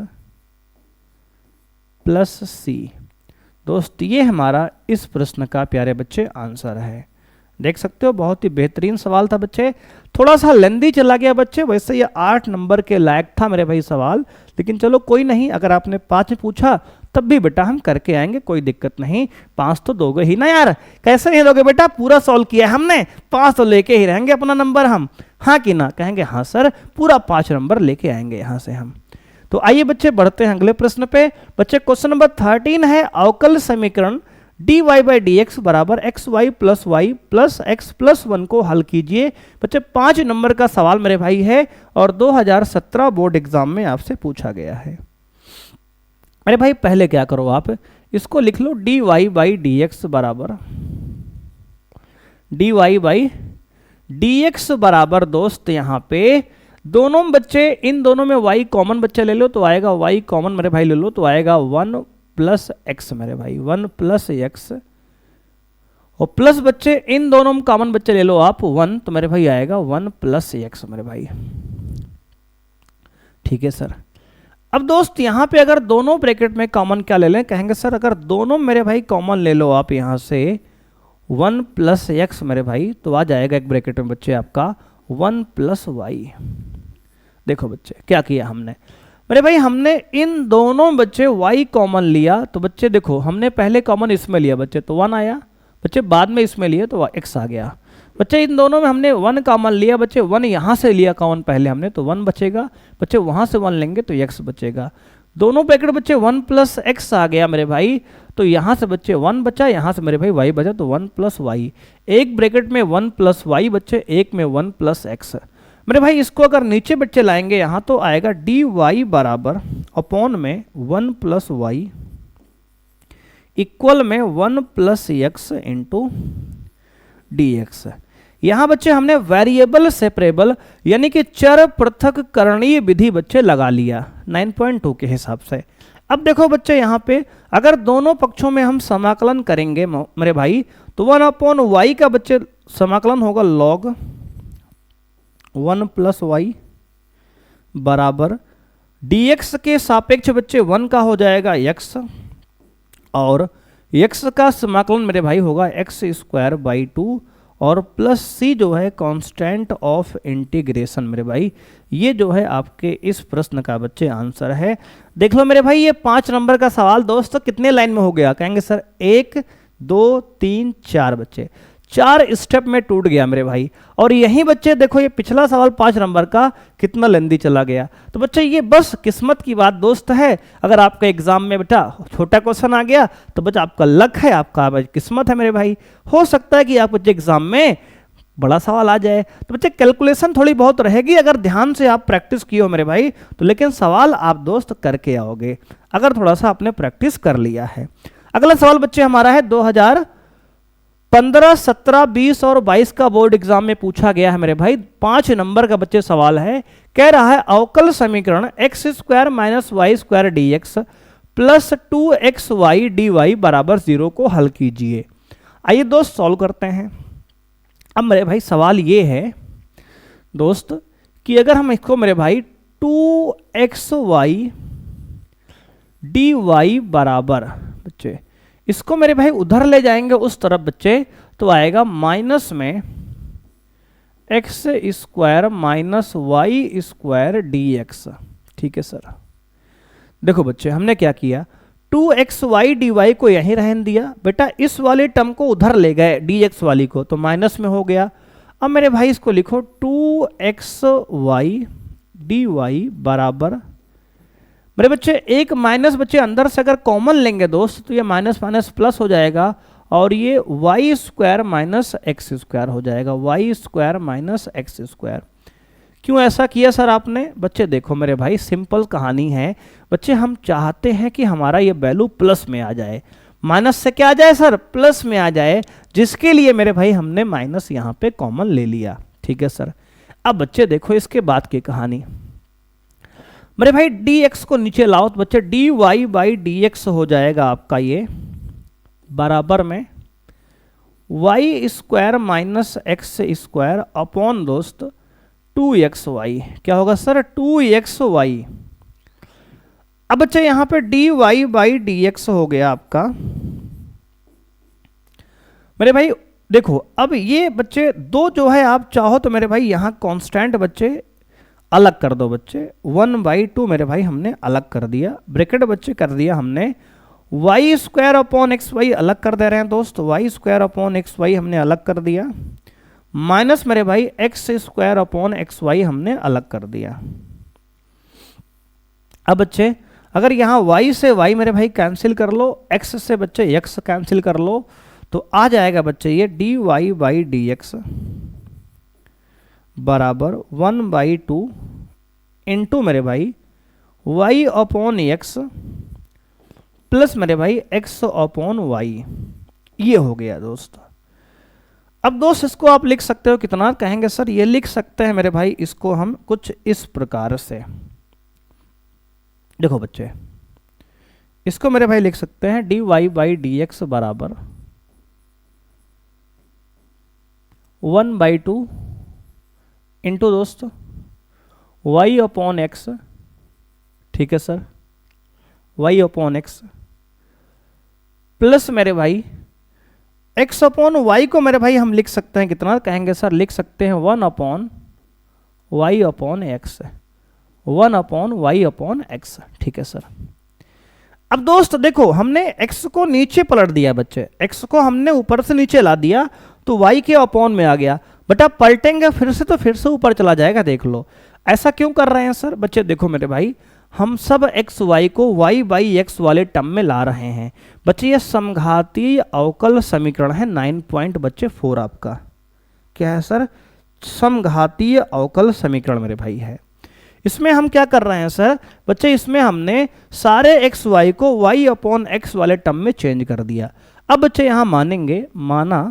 plus c। दोस्त ये हमारा इस प्रश्न का प्यारे बच्चे आंसर है। देख सकते हो बहुत ही बेहतरीन सवाल था बच्चे, थोड़ा सा लेंदी चला गया बच्चे, वैसे ये 8 नंबर के लायक था मेरे भाई सवाल, लेकिन चलो कोई नहीं, अगर आपने 5 में पूछा तब भी बेटा हम करके आएंगे, कोई दिक्कत नहीं। 5 तो दोगे ही ना यार, कैसे नहीं दोगे बेटा, पूरा सॉल्व किया है हमने, 5 तो लेके ही रहेंगे अपना नंबर हम, हाँ कि ना, कहेंगे हाँ सर पूरा 5 नंबर लेके आएंगे यहाँ से हम। तो आइए बच्चे बढ़ते हैं अगले प्रश्न पे। बच्चे क्वेश्चन नंबर 13 है, अवकल समीकरण dy बाई डी एक्स बराबर x y plus x plus 1 को हल कीजिए। बच्चे 5 नंबर का सवाल मेरे भाई है और 2017 बोर्ड एग्जाम में आपसे पूछा गया है। मेरे भाई पहले क्या करो, आप इसको लिख लो dy बाई डी एक्स बराबर dy बाई डी एक्स बराबर दोस्त यहाँ पे दोनों बच्चे, इन दोनों में y कॉमन बच्चे ले लो तो आएगा y कॉमन मेरे भाई ले लो तो आएगा 1 प्लस एक्स मेरे भाई, 1 प्लस एक्स, और प्लस बच्चे इन दोनों में कॉमन बच्चे ले लो आप 1 तो मेरे भाई आएगा 1 प्लस एक्स मेरे भाई। ठीक है सर। अब दोस्त यहाँ पे अगर दोनों ब्रैकेट में कॉमन क्या ले लें, कहेंगे सर अगर दोनों मेरे भाई कॉमन ले लो आप यहाँ से 1 प्लस एक्स मेरे भाई, तो आ जाएगा एक ब्रैकेट में बच्चे आपका 1 प्लस वाई। देखो बच्चे क्या किया हमने, मेरे भाई हमने इन दोनों बच्चे y कॉमन लिया, तो बच्चे देखो हमने पहले कॉमन इसमें लिया बच्चे तो 1 आया, बच्चे बाद में इसमें लिए तो x आ गया। बच्चे इन दोनों में हमने 1 कॉमन लिया बच्चे, 1 यहाँ से लिया कॉमन पहले हमने तो 1 बचेगा, बच्चे वहाँ से 1 लेंगे तो x बचेगा। दोनों ब्रैकेट बच्चे 1 प्लस एक्स आ गया मेरे भाई, तो यहाँ से बच्चे 1 बचा, यहाँ से मेरे भाई y बचा तो 1 प्लस वाई। एक ब्रैकेट में 1 प्लस वाई बच्चे, एक में 1 प्लस एक्स। मेरे भाई इसको अगर नीचे बच्चे लाएंगे यहाँ तो आएगा डी वाई बराबर अपॉन में 1 प्लस वाई इक्वल में 1 plus x into d x. यहाँ बच्चे हमने वेरिएबल सेपरेबल यानी कि चर पृथक्करणीय विधि बच्चे लगा लिया 9.2 के हिसाब से। अब देखो बच्चे यहाँ पे अगर दोनों पक्षों में हम समाकलन करेंगे मेरे भाई तो 1 अपॉन वाई का बच्चे समाकलन होगा लॉग 1 प्लस वाई बराबर dx के सापेक्ष बच्चे 1 का हो जाएगा x, और x का समाकलन मेरे भाई होगा x स्क्वायर बाई 2 और प्लस c जो है कांस्टेंट ऑफ इंटीग्रेशन मेरे भाई। ये जो है आपके इस प्रश्न का बच्चे आंसर है। देख लो मेरे भाई ये 5 नंबर का सवाल दोस्तों कितने लाइन में हो गया, कहेंगे सर 1 2 3 4 बच्चे 4 स्टेप में टूट गया मेरे भाई। और यही बच्चे देखो ये पिछला सवाल 5 नंबर का कितना लेंदी चला गया। तो बच्चे ये बस किस्मत की बात दोस्त है, अगर आपका एग्जाम में बेटा छोटा क्वेश्चन आ गया तो बच्चा आपका लक है, आपका किस्मत है मेरे भाई। हो सकता है कि आप बच्चे एग्जाम में बड़ा सवाल आ जाए, तो बच्चे कैलकुलेशन थोड़ी बहुत रहेगी अगर ध्यान से आप प्रैक्टिस किए हो मेरे भाई तो, लेकिन सवाल आप दोस्त करके आओगे अगर थोड़ा सा आपने प्रैक्टिस कर लिया है। अगला सवाल बच्चे हमारा है 2015, 17, 20 और 22 का बोर्ड एग्जाम में पूछा गया है मेरे भाई। 5 नंबर का बच्चे सवाल है, कह रहा है अवकल समीकरण x square minus y square d x plus 2xy dy बराबर 0 को हल कीजिए। आइए दोस्त सॉल्व करते हैं। अब मेरे भाई सवाल ये है दोस्त कि अगर हम इसको मेरे भाई 2xy dy बराबर बच्चे इसको मेरे भाई उधर ले जाएंगे उस तरफ बच्चे तो आएगा माइनस में x square minus y square d x. ठीक है सर। देखो बच्चे हमने क्या किया 2xy dy को यहीं रहने दिया बेटा, इस वाले टर्म को उधर ले गए dx वाली को तो माइनस में हो गया। अब मेरे भाई इसको लिखो 2xy dy बराबर मेरे बच्चे एक माइनस बच्चे अंदर से अगर कॉमन लेंगे दोस्त तो ये माइनस माइनस प्लस हो जाएगा और ये y square minus x square हो जाएगा, y square minus x square. क्यों ऐसा किया सर आपने? बच्चे देखो मेरे भाई सिंपल कहानी है बच्चे, हम चाहते हैं कि हमारा ये वैल्यू प्लस में आ जाए, माइनस से क्या आ जाए सर प्लस में आ जाए, जिसके लिए मेरे भाई हमने माइनस यहाँ पे कॉमन ले लिया। ठीक है सर। अब बच्चे देखो इसके बाद की कहानी मेरे भाई dx को नीचे लाओ तो बच्चे dy बाई dx हो जाएगा आपका ये बराबर में y square minus x square upon दोस्त 2xy। क्या होगा सर 2xy। अब बच्चे यहां पे dy बाई dx हो गया आपका मेरे भाई देखो अब ये बच्चे दो जो है आप चाहो तो मेरे भाई यहाँ कांस्टेंट बच्चे अलग कर दो बच्चे, 1/2 मेरे भाई हमने अलग कर दिया, ब्रैकेट बच्चे कर दिया हमने, y square upon x y अलग कर दे रहे हैं दोस्त, y square upon x y हमने अलग कर दिया, माइनस मेरे भाई x square upon x y हमने अलग कर दिया। अब बच्चे अगर यहाँ y से y मेरे भाई कैंसिल कर लो, x से बच्चे x कैंसिल कर लो, तो आ जाएगा बच्चे ये dy/dx बराबर 1/2 इंटू मेरे भाई y अपॉन x प्लस मेरे भाई x अपॉन y। ये हो गया दोस्त। अब दोस्त इसको आप लिख सकते हो कितना, कहेंगे सर ये लिख सकते हैं मेरे भाई इसको हम कुछ इस प्रकार से, देखो बच्चे इसको मेरे भाई लिख सकते हैं dy/dx बराबर 1/2 इंटू दोस्त y अपॉन एक्स, ठीक है sir, y upon x plus मेरे भाई x अपॉन y को मेरे भाई हम लिख सकते हैं कितना, कहेंगे सर लिख सकते हैं 1 upon y upon x, 1 upon y upon x, ठीक है सर। अब दोस्त देखो हमने x को नीचे पलट दिया बच्चे, x को हमने ऊपर से नीचे ला दिया तो y के अपॉन में आ गया, बट अब पलटेंगे फिर से तो फिर से ऊपर चला जाएगा, देख लो ऐसा क्यों कर रहे हैं सर। बच्चे देखो मेरे भाई हम सब एक्स वाई को y/x वाले टर्म में ला रहे हैं बच्चे, ये समघातीय अवकल समीकरण है 9.4 आपका क्या है सर, समघातीय अवकल समीकरण मेरे भाई है। इसमें हम क्या कर रहे हैं सर बच्चे, इसमें हमने सारे एक्स वाई को y अपॉन एक्स वाले टर्म में चेंज कर दिया। अब बच्चे यहां मानेंगे, माना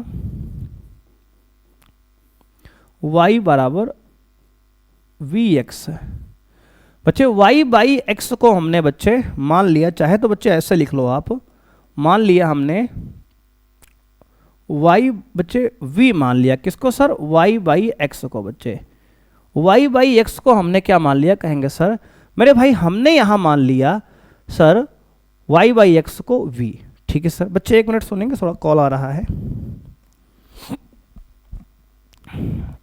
y बराबर vx, बच्चे y/x को हमने बच्चे मान लिया, चाहे तो बच्चे ऐसे लिख लो आप, मान लिया हमने y बच्चे v मान लिया, किसको सर, y/x को बच्चे, y/x को हमने क्या मान लिया, कहेंगे सर मेरे भाई हमने यहां मान लिया सर y/x को v, ठीक है सर। बच्चे एक मिनट सुनेंगे, थोड़ा कॉल आ रहा है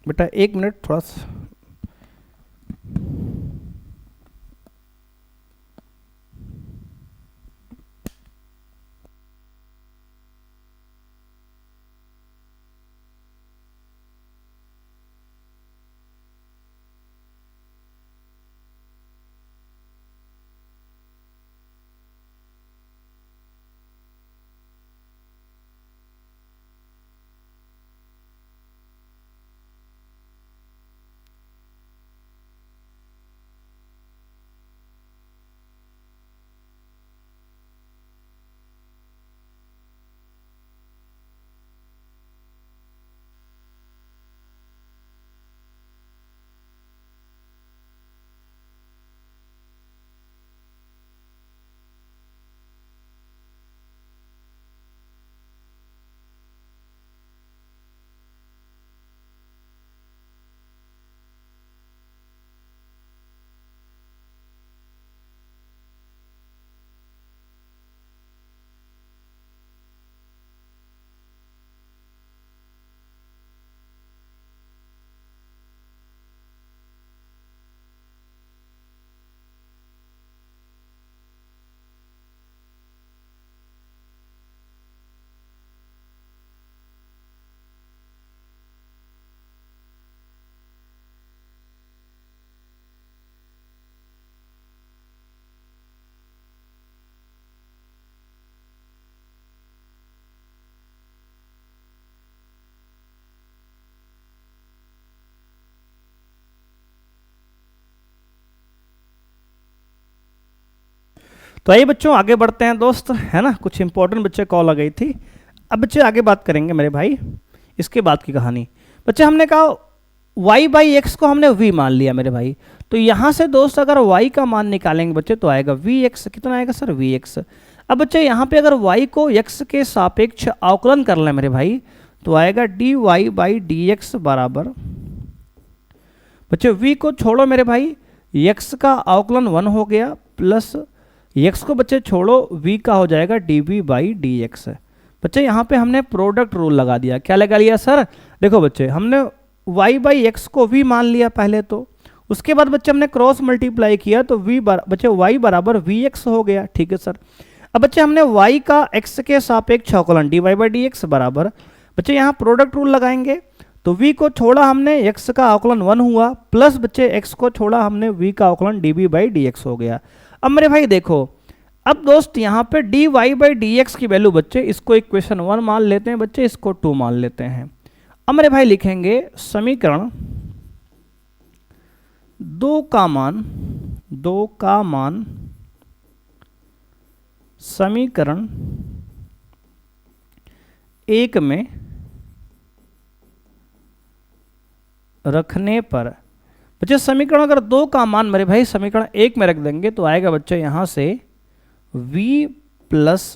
बेटा, एक मिनट थोड़ा सा। तो आइए बच्चों आगे बढ़ते हैं दोस्त, है ना, कुछ इंपॉर्टेंट बच्चे कॉल आ गई थी। अब बच्चे आगे बात करेंगे मेरे भाई इसके बाद की कहानी। बच्चे हमने कहा y/x को हमने v मान लिया मेरे भाई, तो यहाँ से दोस्त अगर y का मान निकालेंगे बच्चे तो आएगा vx, कितना आएगा सर, vx। अब बच्चे यहाँ पे अगर y को x के सापेक्ष अवकलन कर लें मेरे भाई तो आएगा dy/dx बराबर, बच्चे v को छोड़ो मेरे भाई, x का अवकलन 1 हो गया, प्लस x को बच्चे छोड़ो v का हो जाएगा dv/dx। बच्चे यहाँ पे हमने प्रोडक्ट रूल लगा दिया। क्या लगा लिया सर? देखो बच्चे, हमने y बाई एक्स को v मान लिया पहले, तो उसके बाद बच्चे हमने क्रॉस मल्टीप्लाई किया तो बच्चे y बराबर वी एक्स हो गया। ठीक है सर। अब बच्चे हमने y का x के सापेक्ष अवकलन dy बाई डी एक्स बराबर, बच्चे यहाँ प्रोडक्ट रूल लगाएंगे तो v को छोड़ा हमने x का अवकलन 1 हुआ, प्लस बच्चे x को छोड़ा हमने v का अवकलन dv बाई डी एक्स हो गया। अब मेरे भाई देखो, अब दोस्त यहाँ पे dy बाई डी एक्स की वैल्यू बच्चे, इसको इक्वेशन 1 मान लेते हैं बच्चे, इसको 2 मान लेते हैं। अब मेरे भाई लिखेंगे समीकरण 2 का मान समीकरण 1 में रखने पर, बच्चे समीकरण अगर 2 का मान मेरे भाई समीकरण 1 में रख देंगे तो आएगा बच्चे यहाँ से v plus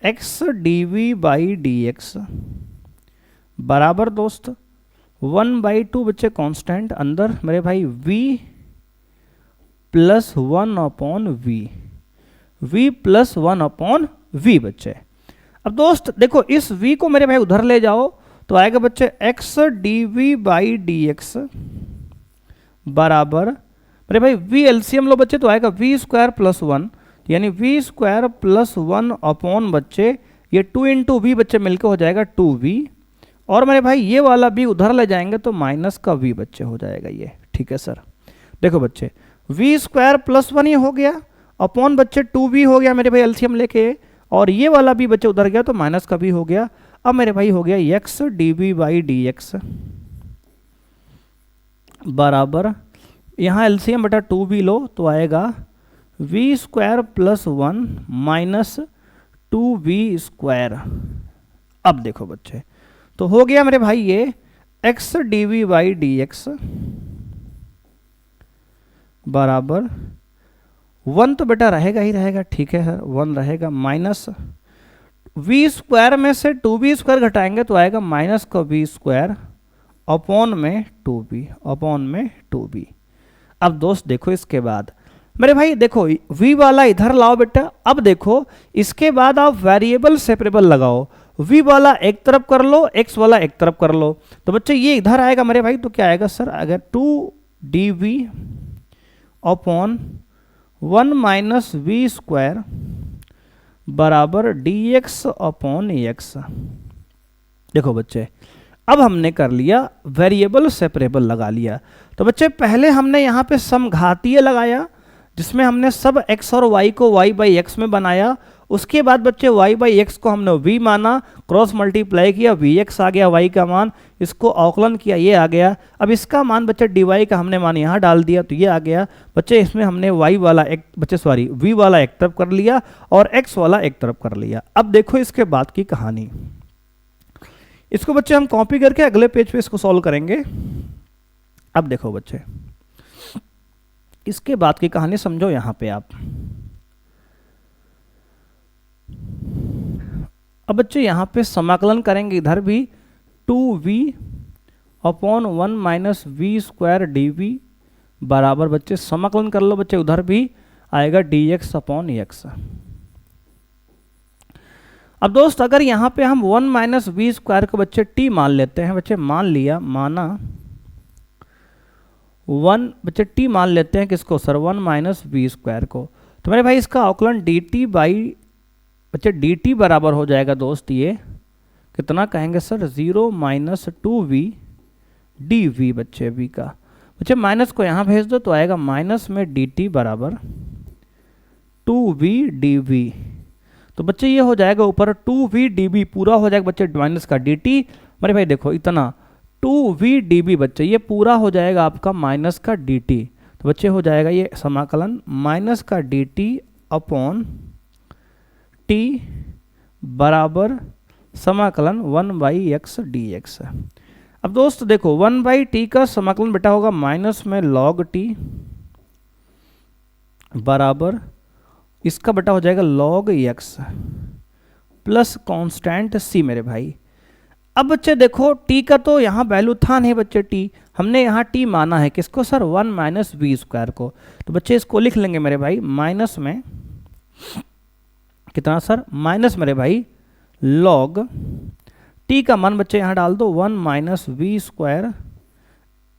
x d v by d x बराबर दोस्त 1/2 बच्चे कांस्टेंट अंदर मेरे भाई v plus 1/v, v plus 1/v बच्चे। अब दोस्त देखो, इस v को मेरे भाई उधर ले जाओ तो आएगा बच्चे x d v by d x बराबर मेरे भाई v एलसीएम लो बच्चे तो आएगा v स्क्वायर प्लस 1, यानी v स्क्वायर प्लस 1 अपॉन बच्चे ये 2 इंटू वी बच्चे मिलकर हो जाएगा 2v, और मेरे भाई ये वाला v उधर ले जाएंगे तो माइनस का v बच्चे हो जाएगा ये। ठीक है सर। देखो बच्चे, v स्क्वायर प्लस 1 ये हो गया अपॉन बच्चे 2v हो गया मेरे भाई एलसीएम लेके, और ये वाला भी बच्चे उधर गया तो माइनस का v हो गया। अब मेरे भाई हो गया x d v by d x बराबर, यहाँ एलसीएम बटा 2v लो तो आएगा v square plus 1 minus 2v square. अब देखो बच्चे, तो हो गया मेरे भाई ये x d v by d x बराबर 1 तो बेटा रहेगा ही रहेगा। ठीक है सर, 1 रहेगा, माइनस v स्क्वायर में से 2v स्क्वायर घटाएंगे तो आएगा माइनस का v स्क्वायर अपॉन में 2v। अब दोस्त देखो, इसके बाद मेरे भाई देखो v वाला इधर लाओ बेटा। अब देखो इसके बाद आप वेरिएबल सेपरेबल लगाओ, v वाला एक तरफ कर लो, x वाला एक तरफ कर लो, तो बच्चे ये इधर आएगा मेरे भाई, तो क्या आएगा सर? अगर 2dv upon 1 minus v square बराबर dx अपॉन x। देखो बच्चे, अब हमने कर लिया वेरिएबल सेपरेबल लगा लिया। तो बच्चे पहले हमने यहाँ पे समघातीय लगाया जिसमें हमने सब x और y को y बाई एक्स में बनाया। उसके बाद बच्चे y बाई एक्स को हमने v माना, क्रॉस मल्टीप्लाई किया, vx आ गया y का मान, इसको अवकलन किया, ये आ गया। अब इसका मान बच्चे dy का हमने मान यहाँ डाल दिया तो ये आ गया बच्चे। इसमें हमने y वाला एक बच्चे सॉरी v वाला एक तरफ कर लिया और x वाला एक तरफ कर लिया। अब देखो इसके बाद की कहानी, इसको बच्चे हम कॉपी करके अगले पेज पे इसको सॉल्व करेंगे। अब देखो बच्चे, इसके बाद की कहानी समझो यहां पे आप। अब बच्चे यहां पे समाकलन करेंगे, इधर भी 2v upon 1 minus v square d v बराबर बच्चे समाकलन कर लो बच्चे, उधर भी आएगा dx अपॉन x। अब दोस्त अगर यहाँ पे हम 1 माइनस वी स्क्वायर को बच्चे t मान लेते हैं, बच्चे मान लिया, माना 1 बच्चे t मान लेते हैं किसको सर? 1 माइनस वी स्क्वायर को। तो मेरे भाई इसका अवकलन dt बाई बच्चे dt बराबर हो जाएगा दोस्त, ये कितना कहेंगे सर? 0 माइनस 2v dv बच्चे v का। बच्चे माइनस को यहाँ भेज दो तो आएगा माइनस में dt बराबर 2v dv। तो बच्चे ये हो जाएगा ऊपर 2v dv पूरा हो जाएगा बच्चे माइनस का dt। मेरे भाई देखो इतना 2v dv बच्चे ये पूरा हो जाएगा आपका माइनस का dt। तो बच्चे हो जाएगा ये समाकलन माइनस का dt अपॉन t बराबर समाकलन 1/x dx। अब दोस्त देखो 1/t का समाकलन बेटा होगा माइनस में log t बराबर इसका बेटा हो जाएगा log x plus constant c मेरे भाई। अब बच्चे देखो t का तो यहाँ वैल्यू था नहीं बच्चे, t हमने यहाँ t माना है किसको सर? 1 माइनस वी स्क्वायर को। तो बच्चे इसको लिख लेंगे मेरे भाई माइनस में कितना सर? माइनस मेरे भाई लॉग टी का मान बच्चे यहाँ डाल दो 1 माइनस वी स्क्वायर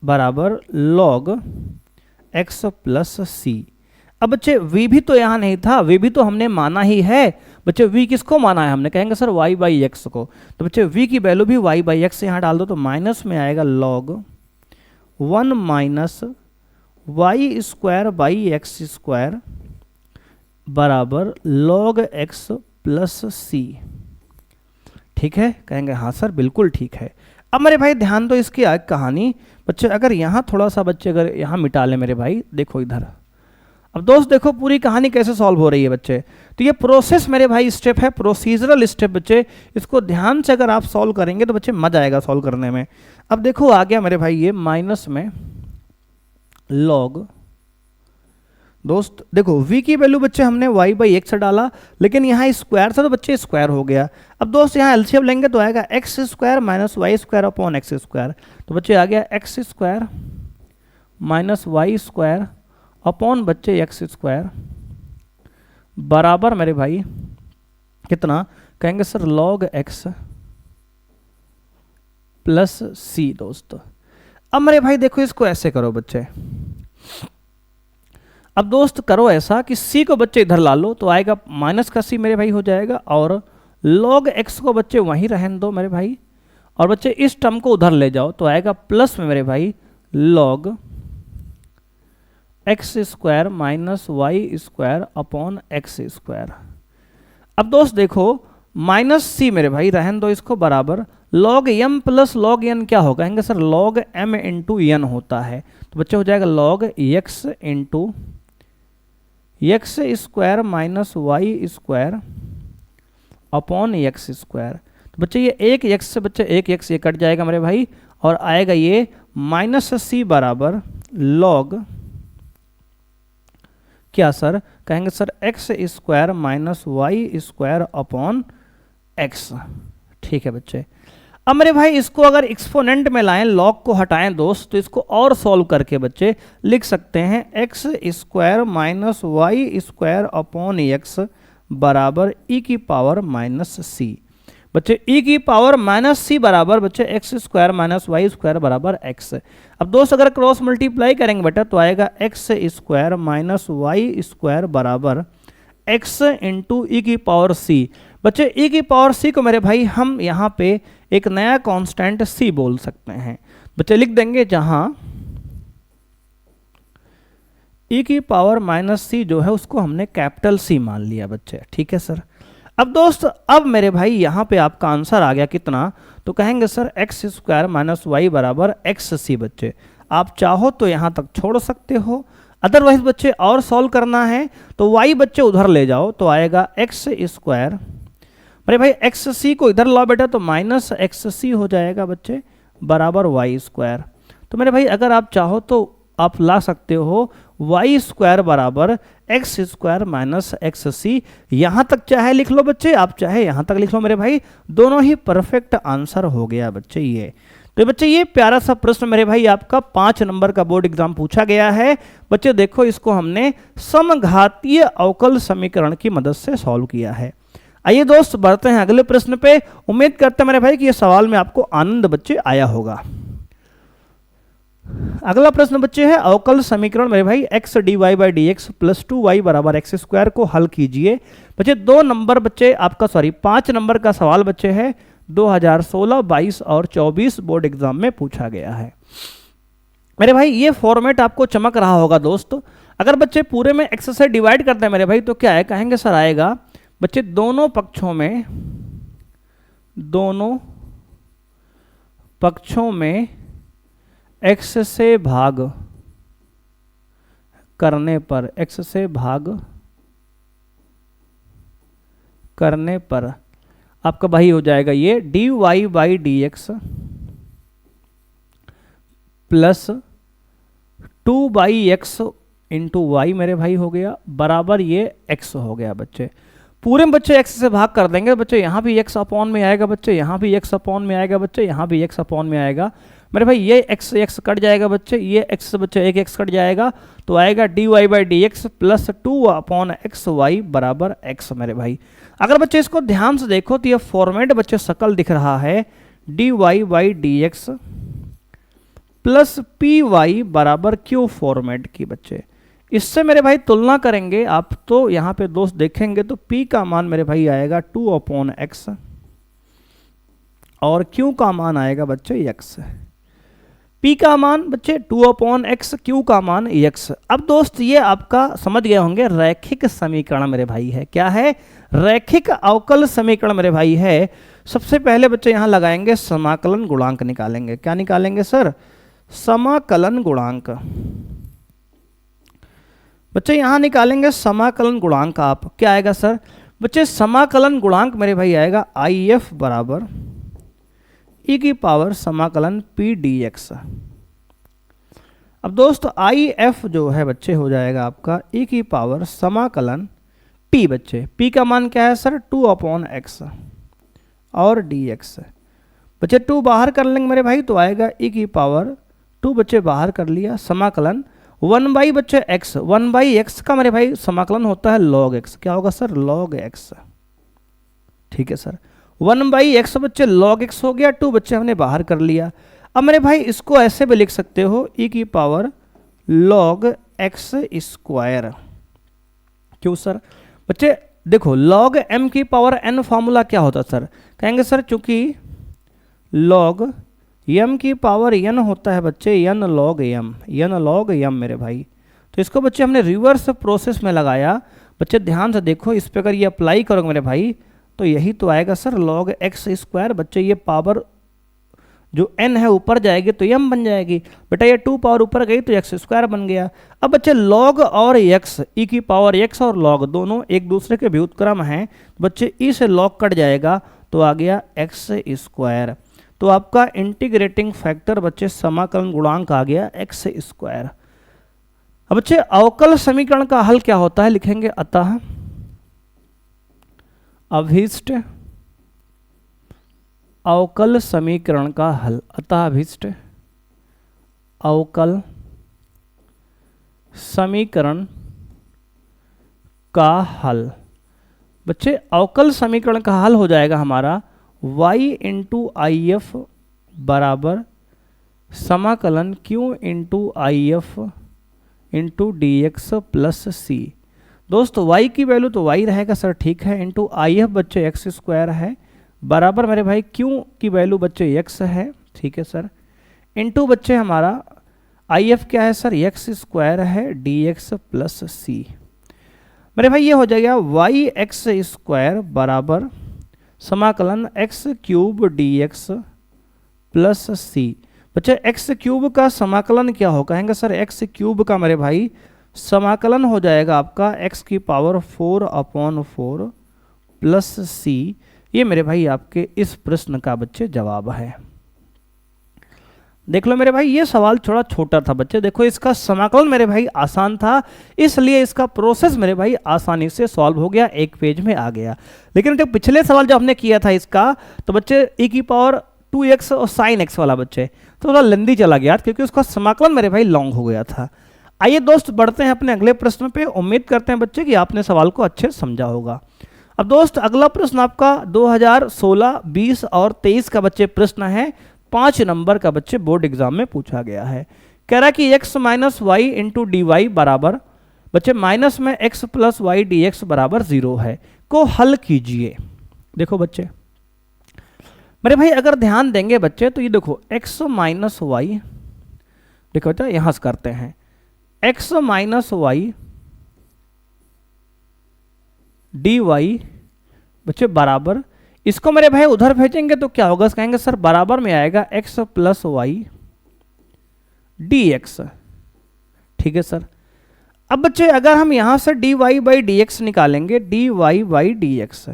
बराबर लॉग एक्स प्लस सी। अब बच्चे v भी तो यहाँ नहीं था, v भी तो हमने माना ही है। बच्चे v किसको माना है हमने, कहेंगे सर y बाई एक्स को। तो बच्चे v की वैल्यू भी y बाई एक्स यहाँ डाल दो, तो माइनस में आएगा log 1 minus y square by x square बराबर log x प्लस सी। ठीक है, कहेंगे हाँ सर बिल्कुल ठीक है। अब मेरे भाई ध्यान दो इसकी आगे कहानी। बच्चे अगर यहाँ थोड़ा सा बच्चे अगर यहाँ मिटा लें मेरे भाई, देखो इधर। अब दोस्त देखो पूरी कहानी कैसे सॉल्व हो रही है बच्चे। तो ये प्रोसेस मेरे भाई स्टेप है, प्रोसीजरल स्टेप बच्चे। इसको ध्यान से अगर आप सॉल्व करेंगे तो बच्चे मजा आएगा सॉल्व करने में। अब देखो आ गया मेरे भाई ये माइनस में लॉग, दोस्त देखो v की वैल्यू बच्चे हमने y बाई एक्स डाला, लेकिन यहाँ स्क्वायर था तो बच्चे स्क्वायर हो गया। अब दोस्त यहाँ एलसीएम लेंगे तो आएगा x square minus y square upon x square. तो बच्चे आ गया x square minus y square upon बच्चे एक्स स्क्वायर बराबर मेरे भाई कितना, कहेंगे sir log x plus c. दोस्त अब मेरे भाई देखो इसको ऐसे करो बच्चे। अब दोस्त करो ऐसा कि c को बच्चे इधर ला लो तो आएगा माइनस का c मेरे भाई हो जाएगा, और log x को बच्चे वहीं रहने दो मेरे भाई, और बच्चे इस टर्म को उधर ले जाओ तो आएगा प्लस में मेरे भाई log x square minus y square upon x square. अब दोस्त देखो माइनस c मेरे भाई रहने दो इसको बराबर log m plus log n क्या होगा, कहेंगे sir log m into n होता है। तो बच्चे हो जाएगा log x into x square minus y square upon x square. तो बच्चे ये एक एक्स से बच्चे एक एक्स ये कट जाएगा मेरे भाई, और आएगा ये माइनस सी बराबर लॉग क्या सर, कहेंगे sir x square minus y square upon x. ठीक है बच्चे। अब मेरे भाई इसको अगर एक्सपोनेंट में लाएं, लॉग को हटाएं दोस्त, तो इसको और सॉल्व करके बच्चे लिख सकते हैं x square minus y square upon x बराबर ई की पावर माइनस सी। बच्चे ई की पावर माइनस सी बराबर बच्चे x square minus y square बराबर एक्स। अब दोस्त अगर क्रॉस मल्टीप्लाई करेंगे बेटा तो आएगा x square minus y square बराबर एक्स इंटू ई की पावर सी। बच्चे ई की पावर सी को मेरे भाई हम यहाँ पे एक नया कांस्टेंट सी बोल सकते हैं। बच्चे लिख देंगे जहां ई की पावर माइनस सी जो है उसको हमने कैपिटल सी मान लिया बच्चे। ठीक है सर। अब दोस्त अब मेरे भाई यहाँ पे आपका आंसर आ गया कितना, तो कहेंगे sir x square minus y बराबर एक्स सी। बच्चे आप चाहो तो यहाँ तक छोड़ सकते हो, अदरवाइज बच्चे और सॉल्व करना है तो y बच्चे उधर ले जाओ तो आएगा एक्स स्क्वायर, अरे भाई एक्स सी को इधर लाओ बेटा तो माइनस एक्स सी हो जाएगा बच्चे बराबर वाई स्क्वायर। तो मेरे भाई अगर आप चाहो तो आप ला सकते हो वाई स्क्वायर बराबर एक्स स्क्वायर माइनस एक्स सी। यहाँ तक चाहे लिख लो बच्चे, आप चाहे यहाँ तक लिख लो मेरे भाई, दोनों ही परफेक्ट आंसर हो गया बच्चे ये। तो बच्चे ये प्यारा सा प्रश्न मेरे भाई आपका 5 नंबर का बोर्ड एग्जाम पूछा गया है। बच्चे देखो इसको हमने समघातीय अवकल समीकरण की मदद से सॉल्व किया है। आइए दोस्त बढ़ते हैं अगले प्रश्न पे। उम्मीद करते हैं मेरे भाई कि ये सवाल में आपको आनंद बच्चे आया होगा। अगला प्रश्न बच्चे है अवकल समीकरण मेरे भाई x d y by d x plus 2y बराबर एक्स स्क्वायर को हल कीजिए। बच्चे 2 नंबर बच्चे आपका 5 नंबर का सवाल बच्चे है 2016, 22 और 24 बोर्ड एग्जाम में पूछा गया है। मेरे भाई ये फॉर्मेट आपको चमक रहा होगा दोस्तों। अगर बच्चे पूरे में एक्स से डिवाइड करते हैं मेरे भाई तो क्या है, कहेंगे सर आएगा बच्चे दोनों पक्षों में एक्स से भाग करने पर आपका भाई हो जाएगा ये d y by d x plus 2/x into y मेरे भाई हो गया बराबर ये x हो गया बच्चे। पूरे में बच्चे x से भाग कर देंगे बच्चे, यहाँ भी x अपॉन में आएगा बच्चे, यहाँ भी x अपॉन में आएगा बच्चे, यहाँ भी x अपॉन में आएगा। मेरे भाई ये x x कट जाएगा बच्चे, ये x से बच्चे एक x कट जाएगा, तो आएगा dy by d x plus 2/xy बराबर x मेरे भाई। अगर बच्चे इसको ध्यान से देखो तो ये फॉर्मेट बच्चे शकल दिख रहा है dy by d x plus p y बराबर क्यू फॉर्मेट की बच्चे। इससे मेरे भाई तुलना करेंगे आप तो यहाँ पे दोस्त देखेंगे तो p का मान मेरे भाई आएगा 2/x और q का मान आएगा बच्चे x। p का मान बच्चे 2/x, q का मान x। अब दोस्त ये आपका समझ गए होंगे रैखिक समीकरण मेरे भाई है। क्या है? रैखिक अवकल समीकरण मेरे भाई है। सबसे पहले बच्चे यहाँ लगाएंगे समाकलन गुणांक निकालेंगे। क्या निकालेंगे सर? समाकलन गुणांक। बच्चे यहाँ निकालेंगे समाकलन गुणांक। आप क्या आएगा सर? बच्चे समाकलन गुणांक मेरे भाई आएगा IF बराबर e की पावर समाकलन p dx। अब दोस्त IF जो है बच्चे हो जाएगा आपका e की पावर समाकलन p बच्चे। p का मान क्या है सर? 2/x और dx। बच्चे 2 बाहर कर लेंगे मेरे भाई तो आएगा e की पावर 2 बच्चे बाहर कर लिया समाकलन 1 बाई बच्चे x। 1 बाई x का मेरे भाई समाकलन होता है log x। क्या होगा सर? log x। ठीक है सर। 1 बाई एक्स बच्चे log x हो गया, 2 बच्चे हमने बाहर कर लिया। अब मेरे भाई इसको ऐसे भी लिख सकते हो e की पावर log x स्क्वायर। क्यों सर? बच्चे देखो log m की पावर n फॉर्मूला क्या होता सर? कहेंगे सर चूंकि log m की पावर n होता है बच्चे n log m मेरे भाई। तो इसको बच्चे हमने रिवर्स प्रोसेस में लगाया। बच्चे ध्यान से देखो, इस पे अगर ये अप्लाई करोगे मेरे भाई तो यही तो आएगा सर log x स्क्वायर। बच्चे ये पावर जो n है ऊपर जाएगी तो m बन जाएगी। बेटा ये 2 पावर ऊपर गई तो x स्क्वायर बन गया। अब बच्चे log और x e की पावर x और log दोनों एक दूसरे के व्युत्क्रम हैं। बच्चे e से log कट जाएगा तो आ गया x स्क्वायर। तो आपका इंटीग्रेटिंग फैक्टर बच्चे समाकलन गुणांक आ गया x स्क्वायर। अब बच्चे अवकल समीकरण का हल क्या होता है? लिखेंगे अतः अभीष्ट अवकल समीकरण का हल। अतः अभीष्ट अवकल समीकरण का हल। बच्चे अवकल समीकरण का हल हो जाएगा हमारा y इंटू IF बराबर समाकलन q into IF into dx plus c। दोस्तों y की वैल्यू तो y रहेगा सर, ठीक है, इंटू IF बच्चे x स्क्वायर है बराबर मेरे भाई q की वैल्यू बच्चे x है, ठीक है सर, इंटू बच्चे हमारा IF क्या है सर? x स्क्वायर है dx प्लस c। मेरे भाई ये हो जाएगा yx स्क्वायर बराबर समाकलन x cube dx plus c। बच्चे x क्यूब का समाकलन क्या हो? कहेंगे सर x क्यूब का मेरे भाई समाकलन हो जाएगा आपका x की पावर 4/4 प्लस c। ये मेरे भाई आपके इस प्रश्न का बच्चे जवाब है। देख लो मेरे भाई ये सवाल थोड़ा छोटा था बच्चे। देखो इसका समाकलन मेरे भाई आसान था, इसलिए इसका प्रोसेस मेरे भाई आसानी से सॉल्व हो गया, एक पेज में आ गया। लेकिन जो पिछले सवाल जो हमने किया था इसका तो बच्चे e की पावर 2x और sin x वाला बच्चे तो थोड़ा लेंदी चला गया क्योंकि उसका समाकलन मेरे भाई लॉन्ग हो गया था। आइए दोस्त बढ़ते हैं अपने अगले प्रश्न पे। उम्मीद करते हैं बच्चे कि आपने सवाल को अच्छे से समझा होगा। अब दोस्त अगला प्रश्न आपका 2016, 20 और 23 का बच्चे प्रश्न है, 5 नंबर का बच्चे बोर्ड एग्जाम में पूछा गया है। कह रहा है कि x minus y into d y बराबर बच्चे माइनस में x plus y d x बराबर 0 है, को हल कीजिए। देखो बच्चे मेरे भाई अगर ध्यान देंगे बच्चे तो ये देखो x माइनस वाई, देखो बच्चा यहां से करते हैं x minus y d y बच्चे बराबर, इसको मेरे भाई उधर भेजेंगे तो क्या होगा? कहेंगे सर बराबर में आएगा x plus y d x, ठीक है सर। अब बच्चे अगर हम यहां से d y by d x निकालेंगे, d y by d x,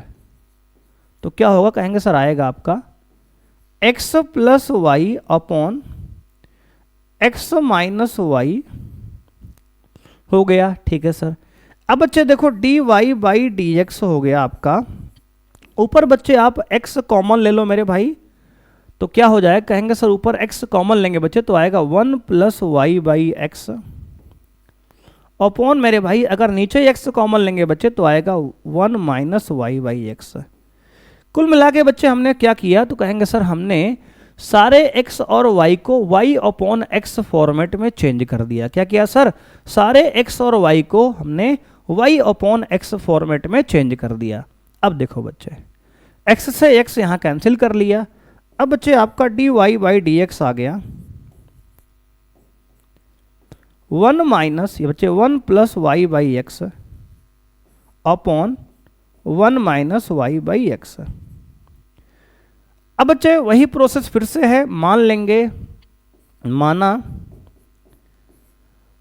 तो क्या होगा? कहेंगे सर आएगा आपका x plus y upon x minus y हो गया, ठीक है सर। अब बच्चे देखो d y by d x हो गया आपका, ऊपर बच्चे आप x कॉमन ले लो मेरे भाई, तो क्या हो जाएगा, कहेंगे सर ऊपर x कॉमन लेंगे बच्चे तो आएगा 1 plus y by x upon मेरे भाई अगर नीचे x कॉमन लेंगे बच्चे तो आएगा 1 माइनस वाई बाई एक्स। कुल मिला के बच्चे हमने क्या किया, तो कहेंगे सर हमने सारे x और y को y अपॉन x फॉर्मेट में चेंज कर दिया। क्या किया सर, सारे x और y को हमने y अपॉन x फॉर्मेट में चेंज कर दिया। अब देखो बच्चे x से x यहाँ कैंसिल कर लिया। अब बच्चे आपका dy बाई डी एक्स आ गया 1 माइनस ये बच्चे 1 plus y by x upon 1 minus y by x. अब बच्चे वही प्रोसेस फिर से है, मान लेंगे, माना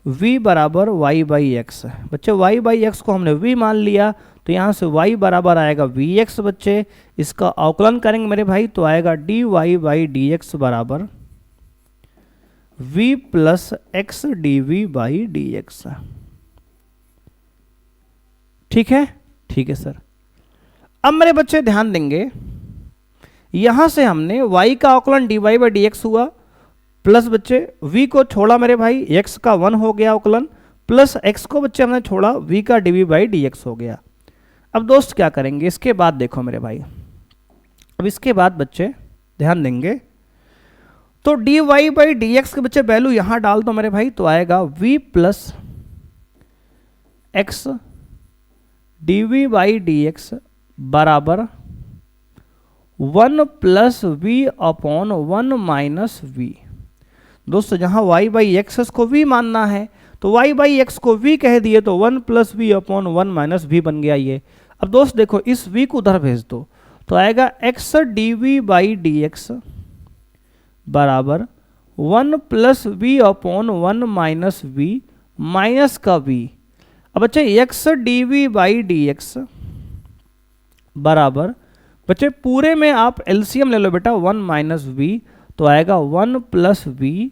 v बराबर y बाई एक्स। बच्चे y बाई एक्स को हमने v मान लिया तो यहाँ से y बराबर आएगा vx। बच्चे इसका अवकलन करेंगे मेरे भाई तो आएगा dy बाई डी एक्स बराबर v plus x dv by d x. ठीक है सर। अब मेरे बच्चे ध्यान देंगे, यहां से हमने y का अवकलन dy बाई डी एक्स हुआ प्लस बच्चे v को छोड़ा मेरे भाई, x का 1 हो गया अवकलन, प्लस x को बच्चे हमने छोड़ा, v का dv बाई डी एक्स हो गया। अब दोस्त क्या करेंगे, इसके बाद देखो मेरे भाई, अब इसके बाद बच्चे ध्यान देंगे तो dy बाई डी एक्स के बच्चे वैल्यू यहां डाल दो मेरे भाई तो आएगा v plus x dv by d x बराबर 1 plus v upon 1 minus v। दोस्तों जहां y बाई एक्स को v मानना है तो y बाई एक्स को v कह दिए तो 1 plus v upon 1 minus v बन गया ये। अब दोस्त देखो इस v को उधर भेज दो तो आएगा x dv by d x बराबर 1 plus v upon 1 minus v minus का v। अब बच्चे x dv by d x बराबर बच्चे पूरे में आप एलसीएम ले लो बेटा 1 माइनस वी तो आएगा 1 प्लस वी।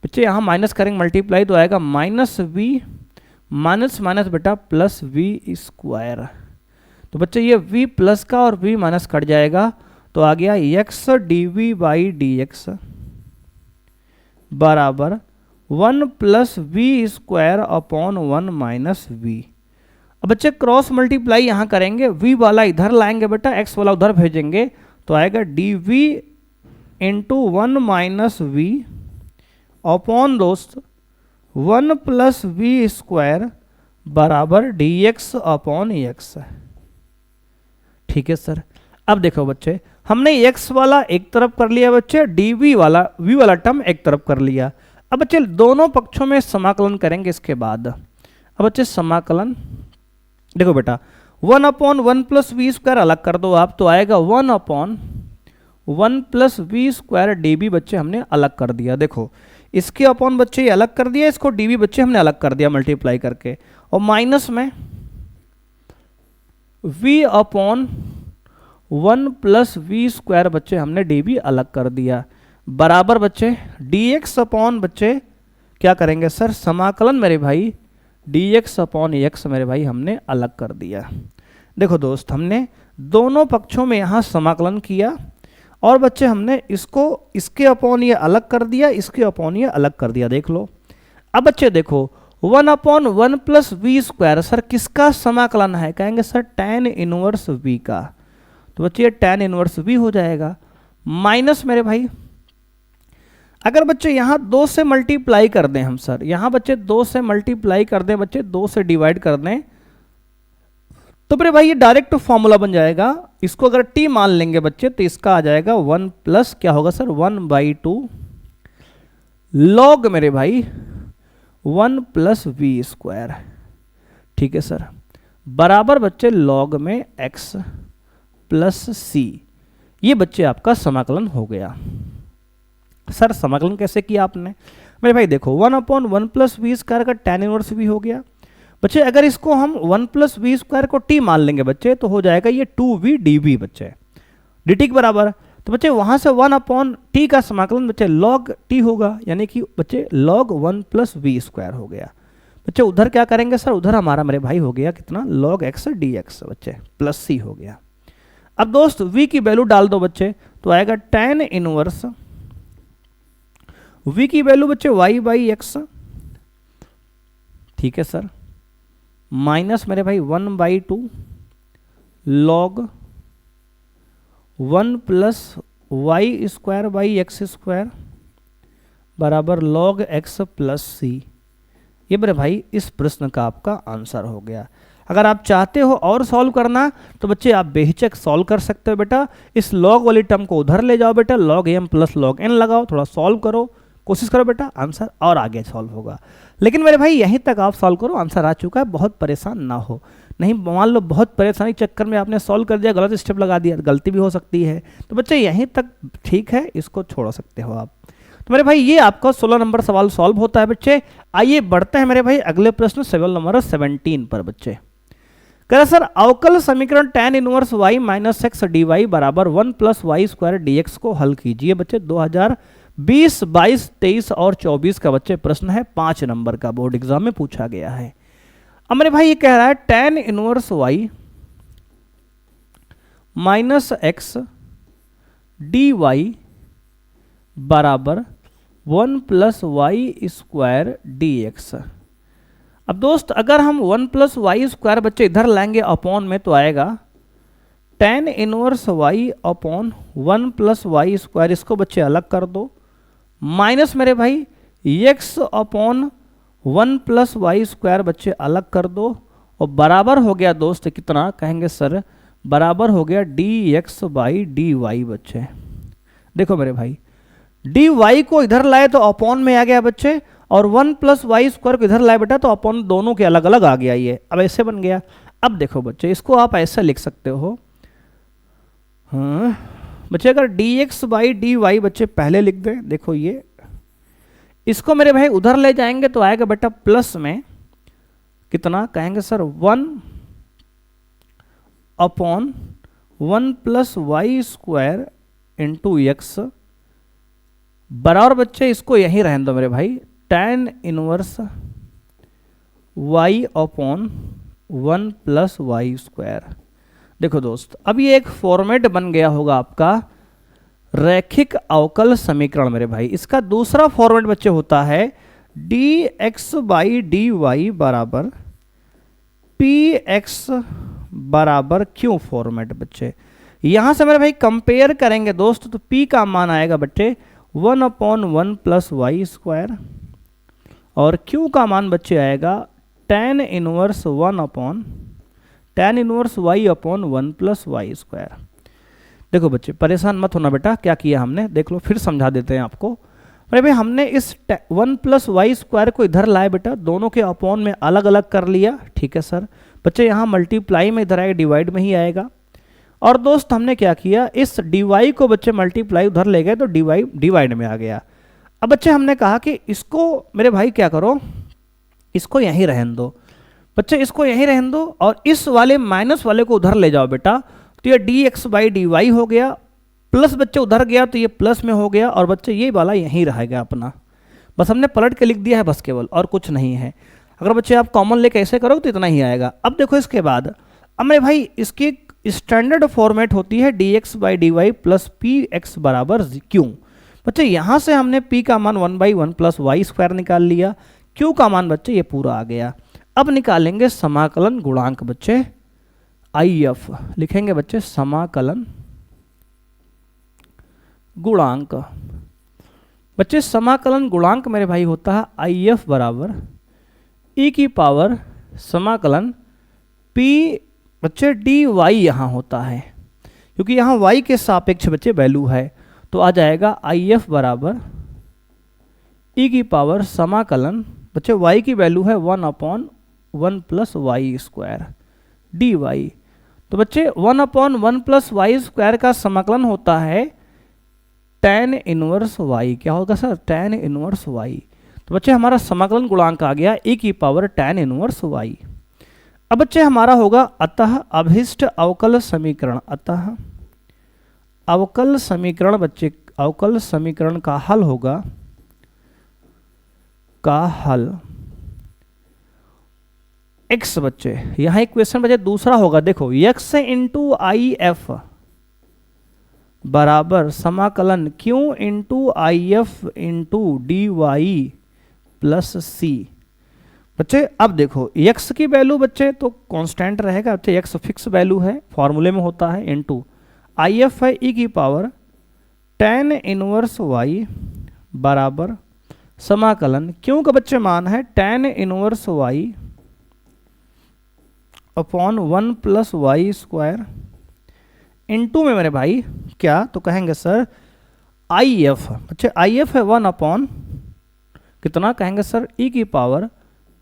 बच्चे यहाँ माइनस करेंगे मल्टीप्लाई तो आएगा माइनस वी माइनस माइनस बेटा प्लस वी स्क्वायर। तो बच्चे ये v प्लस का और v माइनस कट जाएगा तो आ गया x dv by d x बराबर 1 plus v square upon 1 minus v. अब बच्चे क्रॉस मल्टीप्लाई यहाँ करेंगे, v वाला इधर लाएंगे बेटा, x वाला उधर भेजेंगे तो आएगा dv into 1 minus v upon दोस्त 1 प्लस वी स्क्वायर बराबर डी एक्स अपॉन एक्स। ठीक है सर। अब देखो बच्चे हमने x वाला एक तरफ कर लिया बच्चे, dv वाला v वाला टर्म एक तरफ कर लिया। अब बच्चे दोनों पक्षों में समाकलन करेंगे इसके बाद। अब बच्चे समाकलन देखो बेटा 1 अपॉन 1 प्लस वी स्क्वायर अलग कर दो आप तो आएगा 1 upon 1 plus v square dv बच्चे हमने अलग कर दिया। देखो इसके अपॉन बच्चे ये अलग कर दिया, इसको dv बच्चे हमने अलग कर दिया मल्टीप्लाई करके, और माइनस में v upon 1 plus v square बच्चे हमने dv अलग कर दिया बराबर बच्चे dx अपॉन बच्चे क्या करेंगे सर समाकलन मेरे भाई dx अपॉन x मेरे भाई हमने अलग कर दिया। देखो दोस्त हमने दोनों पक्षों में यहाँ समाकलन किया और बच्चे हमने इसको इसके अपॉन ये अलग कर दिया, इसके अपॉन ये अलग कर दिया। देख लो अब बच्चे देखो 1 upon 1 plus v square sir किसका समाकलन है, कहेंगे सर tan इनवर्स v का। तो बच्चे ये tan इनवर्स v हो जाएगा माइनस मेरे भाई अगर बच्चे यहाँ 2 से मल्टीप्लाई कर दें हम सर, यहाँ बच्चे 2 से मल्टीप्लाई कर दें बच्चे 2 से डिवाइड कर दें तो मेरे भाई ये डायरेक्ट फॉर्मूला बन जाएगा। इसको अगर t मान लेंगे बच्चे तो इसका आ जाएगा 1 प्लस क्या होगा सर 1/2 लॉग मेरे भाई 1 प्लस वी स्क्वायर। ठीक है सर बराबर बच्चे लॉग में x प्लस c। ये बच्चे आपका समाकलन हो गया। सर समाकलन कैसे किया आपने मेरे भाई, देखो 1 अपॉन 1 प्लस वी स्क्वायर का tan इनवर्स v हो गया बच्चे। अगर इसको हम 1 प्लस वी स्क्वायर को t मान लेंगे बच्चे तो हो जाएगा ये 2v dv बच्चे dt के बराबर। तो बच्चे वहां से 1 अपॉन t का समाकलन बच्चे log t होगा, यानी कि बच्चे log 1 प्लस वी स्क्वायर हो गया। बच्चे उधर क्या करेंगे सर, उधर हमारा मेरे भाई हो गया कितना log x dx बच्चे प्लस c हो गया। अब दोस्त v की वैल्यू डाल दो बच्चे तो आएगा tan इनवर्स v की वैल्यू बच्चे y बाई एक्स, ठीक है सर, माइनस मेरे भाई 1/2 log 1 plus y square by x square बराबर log x प्लस सी। ये मेरे भाई इस प्रश्न का आपका आंसर हो गया। अगर आप चाहते हो और सॉल्व करना तो बच्चे आप बेहिचक सॉल्व कर सकते हो बेटा। इस log वाली टर्म को उधर ले जाओ बेटा, log m plus log n लगाओ, थोड़ा सॉल्व करो, कोशिश करो बेटा, आंसर और आगे सॉल्व होगा। लेकिन मेरे भाई यहीं तक आप सॉल्व करो, आंसर आ चुका है, बहुत परेशान ना हो। नहीं मान लो बहुत परेशानी चक्कर में आपने सॉल्व कर दिया, गलत स्टेप लगा दिया, गलती भी हो सकती है, तो बच्चे यहीं तक ठीक है, इसको छोड़ सकते हो आप। तो मेरे भाई ये आपका 16 नंबर सवाल सॉल्व होता है बच्चे। आइए बढ़ते हैं मेरे भाई अगले प्रश्न सवाल नंबर 17 पर बच्चे। कह रहा सर अवकल समीकरण tan inverse y minus x d y बराबर 1 plus y square d x को हल कीजिए बच्चे। 2020, 22, 23 और 24 का बच्चे प्रश्न है, 5 नंबर का बोर्ड एग्जाम में पूछा गया है। अब मेरे भाई ये कह रहा है tan inverse y minus x d y बराबर 1 plus y square d x. अब दोस्त अगर हम 1 प्लस वाई स्क्वायर बच्चे इधर लाएंगे अपॉन में तो आएगा tan inverse y upon 1 plus y square, इसको बच्चे अलग कर दो, माइनस मेरे भाई x upon 1 plus y square बच्चे अलग कर दो, और बराबर हो गया दोस्त कितना, कहेंगे सर बराबर हो गया dx बाई dy बच्चे। देखो मेरे भाई dy को इधर लाए तो अपॉन में आ गया बच्चे, और 1 प्लस वाई स्क्वायर को इधर लाए बेटा तो अपॉन दोनों के अलग अलग आ गया ये। अब ऐसे बन गया। अब देखो बच्चे इसको आप ऐसा लिख सकते हो, हाँ बच्चे अगर dx बाई dy बच्चे पहले लिख दें, देखो ये इसको मेरे भाई उधर ले जाएंगे तो आएगा बेटा प्लस में कितना, कहेंगे sir 1 upon 1 plus y square into x बराबर बच्चे इसको यहीं रहने दो मेरे भाई tan inverse y upon 1 plus y square. देखो दोस्त अब ये एक फॉर्मेट बन गया होगा आपका रैखिक अवकल समीकरण मेरे भाई। इसका दूसरा फॉर्मेट बच्चे होता है dx बाई dy बराबर px बराबर q फॉर्मेट बच्चे। यहां से मेरे भाई कंपेयर करेंगे दोस्त तो p का मान आएगा बच्चे 1 अपॉन 1 प्लस वाई स्क्वायर, और q का मान बच्चे आएगा tan inverse 1 upon tan inverse y upon 1 plus y square. देखो बच्चे परेशान मत होना बेटा, क्या किया हमने देख लो, फिर समझा देते हैं आपको। अरे भाई हमने इस 1 प्लस वाई स्क्वायर को इधर लाए बेटा, दोनों के अपॉन में अलग अलग कर लिया, ठीक है सर बच्चे। यहाँ मल्टीप्लाई में इधर आएगा, डिवाइड में ही आएगा। और दोस्त हमने क्या किया, इस dy को बच्चे मल्टीप्लाई उधर ले गए तो dy डिवाइड में आ गया। अब बच्चे हमने कहा कि इसको मेरे भाई क्या करो, इसको यहीं रहने दो बच्चे, इसको यहीं रहने दो, और इस वाले माइनस वाले को उधर ले जाओ बेटा, तो ये dx बाई dy हो गया, प्लस बच्चे उधर गया तो ये प्लस में हो गया, और बच्चे ये वाला यहीं रहेगा अपना, बस हमने पलट के लिख दिया है बस केवल, और कुछ नहीं है। अगर बच्चे आप कॉमन लेके ऐसे करोगे तो इतना ही आएगा। अब देखो इसके बाद अब मेरे भाई इसकी स्टैंडर्ड फॉर्मेट होती है dx by dy plus px बराबर q। बच्चे यहाँ से हमने p का मान 1/1 प्लस वाई स्क्वायर निकाल लिया, q का मान बच्चे ये पूरा आ गया। अब निकालेंगे समाकलन गुणांक बच्चे IF, लिखेंगे बच्चे समाकलन गुणांक। बच्चे समाकलन गुणांक मेरे भाई होता है IF बराबर e की पावर समाकलन p बच्चे dy यहाँ होता है, क्योंकि यहाँ y के सापेक्ष बच्चे वैल्यू है, तो आ जाएगा IF बराबर e की पावर समाकलन बच्चे y की वैल्यू है 1 upon 1 plus y square dy। तो बच्चे 1 अपॉन 1 प्लस वाई स्क्वायर का समाकलन होता है tan इनवर्स y। क्या होगा सर, tan इनवर्स y। तो बच्चे हमारा समाकलन गुणांक आ गया e की पावर tan इनवर्स y। अब बच्चे हमारा होगा अतः अभिष्ट अवकल समीकरण। अतः अवकल समीकरण बच्चे, अवकल समीकरण का हल होगा, का हल x बच्चे, यहाँ एक क्वेश्चन बच्चे दूसरा होगा, देखो x इंटू IF बराबर समाकलन Q इंटू आई f into d y plus c. बच्चे अब देखो x की वैल्यू बच्चे तो कांस्टेंट रहेगा, बच्चे x फिक्स वैल्यू है, फॉर्मूले में होता है, इंटू आई एफ है e की पावर tan इनवर्स y बराबर समाकलन क्यों का बच्चे मान है tan inverse y upon 1 plus y square into में मेरे भाई क्या तो कहेंगे सर आई एफ, बच्चे आई एफ है 1 अपॉन कितना कहेंगे सर e की power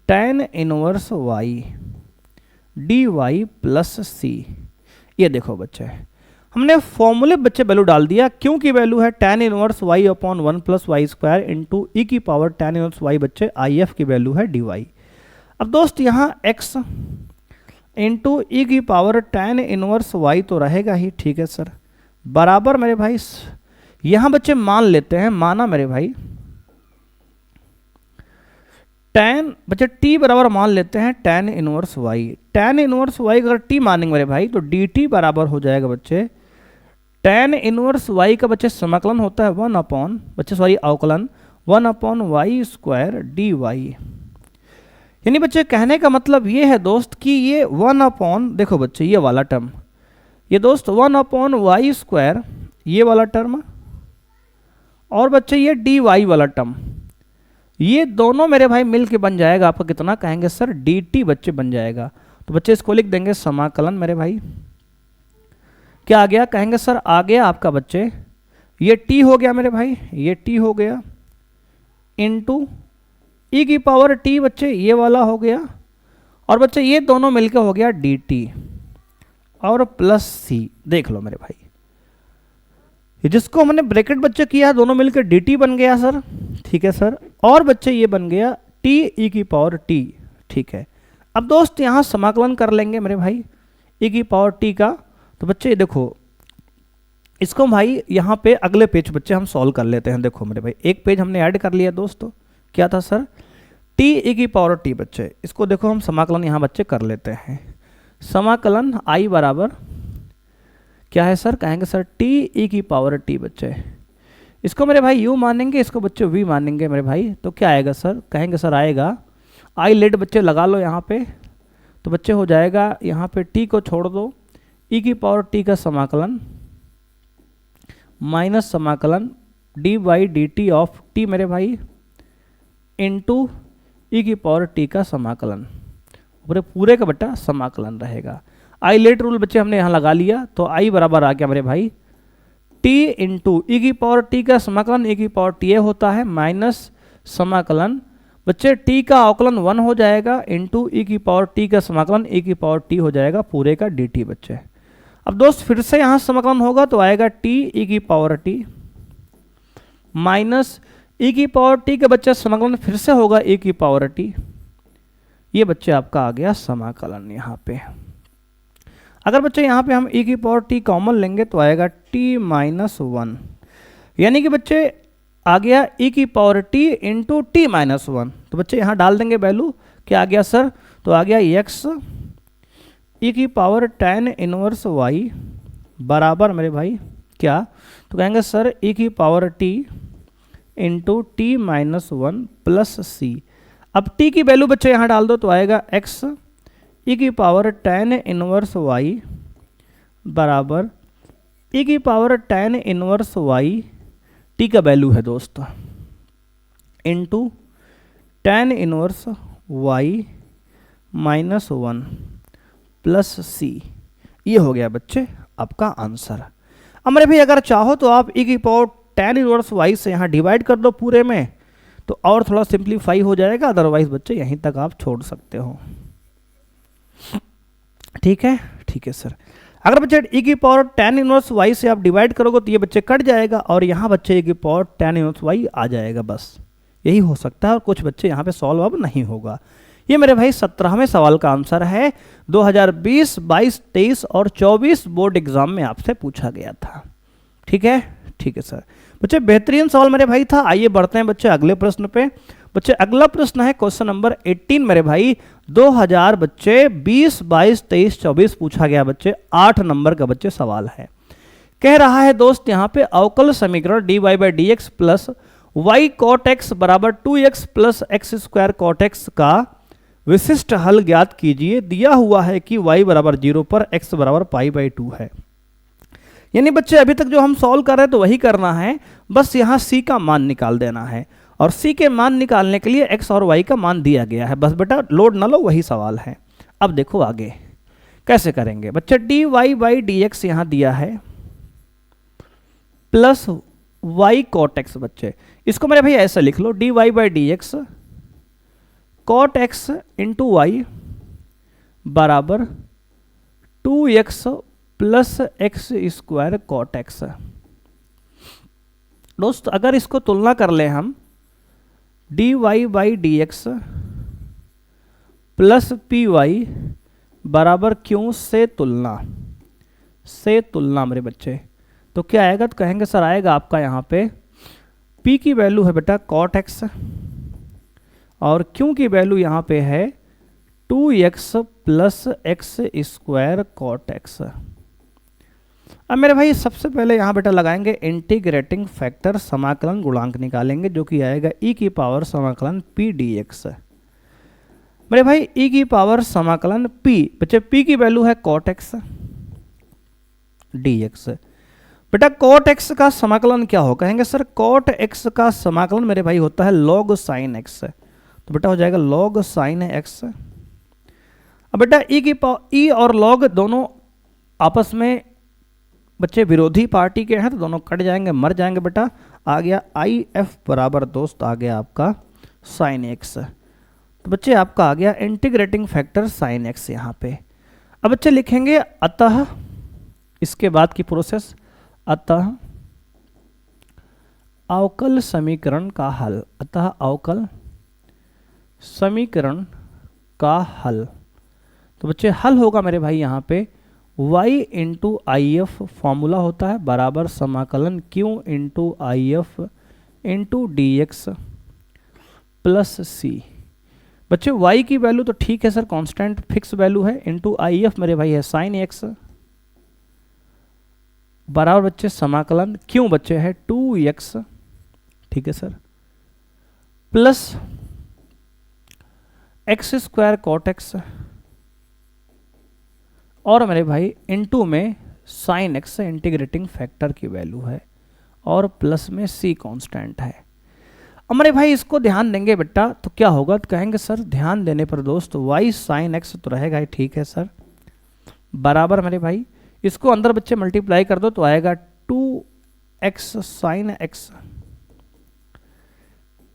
tan inverse y d y plus c. ये देखो बच्चे हमने फॉर्मूले बच्चे वैल्यू डाल दिया, क्यों की वैल्यू है tan inverse y upon 1 plus y square into e की पावर tan इनवर्स y बच्चे आई एफ की वैल्यू है डी वाई। अब दोस्त यहाँ x इंटू ई की पावर tan इनवर्स y तो रहेगा ही, ठीक है सर, बराबर मेरे भाई यहाँ बच्चे मान लेते हैं, माना मेरे भाई tan बच्चे t बराबर मान लेते हैं tan inverse y। tan inverse y अगर t मानेंगे मेरे भाई तो dt बराबर हो जाएगा बच्चे tan इनवर्स y का बच्चे समाकलन होता है 1 अपॉन बच्चे सॉरी अवकलन 1 upon y square d y. यानी बच्चे कहने का मतलब ये है दोस्त कि ये 1 अपॉन देखो बच्चे ये वाला टर्म, ये दोस्त 1 अपॉन वाई स्क्वायर ये वाला टर्म और बच्चे ये डी वाई वाला टर्म, ये दोनों मेरे भाई मिल के बन जाएगा आपका कितना कहेंगे सर डी टी बच्चे बन जाएगा। तो बच्चे इसको लिख देंगे समाकलन मेरे भाई क्या आ गया कहेंगे सर आ गया आपका बच्चे ये टी हो गया मेरे भाई, ये टी हो गया इंटू ई की पावर टी बच्चे ये वाला हो गया और बच्चे ये दोनों मिलकर हो गया डी टी और प्लस सी। देख लो मेरे भाई जिसको हमने ब्रैकेट बच्चे किया दोनों मिलकर डी टी बन गया सर, ठीक है सर, और बच्चे ये बन गया टी ई की पावर टी, ठीक है। अब दोस्त यहाँ समाकलन कर लेंगे मेरे भाई ई की पावर टी का, तो बच्चे देखो इसको भाई यहाँ पे अगले पेज बच्चे हम सॉल्व कर लेते हैं। देखो मेरे भाई एक पेज हमने ऐड कर लिया दोस्तों, क्या था सर टी ई की पावर टी बच्चे, इसको देखो हम समाकलन यहाँ बच्चे कर लेते हैं। समाकलन आई बराबर क्या है सर कहेंगे सर टी ई की पावर टी बच्चे, इसको मेरे भाई यू मानेंगे इसको बच्चे वी मानेंगे मेरे भाई, तो क्या आएगा सर कहेंगे सर आएगा आई लेट बच्चे लगा लो यहाँ पे, तो बच्चे हो जाएगा यहाँ पे टी को छोड़ दो ई की पावर टी का समाकलन माइनस समाकलन D by D T of T मेरे भाई इंटू ई की पावर टी का समाकलन, पूरे का बट्टा समाकलन रहेगा। आई लेट रूल बच्चे हमने यहाँ लगा लिया, तो आई बराबर आ गया मेरे भाई टी इंटू ई की पावर टी का समाकलन ई की पावर टी ए होता है माइनस समाकलन बच्चे टी का अवकलन 1 हो जाएगा इंटू ई की पावर टी का समाकलन ई की पावर टी हो जाएगा पूरे का डी टी बच्चे। अब दोस्त फिर से यहाँ समाकलन होगा तो आएगा टी ई की पावर टी माइनस ई की पावर टी के बच्चे समाकलन फिर से होगा ई की पावर टी, ये बच्चे आपका आ गया समाकलन। यहाँ पे अगर बच्चे यहाँ पे हम ई की पावर टी कॉमन लेंगे तो आएगा टी माइनस 1, यानी कि बच्चे आ गया ई की power t into t minus 1, तो बच्चे यहाँ डाल देंगे वैल्यू क्या आ गया सर, तो आ गया एक्स ई की पावर tan इनवर्स वाई बराबर मेरे भाई क्या, तो कहेंगे सर ई की power t into t minus 1 plus c. अब टी की वैल्यू बच्चे यहाँ डाल दो तो आएगा एक्स ई की पावर tan इनवर्स वाई बराबर ई की power tan inverse y t का वैल्यू है दोस्तों into tan inverse y minus 1 plus c. ये हो गया बच्चे आपका आंसर। अब मेरे भाई अगर चाहो तो आप ई की पावर tan इनवर्स वाई से यहाँ डिवाइड कर दो पूरे में, तो और थोड़ा सिंप्लीफाई हो जाएगा, अदरवाइज बच्चे यहीं तक आप छोड़ सकते हो। ठीक है सर। अगर बच्चे ई की पावर tan इनवर्स वाई से आप डिवाइड करोगे तो ये बच्चे कट जाएगा और यहाँ बच्चे ई की पावर tan इनवर्स वाई आ जाएगा, बस यही हो सकता है, और कुछ बच्चे यहाँ पे सॉल्व अब नहीं होगा। ये मेरे भाई 17वें सवाल का आंसर है, 2020, 22, 23 और 24 बोर्ड एग्जाम में आपसे पूछा गया था। ठीक है सर। बच्चे बेहतरीन सवाल मेरे भाई था। आइए बढ़ते हैं बच्चे अगले प्रश्न पे। बच्चे अगला प्रश्न है क्वेश्चन नंबर 18 मेरे भाई 2000 बच्चे 20, 22, 23, 24 पूछा गया बच्चे, 8 नंबर का बच्चे सवाल है। कह रहा है दोस्त यहाँ पे अवकल समीकरण dy by d x plus y cot x बराबर 2x plus x square cot x का विशिष्ट हल ज्ञात कीजिए। दिया हुआ है कि y बराबर 0 पर x बराबर पाई बाई 2 है। यानी बच्चे अभी तक जो हम सॉल्व कर रहे हैं तो वही करना है, बस यहाँ c का मान निकाल देना है, और c के मान निकालने के लिए x और y का मान दिया गया है। बस बेटा लोड ना लो, वही सवाल है। अब देखो आगे कैसे करेंगे बच्चे। dy बाई डी एक्स यहाँ दिया है प्लस y कॉट एक्स। बच्चे इसको मेरे भाई ऐसा लिख लो, dy by d x cot x into y बराबर 2x plus x square cot x. दोस्त अगर इसको तुलना कर ले हम, dy by d x plus p y बराबर क्यों से तुलना, से तुलना मेरे बच्चे, तो क्या आएगा, तो कहेंगे सर आएगा आपका यहाँ पे p की वैल्यू है बेटा कॉट एक्स और q की वैल्यू यहाँ पे है 2x plus x square cot x. अब मेरे भाई सबसे पहले यहाँ बेटा लगाएंगे इंटीग्रेटिंग फैक्टर, समाकलन गुणांक निकालेंगे, जो कि आएगा e की पावर समाकलन p dx। मेरे भाई e की पावर समाकलन p, बच्चे p की वैल्यू है कॉट एक्स dx। बेटा कॉट एक्स का समाकलन क्या हो, कहेंगे सर कॉट एक्स का समाकलन मेरे भाई होता है लॉग साइन एक्स, तो बेटा हो जाएगा लॉग साइन एक्स। अब बेटा ई और लॉग दोनों आपस में बच्चे विरोधी पार्टी के हैं, तो दोनों कट जाएंगे, मर जाएंगे। बेटा आ गया आई एफ बराबर दोस्त आ गया आपका साइन एक्स, तो बच्चे आपका आ गया इंटीग्रेटिंग फैक्टर साइन एक्स यहाँ पे। अब बच्चे लिखेंगे अतः, इसके बाद की प्रोसेस, अतः अवकल समीकरण का हल, अतः अवकल समीकरण का हल। तो बच्चे हल होगा मेरे भाई यहाँ पे y इंटू आई एफ फॉर्मूला होता है बराबर समाकलन q इंटू आई f into d x plus c. बच्चे y की वैल्यू तो ठीक है सर कांस्टेंट फिक्स वैल्यू है, इंटू आई एफ मेरे भाई है साइन एक्स बराबर बच्चे समाकलन क्यों बच्चे है 2x, ठीक है sir, plus x square cot x और मेरे भाई इनटू में साइन एक्स इंटीग्रेटिंग फैक्टर की वैल्यू है और प्लस में c कांस्टेंट है। अब मेरे भाई इसको ध्यान देंगे बेटा तो क्या होगा, तो कहेंगे सर ध्यान देने पर दोस्त y साइन एक्स तो रहेगा ही, ठीक है सर, बराबर मेरे भाई इसको अंदर बच्चे मल्टीप्लाई कर दो तो आएगा 2x sine x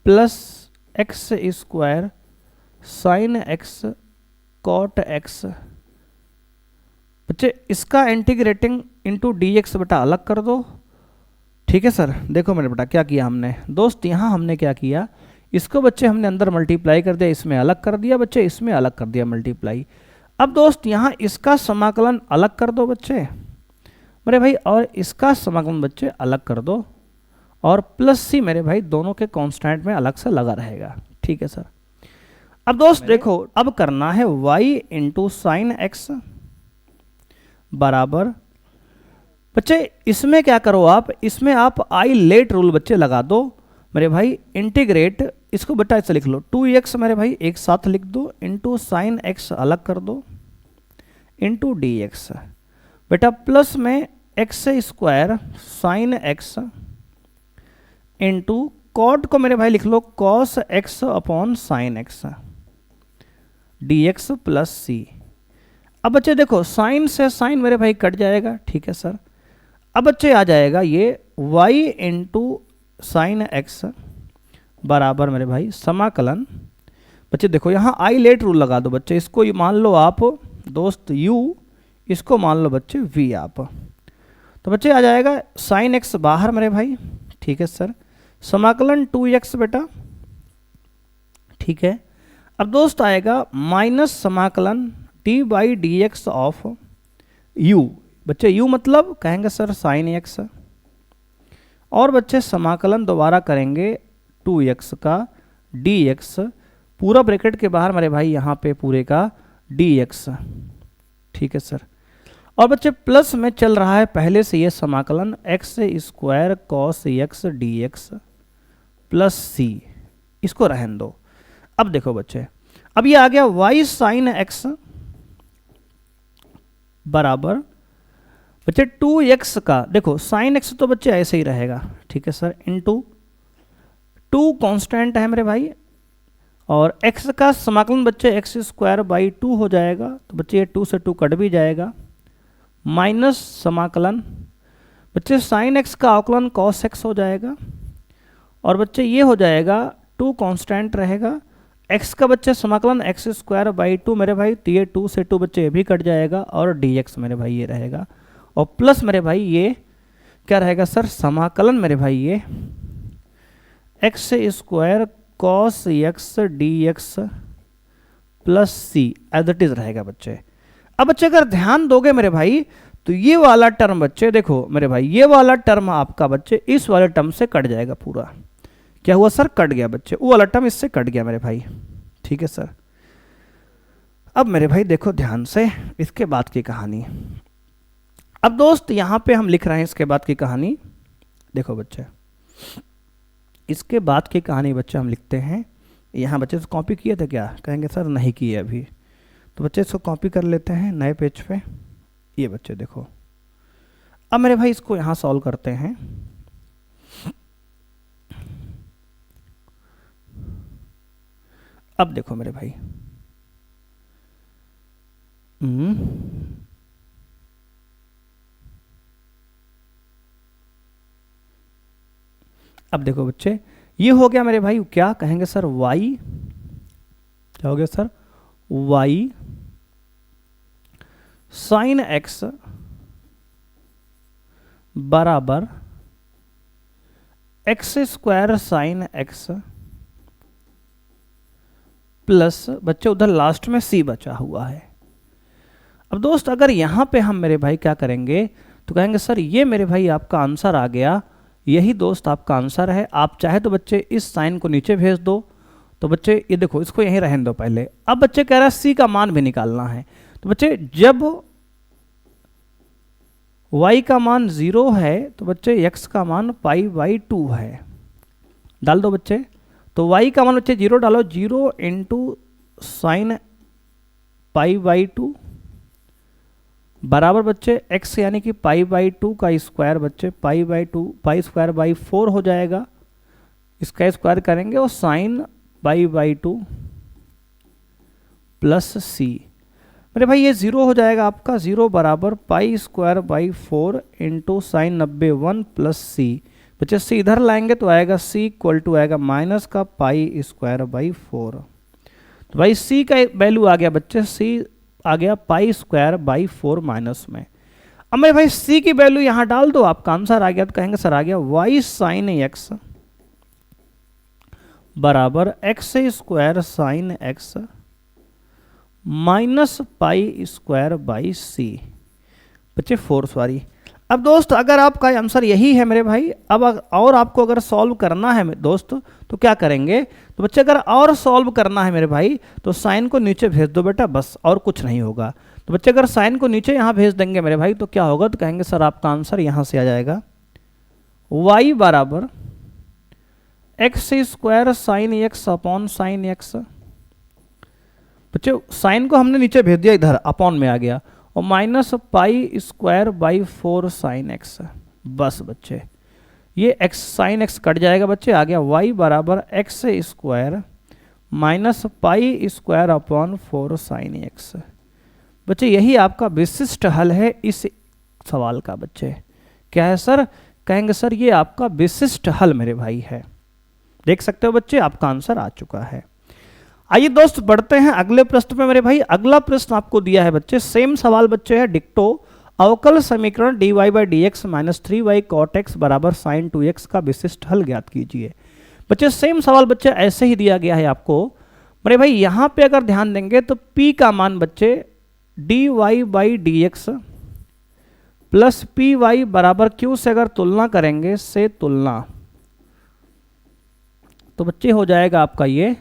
plus x square sine x cot x. बच्चे इसका इंटीग्रेटिंग इंटू डी एक्स बेटा अलग कर दो, ठीक है सर। देखो मेरे बेटा क्या किया हमने दोस्त, यहाँ हमने क्या किया, इसको बच्चे हमने अंदर मल्टीप्लाई कर दिया, इसमें अलग कर दिया बच्चे, इसमें अलग कर दिया मल्टीप्लाई। अब दोस्त यहाँ इसका समाकलन अलग कर दो बच्चे मेरे भाई, और इसका समाकलन बच्चे अलग कर दो, और प्लस सी मेरे भाई दोनों के कांस्टेंट में अलग से लगा रहेगा, ठीक है सर। अब दोस्त देखो अब करना है y इंटू साइन एक्स बराबर, बच्चे इसमें क्या करो आप, इसमें आप आई लेट रूल बच्चे लगा दो मेरे भाई, इंटीग्रेट इसको बेटा ऐसे लिख लो 2x मेरे भाई एक साथ लिख दो, इंटू साइन एक्स अलग कर दो, इंटू डी एक्स बेटा प्लस में x square sine x into cot को मेरे भाई लिख लो cos x upon sine x d x plus c. अब बच्चे देखो साइन से साइन मेरे भाई कट जाएगा, ठीक है सर। अब बच्चे आ जाएगा ये y इंटू साइन एक्स बराबर मेरे भाई समाकलन, बच्चे देखो यहाँ आई लेट रूल लगा दो बच्चे, इसको मान लो आप दोस्त u, इसको मान लो बच्चे v आप, तो बच्चे आ जाएगा साइन एक्स बाहर मेरे भाई, ठीक है सर, समाकलन 2x बेटा, ठीक है। अब दोस्त आएगा माइनस समाकलन D by d x of u, बच्चे u मतलब कहेंगे सर साइन एक्स, और बच्चे समाकलन दोबारा करेंगे 2x का dx, पूरा ब्रैकेट के बाहर मेरे भाई यहाँ पे पूरे का dx, ठीक है सर। और बच्चे प्लस में चल रहा है पहले से ये समाकलन x square cos x d x plus c, इसको रहने दो। अब देखो बच्चे, अब ये आ गया वाई साइन एक्स बराबर बच्चे 2x का, देखो साइन एक्स तो बच्चे ऐसे ही रहेगा, ठीक है सर, इनटू 2 कांस्टेंट है मेरे भाई, और x का समाकलन बच्चे एक्स स्क्वायर बाई 2 हो जाएगा, तो बच्चे ये 2 से 2 कट भी जाएगा, माइनस समाकलन बच्चे साइन एक्स का अवकलन कॉस एक्स हो जाएगा, और बच्चे ये हो जाएगा 2 कांस्टेंट रहेगा, x का बच्चे समाकलन एक्स स्क्वायर बाई 2 मेरे भाई, तो ये 2 से 2 बच्चे ये भी कट जाएगा, और dx मेरे भाई ये रहेगा, और प्लस मेरे भाई ये क्या रहेगा सर, समाकलन मेरे भाई ये x square cos x d x plus c as it is रहेगा बच्चे। अब बच्चे अगर ध्यान दोगे मेरे भाई, तो ये वाला टर्म बच्चे देखो मेरे भाई, ये वाला टर्म आपका बच्चे इस वाले टर्म से कट जाएगा पूरा। क्या हुआ सर, कट गया बच्चे, वो वाला टर्म इससे कट गया मेरे भाई, ठीक है सर। अब मेरे भाई देखो ध्यान से इसके बाद की कहानी। अब दोस्त यहां पे हम लिख रहे हैं इसके बाद की कहानी, देखो बच्चे इसके बाद की कहानी बच्चे हम लिखते हैं। यहाँ बच्चे से कॉपी किए थे क्या, कहेंगे सर नहीं किए अभी, तो बच्चे इसको कॉपी कर लेते हैं नए पेज पे। ये बच्चे देखो, अब मेरे भाई इसको यहाँ सॉल्व करते हैं। अब देखो मेरे भाई, अब देखो बच्चे ये हो गया मेरे भाई, क्या कहेंगे सर, y, क्या हो गया सर, y साइन x बराबर x square sign x plus बच्चे उधर लास्ट में c बचा हुआ है। अब दोस्त अगर यहां पे हम मेरे भाई क्या करेंगे, तो कहेंगे सर ये मेरे भाई आपका आंसर आ गया, यही दोस्त आपका आंसर है। आप चाहे तो बच्चे इस साइन को नीचे भेज दो, तो बच्चे ये देखो इसको यहीं रहने दो पहले। अब बच्चे कह रहा है सी का मान भी निकालना है, तो बच्चे जब y का मान 0 है तो बच्चे x का मान पाई बाई 2 है, डाल दो बच्चे। तो y का मान बच्चे 0 डालो, 0 इंटू साइन पाई बाई 2 बराबर बच्चे x यानी कि पाई बाई 2 का स्क्वायर बच्चे pi by 2 pi square by 4 हो जाएगा, इसका स्क्वायर करेंगे और sine pi by 2 plus c. मेरे भाई ये 0 हो जाएगा आपका, 0 बराबर pi square by 4 into sine 91 plus c. बच्चे सी इधर लाएंगे तो आएगा सी इक्वल टू आएगा माइनस का पाई स्क्वायर बाई 4। तो भाई सी का वैल्यू आ गया बच्चे, सी आ गया पाई स्क्वायर बाई 4 माइनस में। अब मेरे भाई सी की वैल्यू यहां डाल दो, आपका आंसर आ गया, तो कहेंगे सर आ गया वाई साइन एक्स बराबर x square sine x minus pi square by c बच्चे 4 सॉरी। अब दोस्त अगर आपका आंसर यही है मेरे भाई, अब और आपको अगर सॉल्व करना है दोस्त तो क्या करेंगे, तो बच्चे अगर और सॉल्व करना है मेरे भाई तो साइन को नीचे भेज दो बेटा, बस और कुछ नहीं होगा। तो बच्चे अगर साइन को नीचे यहाँ भेज देंगे मेरे भाई तो क्या होगा, तो कहेंगे सर आपका आंसर यहाँ से आ जाएगा y बराबर x square sine x upon sine x. बच्चे साइन को हमने नीचे भेज दिया, इधर अपॉन में आ गया, और minus pi square by 4 sine x. बस बच्चे ये एक्स साइन एक्स कट जाएगा बच्चे, आ गया y बराबर x square minus pi square upon 4 sine x. बच्चे यही आपका विशिष्ट हल है इस सवाल का। बच्चे क्या है सर, कहेंगे सर ये आपका विशिष्ट हल मेरे भाई है। देख सकते हो बच्चे आपका आंसर आ चुका है। आइए दोस्त बढ़ते हैं अगले प्रश्न पे मेरे भाई। अगला प्रश्न आपको दिया है बच्चे, सेम सवाल बच्चे है डिक्टो, अवकल समीकरण dy by d x minus 3y cot x बराबर साइन 2x का विशिष्ट हल ज्ञात कीजिए। बच्चे सेम सवाल बच्चे ऐसे ही दिया गया है आपको मेरे भाई। यहां पे अगर ध्यान देंगे तो p का मान बच्चे dy by d x plus p y बराबर q से अगर तुलना करेंगे से तुलना, तो बच्चे हो जाएगा आपका ये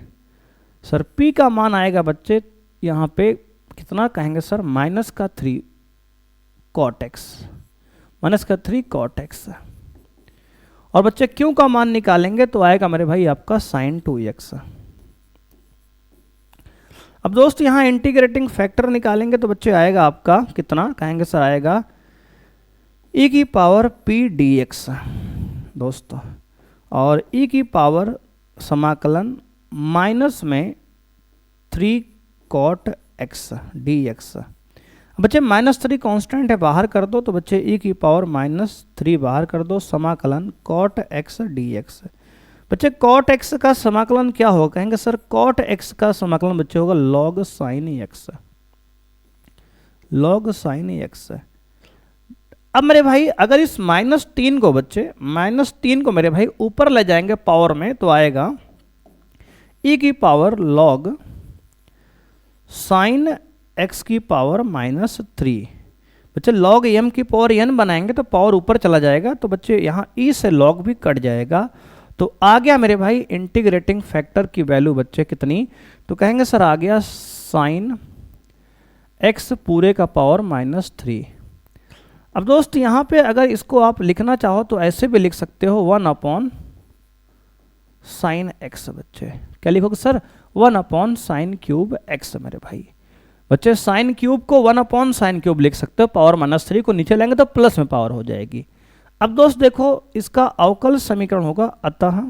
सर p का मान आएगा बच्चे यहाँ पे कितना कहेंगे सर माइनस का 3 कॉट एक्स, माइनस का 3 कॉट एक्स। और बच्चे क्यों का मान निकालेंगे तो आएगा मेरे भाई आपका साइन 2x। अब दोस्त यहाँ इंटीग्रेटिंग फैक्टर निकालेंगे तो बच्चे आएगा आपका कितना, कहेंगे सर आएगा e की पावर p dx दोस्तों, और e की पावर समाकलन माइनस में 3 कॉट x dx। बच्चे -3 कांस्टेंट है, बाहर कर दो तो बच्चे e की पावर -3 बाहर कर दो, समाकलन कॉट x dx। बच्चे कॉट x का समाकलन क्या होगा, कहेंगे सर कॉट x का समाकलन बच्चे होगा log sign x, log sign x। अब मेरे भाई अगर इस -3 को बच्चे -3 को मेरे भाई ऊपर ले जाएंगे पावर में तो आएगा e की पावर लॉग साइन x की पावर -3। बच्चे लॉग m की पावर n बनाएंगे तो पावर ऊपर चला जाएगा, तो बच्चे यहाँ e से लॉग भी कट जाएगा, तो आ गया मेरे भाई इंटीग्रेटिंग फैक्टर की वैल्यू बच्चे कितनी, तो कहेंगे सर आ गया साइन x पूरे का पावर -3। अब दोस्त यहाँ पे अगर इसको आप लिखना चाहो तो ऐसे भी लिख सकते हो 1 अपॉन साइन x। बच्चे क्या लिखोगे sir 1 upon sine cube x मेरे भाई। बच्चे साइन क्यूब को 1 अपॉन साइन क्यूब लिख सकते हो, पावर -3 को नीचे लेंगे तो प्लस में पावर हो जाएगी। अब दोस्त देखो इसका अवकल समीकरण होगा, अतः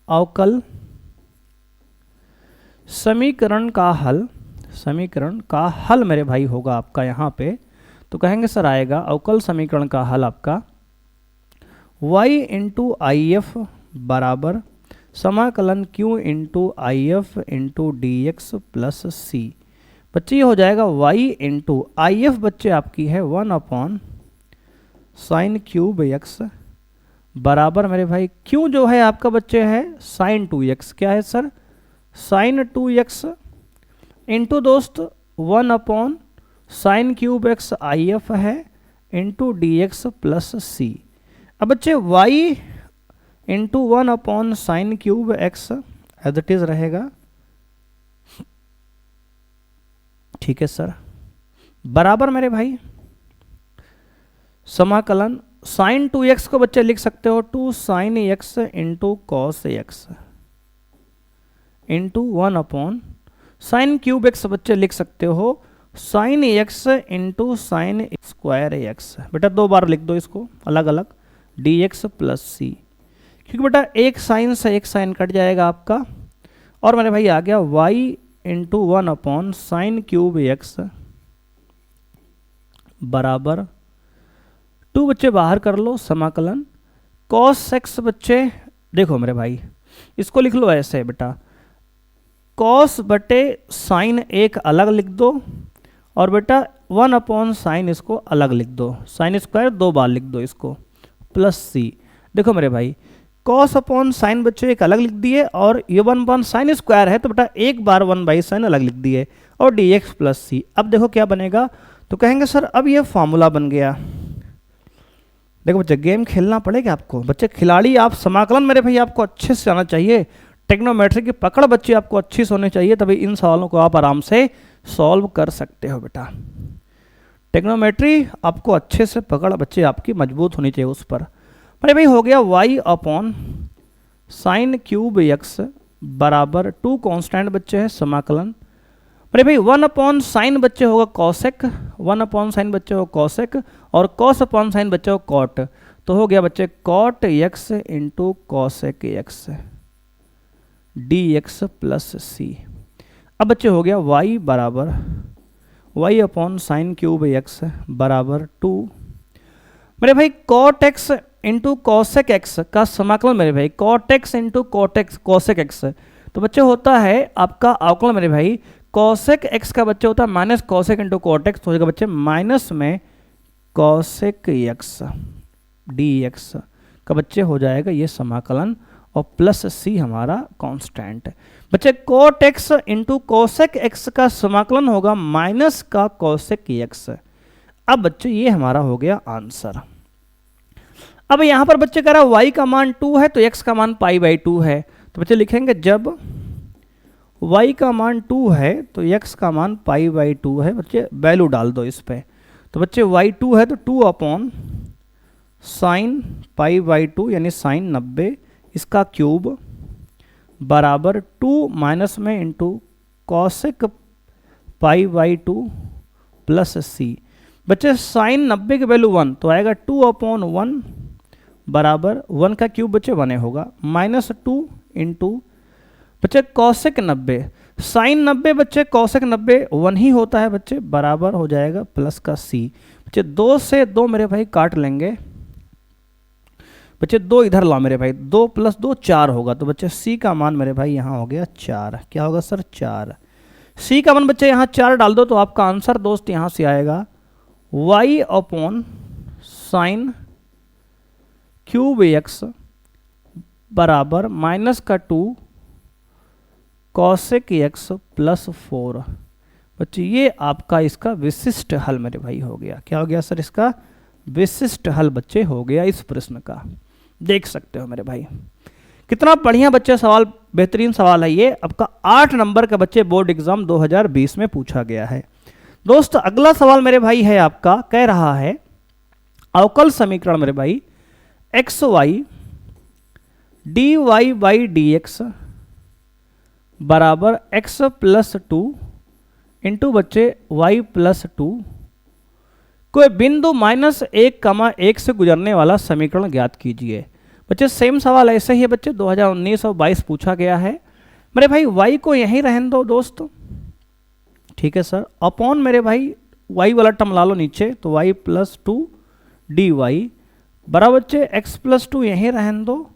अवकल समीकरण का हल मेरे भाई होगा आपका यहाँ पे, तो कहेंगे सर आएगा अवकल समीकरण का हल आपका y इंटू आई एफ बराबर समाकलन q इंटू आई f into d x plus c. बच्चे ये हो जाएगा y इंटू आई एफ बच्चे आपकी है 1 अपॉन साइन क्यूब x बराबर मेरे भाई q जो है आपका बच्चे है साइन 2x, क्या है सर साइन 2x इंटू दोस्त 1 upon sine cube x I F है into d x plus c. अब बच्चे y into 1 upon sine cube x as it is रहेगा, ठीक है सर, बराबर मेरे भाई समाकलन साइन 2x को बच्चे लिख सकते हो 2 sine x into cos x into 1 upon sine cube x बच्चे लिख सकते हो sine x into sine square x। बेटा 2 बार लिख दो इसको अलग अलग dx प्लस सी, क्योंकि बेटा एक साइन से एक साइन कट जाएगा आपका, और मेरे भाई आ गया y into 1 upon sine cube x बराबर 2 बच्चे बाहर कर लो, समाकलन cos x बच्चे देखो मेरे भाई इसको लिख लो ऐसे बेटा cos बटे साइन एक अलग लिख दो, और बेटा 1 अपॉन साइन इसको अलग लिख दो, साइन स्क्वायर 2 बार लिख दो इसको प्लस सी। देखो मेरे भाई cos अपॉन साइन बच्चे एक अलग लिख दिए, और ये 1 अपॉन साइन स्क्वायर है तो बेटा एक बार 1 बाई साइन अलग लिख दिए, और डी एक्स प्लस सी। अब देखो क्या बनेगा, तो कहेंगे सर अब ये फॉर्मूला बन गया। देखो बच्चे गेम खेलना पड़ेगा आपको, बच्चे खिलाड़ी आप, समाकलन मेरे भाई आपको अच्छे से आना चाहिए, टेक्नोमेट्री की पकड़ बच्चे आपको अच्छी से होनी चाहिए, तभी इन सवालों को आप आराम से सॉल्व कर सकते हो। बेटा टेक्नोमेट्री आपको अच्छे से पकड़ बच्चे आपकी मजबूत होनी चाहिए उस पर। मेरे भाई हो गया y upon sine cube x बराबर 2 कांस्टेंट बच्चे है समाकलन, अरे भाई 1 अपॉन साइन बच्चे होगा कॉसेक, 1 अपॉन साइन बच्चे हो कॉसेक, और कॉस अपॉन साइन बच्चे हो कॉट, तो हो गया बच्चे cot x into cosec x d x plus c. अब बच्चे हो गया y बराबर y upon sine cube x बराबर 2। मेरे भाई cot x into cosec x का समाकलन मेरे भाई cot x into cosec x, तो बच्चे होता है आपका अवकलन मेरे भाई कॉसेक x का बच्चे होता है minus cosec into cot x, हो जाएगा बच्चे माइनस में कॉसेक x डी एक्स का बच्चे हो जाएगा ये समाकलन, और प्लस सी हमारा कांस्टेंट। बच्चे cot x into cosec x का समाकलन होगा माइनस का कॉसेक x। अब बच्चे ये हमारा हो गया आंसर। अब यहां पर बच्चे कह रहा है y का मान 2 है तो x का मान पाई बाई 2 है, तो बच्चे लिखेंगे जब y का मान 2 है तो x का मान पाई बाई 2 है बच्चे, वैल्यू डाल दो इस पे। तो बच्चे y2 है तो 2 अपॉन साइन पाई बाई 2 यानी साइन 90 इसका क्यूब बराबर 2 माइनस में into cosec pi by 2 plus c. बच्चे साइन 90 की वैल्यू 1 तो आएगा 2 अपॉन 1 बराबर 1 का क्यूब बच्चे 1 होगा माइनस 2 इंटू बच्चे कॉसेक 90 साइन 90 बच्चे कॉसेक 90 1 ही होता है बच्चे, बराबर हो जाएगा प्लस का सी। बच्चे 2 से 2 मेरे भाई काट लेंगे, बच्चे 2 इधर लाओ मेरे भाई, 2 प्लस 2 4 होगा। तो बच्चे सी का मान मेरे भाई यहाँ हो गया 4। क्या होगा सर? 4। सी का मान बच्चे यहाँ 4 डाल दो तो आपका आंसर दोस्त यहाँ से आएगा y upon sine cube x बराबर माइनस का 2 कॉसेक एक्स प्लस 4। बच्चे ये आपका इसका विशिष्ट हल मेरे भाई हो गया। क्या हो गया सर? इसका विशिष्ट हल बच्चे हो गया इस प्रश्न का। देख सकते हो मेरे भाई कितना बढ़िया बच्चे सवाल, बेहतरीन सवाल है ये। आपका 8 नंबर का बच्चे बोर्ड एग्जाम 2020 में पूछा गया है। दोस्त अगला सवाल मेरे भाई है आपका, कह रहा है अवकल समीकरण मेरे भाई x y d y by d x बराबर एक्स प्लस 2 इंटू बच्चे वाई प्लस 2 कोई बिंदु -1, 1 से गुजरने वाला समीकरण ज्ञात कीजिए। बच्चे सेम सवाल ऐसे ही है बच्चे, 2019 और 22 पूछा गया है मेरे भाई। y को यहीं रहने दो दोस्त, ठीक है सर, अपॉन मेरे भाई y वाला टर्म ला लो नीचे तो y प्लस 2 डी वाई बराबर बच्चे x प्लस 2 यहीं रहने दो,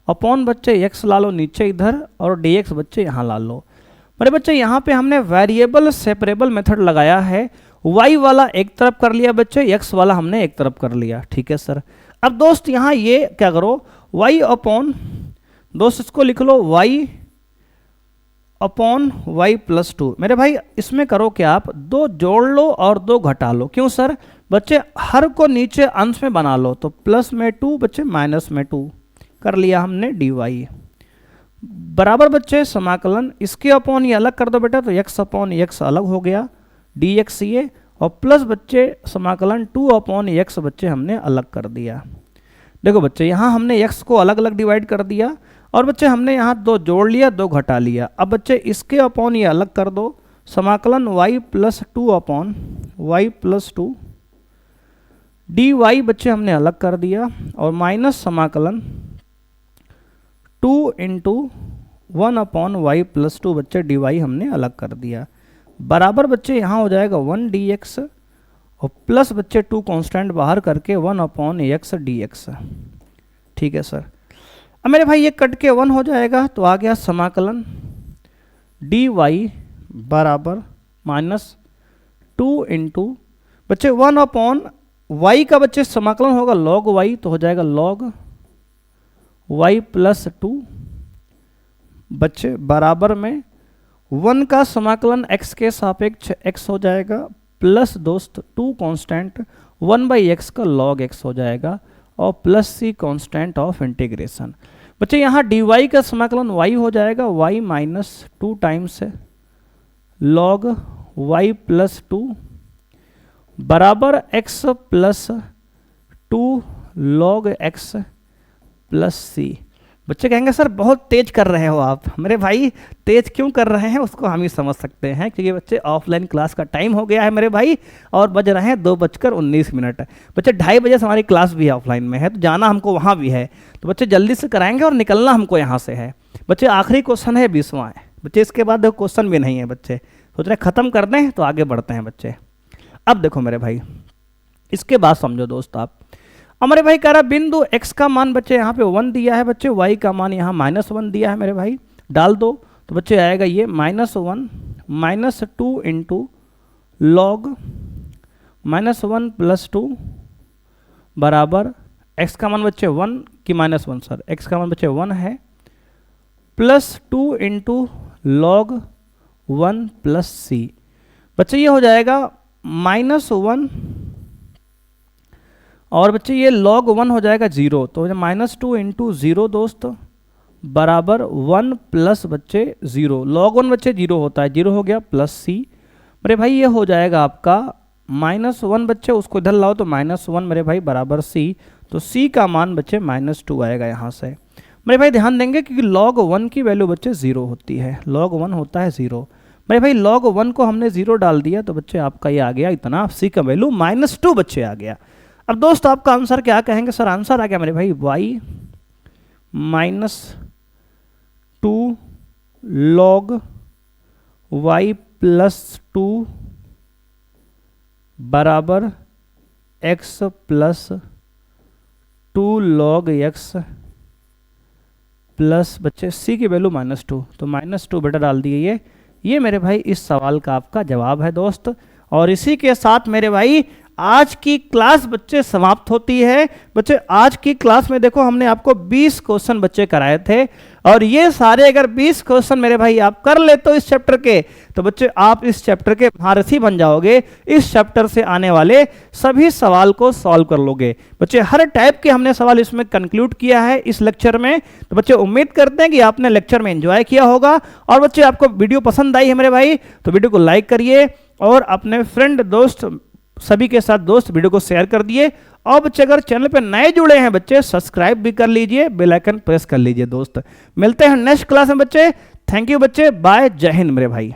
अपॉन बच्चे x ला लो नीचे इधर और dx बच्चे यहाँ ला लो। मेरे बच्चे यहाँ पे हमने वेरिएबल सेपरेबल मेथड लगाया है, y वाला एक तरफ कर लिया बच्चे, x वाला हमने एक तरफ कर लिया, ठीक है सर। अब दोस्त यहाँ ये क्या करो, y अपॉन दोस्त इसको लिख लो y अपॉन y प्लस 2। मेरे भाई इसमें करो क्या आप 2 जोड़ लो और 2 घटा लो। क्यों सर? बच्चे हर को नीचे अंश में बना लो तो प्लस में 2 बच्चे माइनस में 2 कर लिया हमने dy बराबर बच्चे समाकलन इसके अपॉन ये अलग कर दो बेटा तो x अपॉन x अलग हो गया dx ये, और प्लस बच्चे समाकलन 2 अपॉन x बच्चे हमने अलग कर दिया। देखो बच्चे यहाँ हमने x को अलग अलग डिवाइड कर दिया और बच्चे हमने यहाँ 2 जोड़ लिया 2 घटा लिया। अब बच्चे इसके अपॉन ये अलग कर दो, समाकलन y plus 2 upon y plus 2 d y बच्चे हमने अलग कर दिया और माइनस समाकलन 2 इंटू 1 अपॉन वाई प्लस 2 बच्चे डी वाई हमने अलग कर दिया, बराबर बच्चे यहाँ हो जाएगा 1 डी एक्स और प्लस बच्चे 2 कांस्टेंट बाहर करके 1 अपॉन एक्स डी एक्स, ठीक है सर। अब मेरे भाई ये कट के 1 हो जाएगा तो आ गया समाकलन डी वाई बराबर माइनस 2 इंटू बच्चे 1 अपॉन वाई का बच्चे समाकलन होगा लॉग वाई तो हो जाएगा लॉग वाई प्लस 2 बच्चे बराबर में 1 का समाकलन x के सापेक्ष x हो जाएगा प्लस दोस्त 2 कांस्टेंट 1/x का log x हो जाएगा और plus c constant of integration. बच्चे यहाँ dy का समाकलन y हो जाएगा y minus 2 times log y plus 2 बराबर x plus 2 log x plus c। बच्चे कहेंगे सर बहुत तेज कर रहे हो आप। मेरे भाई तेज क्यों कर रहे हैं उसको हम ही समझ सकते हैं, क्योंकि बच्चे ऑफलाइन क्लास का टाइम हो गया है मेरे भाई और बज रहे हैं 2:19। बच्चे 2:30 बजे से हमारी क्लास भी ऑफलाइन में है तो जाना हमको वहाँ भी है, तो बच्चे जल्दी से कराएंगे और निकलना हमको यहाँ से है। बच्चे आखिरी क्वेश्चन है 20वां है बच्चे, इसके बाद देखो क्वेश्चन भी नहीं है बच्चे, सोच रहे ख़त्म कर दें तो आगे बढ़ते हैं बच्चे। अब देखो मेरे भाई इसके बाद समझो दोस्त आप, हमारे भाई कह रहा बिंदु x का मान बच्चे यहाँ पे 1 दिया है बच्चे, y का मान यहाँ -1 दिया है मेरे भाई, डाल दो तो बच्चे आएगा ये -1 -2 इंटू लॉग -1 प्लस 2 बराबर x का मान बच्चे 1 की -1 सर, x का मान बच्चे 1 है plus 2 into log 1 plus c। बच्चे ये हो जाएगा -1 और बच्चे ये log 1 हो जाएगा 0 तो -2 इंटू 0 दोस्त बराबर 1 प्लस बच्चे 0, log 1 बच्चे 0 होता है, 0 हो गया प्लस सी। मेरे भाई ये हो जाएगा आपका -1 बच्चे, उसको इधर लाओ तो -1 मेरे भाई बराबर सी, तो सी का मान बच्चे -2 आएगा यहाँ से। मेरे भाई ध्यान देंगे क्योंकि log 1 की वैल्यू बच्चे 0 होती है, log 1 होता है 0। मेरे भाई log 1 को हमने 0 डाल दिया तो बच्चे आपका ये आ गया इतना, सी का वैल्यू -2 बच्चे आ गया। अब दोस्त आपका आंसर क्या कहेंगे? सर आंसर आ गया मेरे भाई y -2 log y +2 बराबर x +2 log x प्लस बच्चे सी की वैल्यू -2, तो -2 बेटा डाल दिए। ये मेरे भाई इस सवाल का आपका जवाब है दोस्त। और इसी के साथ मेरे भाई आज की क्लास बच्चे समाप्त होती है। बच्चे आज की क्लास में देखो हमने आपको 20 क्वेश्चन बच्चे कराए थे, और ये सारे अगर 20 क्वेश्चन मेरे भाई आप कर ले तो इस चैप्टर के, तो बच्चे आप इस चैप्टर के महारथी बन जाओगे। इस चैप्टर से आने वाले सभी सवाल को सॉल्व कर लोगे। बच्चे हर टाइप के हमने सवाल इसमें कंक्लूड किया है इस लेक्चर में। तो बच्चे उम्मीद करते हैं कि आपने लेक्चर में एंजॉय किया होगा। और बच्चे आपको वीडियो पसंद आई है मेरे भाई, तो वीडियो को लाइक करिए और अपने फ्रेंड दोस्त सभी के साथ दोस्त वीडियो को शेयर कर दिए। और बच्चे अगर चैनल पे नए जुड़े हैं बच्चे सब्सक्राइब भी कर लीजिए, बेल आइकन प्रेस कर लीजिए दोस्त। मिलते हैं नेक्स्ट क्लास में बच्चे। थैंक यू बच्चे, बाय, जय हिंद मेरे भाई।